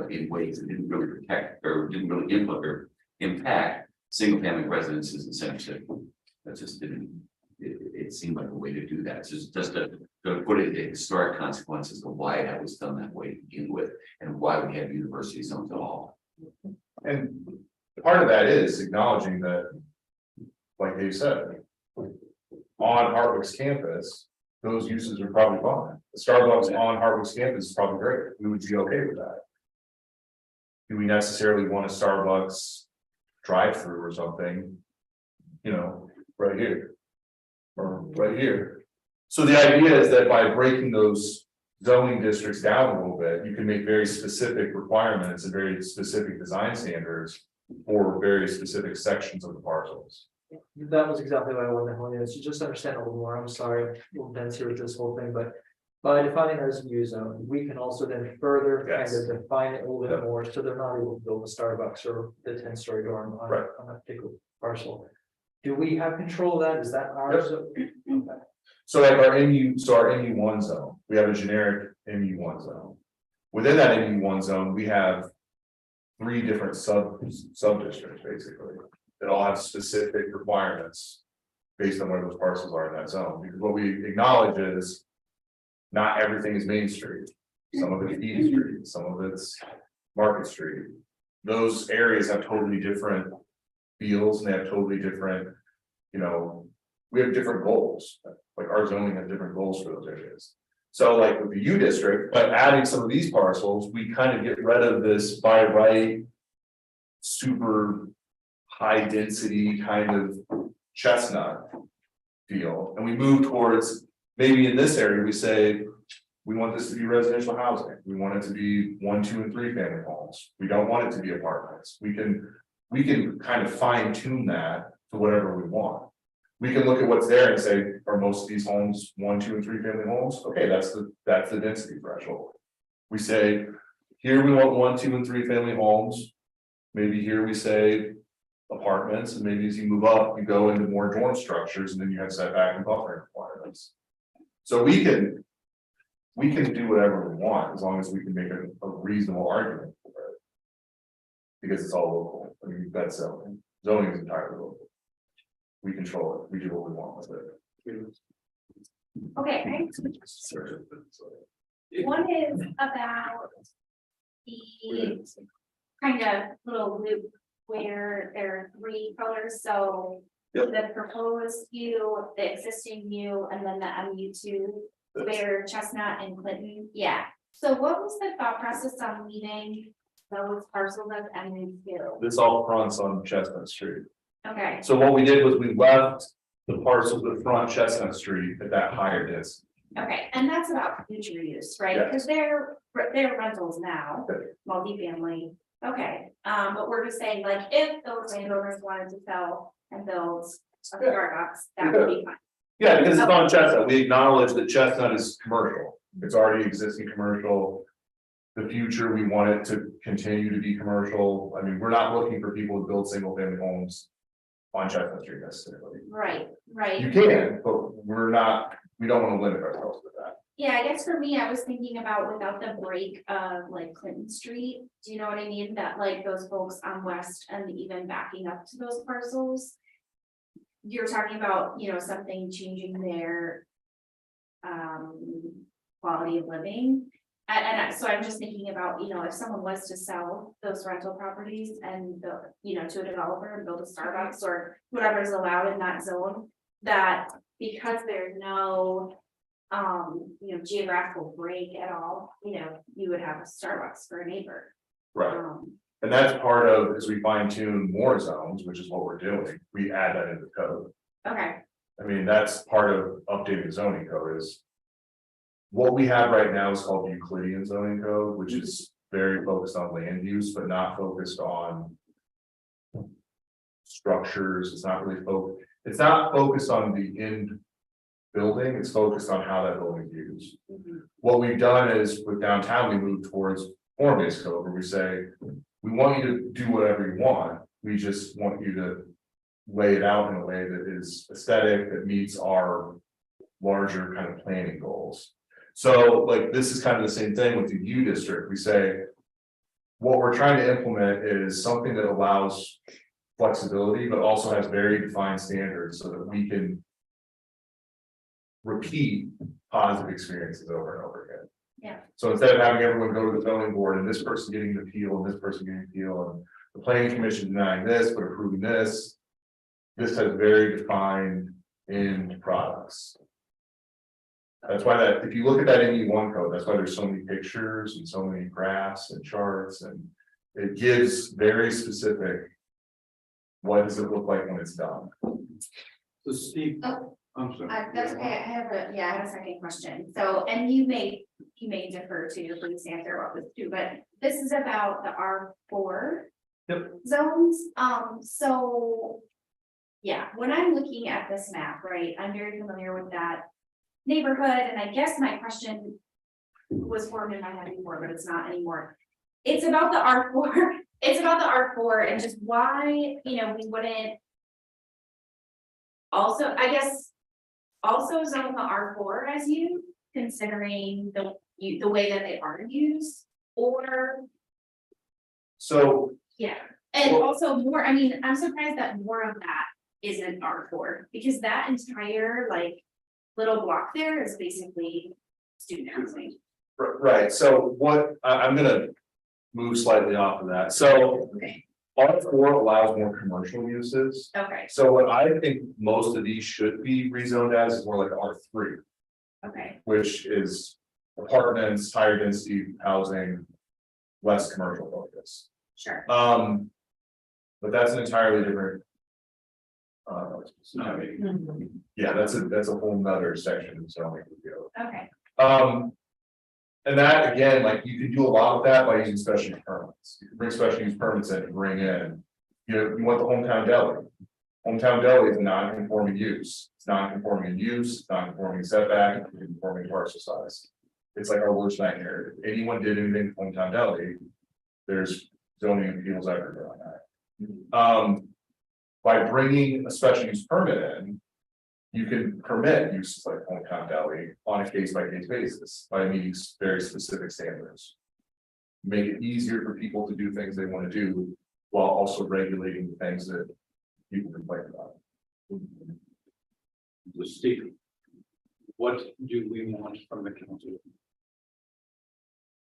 in ways that didn't really protect or didn't really impact single family residences in Center City. That just didn't it seemed like a way to do that. It's just to put it in historic consequences of why that was done that way to begin with, and why we have university zones at all. And part of that is acknowledging that, like Dave said, on Hartwick's campus, those uses are probably fine. The Starbucks on Hartwick's campus is probably great. We would be okay with that. Do we necessarily want a Starbucks drive-through or something? You know, right here. Or right here. So the idea is that by breaking those zoning districts down a little bit, you can make very specific requirements and very specific design standards for very specific sections of the parcels. That was exactly what I wanted to hone in, so just understand a little more. I'm sorry, I'm a little dense here with this whole thing, but by defining it as a U zone, we can also then further kind Yes. of define it a little bit Yeah. more, so they're not able to build a Starbucks or the 10-story dorm on, Right. on a particular parcel. Do we have control of that? Is that ours? Okay. So like our MU1 zone, we have a generic MU1 zone. Within that MU1 zone, we have 3 different sub districts basically, that all have specific requirements based on where those parcels are in that zone. Because what we acknowledge is not everything is Main Street. Some of it's E Street, some of it's Market Street. Those areas have totally different feels and they have totally different, you know, we have different goals. Like our zoning has different goals for those areas. So like with the U district, by adding some of these parcels, we kind of get rid of this by right. Super high density kind of chestnut feel, and we move towards, maybe in this area, we say. We want this to be residential housing, we want it to be 1, 2, and 3 family homes, we don't want it to be apartments, we can kind of fine tune that to whatever we want. We can look at what's there and say, are most of these homes 1, 2, and 3 family homes? Okay, that's the density threshold. We say, here we want 1, 2, and 3 family homes. Maybe here we say apartments, and maybe as you move up, you go into more dorm structures, and then you have setback and buffering requirements. So we can do whatever we want, as long as we can make a reasonable argument for it. Because it's all local, I mean, that's zoning is entirely local. We control it, we do what we want with it. Okay, I have two questions. One is about the kind of little loop where there are 3 colors, so. Yep. The proposed U, the existing U, and then the MU2, where Chestnut and Clinton, yeah. So what was the thought process on leaving those parcels as MU2? This all fronts on Chestnut Street. Okay, So what we did was we left the parcels that front Chestnut Street at that higher density. okay, and that's about future use, right? Yeah. Because they're rentals now, multifamily. Okay, but we're just saying, like, if those landowners wanted to sell and build a Starbucks, that would be fine. Yeah, because it's on Chestnut, we acknowledge that Chestnut is commercial, it's already existing commercial. The future, we want it to continue to be commercial, I mean, we're not looking for people to build single family homes on Chestnut Street necessarily. Right, right. You can, but we don't want to limit ourselves with that. Yeah, I guess for me, I was thinking about without the break of like Clinton Street, do you know what I mean? That like those folks on West and even backing up to those parcels. You're talking about, you know, something changing their quality of living. So I'm just thinking about, you know, if someone was to sell those rental properties and build, you know, to a developer and build a Starbucks or whatever is allowed in that zone, that because there's no you know, geographical break at all, you know, you would have a Starbucks for a neighbor. Right. And that's part of, as we fine tune more zones, which is what we're doing, we add that into the code. Okay, I mean, that's part of updating the zoning code is. What we have right now is called Euclidean zoning code, which is very focused on land use, but not focused on. Structures, it's not really it's not focused on the end. Building, it's focused on how that building is used. What we've done is with downtown, we move towards form-based code where we say, we want you to do whatever you want. We just want you to lay it out in a way that is aesthetic, that meets our larger kind of planning goals. So like, this is kind of the same thing with the U district. We say, what we're trying to implement is something that allows flexibility, but also has very defined standards so that we can repeat positive experiences over and over again. Yeah. So instead of having everyone go to the zoning board and this person getting the appeal and this person getting the appeal and the planning commission denying this but approving this. This has very defined end products. That's why that, if you look at that ME1 code, that's why there's so many pictures and so many graphs and charts, and it gives very specific. What does it look like when it's done? So Steve, Oh. I'm sorry. That's okay, I have a second question, so, and you may defer to, please answer what was due, but this is about the R4. Yep. Zones, so. Yeah, when I'm looking at this map, right, I'm very familiar with that neighborhood, and I guess my question was formed in my head before, but it's not anymore. It's about the R4, it's about the R4 and just why, we wouldn't. Also, I guess, also zone the R4 as you, considering the way that they are used, or, So yeah. And also more, I mean, I'm surprised that more of that isn't R4, because that entire little block there is basically student housing. right, so what, I'm gonna move slightly off of that, so. Okay. R4 allows more commercial uses. Okay, So what I think most of these should be rezoned as is more like R3, okay, which is apartments, higher density housing, less commercial focus. sure, But that's an entirely different. It's not me. Yeah, that's a whole nother section of zoning review. okay, And that, again, like, you can do a lot with that by using special use permits. You can bring special use permits in and bring in, you want the hometown deli. Hometown deli is non-conforming use. It's non-conforming in use, it's non-conforming setback, it's non-conforming parcel size. It's like our worst nightmare. If anyone did anything to hometown deli, there's zoning appeals everywhere on that. By bringing a special use permit in, you can permit uses like hometown deli on a case by case basis by meeting very specific standards. Make it easier for people to do things they want to do while also regulating the things that people complain about. So Steve, what do we want from the council?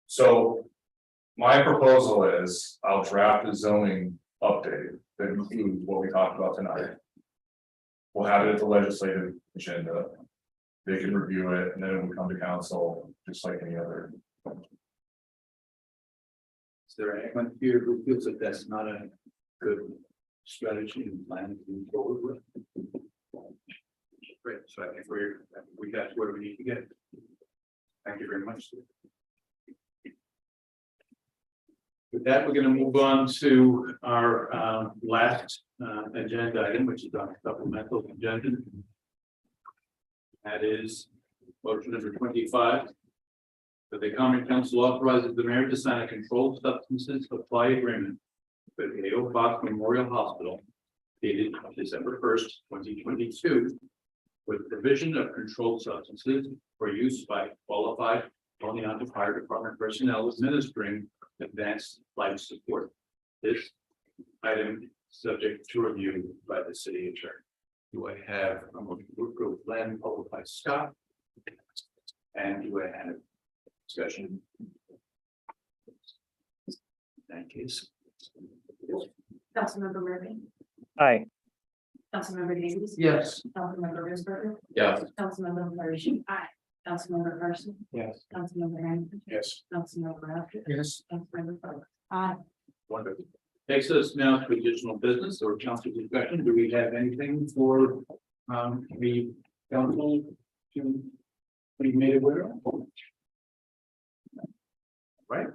So my proposal is I'll draft a zoning update that includes what we talked about tonight. We'll have it at the legislative agenda. They can review it and then it will come to council, just like any other. Is there anyone here who feels that that's not a good strategy and plan to move forward with? Great, so I think we got where we need to get. Thank you very much. With that, we're going to move on to our last agenda item, which is our supplemental agenda. That is motion number 25. That the common council authorizes the mayor to sign a controlled substances supply agreement with A.O. Fox Memorial Hospital dated December 1st, 2022, with provision of controlled substances for use by qualified only on the fire department personnel administering advanced life support. This item subject to review by the city attorney. Do I have a motion to approve plan published by Scott? And do I have discussion? Thank you. Councilmember Murphy, Aye. Councilmember Davis. Yes. Councilmember Risberger, Yeah. Councilmember Flourishing. Aye. Councilmember Carson, Yes. Councilmember Henry, Yes. Councilmember Rafter. Yes. Councilmember Farley. Aye. Wonderful. Takes us now to additional business or council discussion. Do we have anything for the council to be made aware of? Right.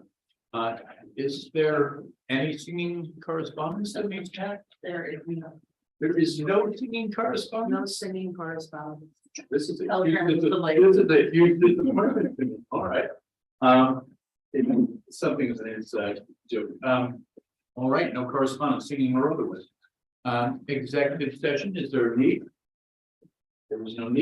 Is there any singing correspondence that needs to happen? There is no, There is no singing correspondence. singing correspondence. This is a Oh, huge, yeah, this is the a light. huge disappointment. All right. Something is an inside joke. All right, no correspondence, singing or otherwise. Executive session, is there a need? There was no need.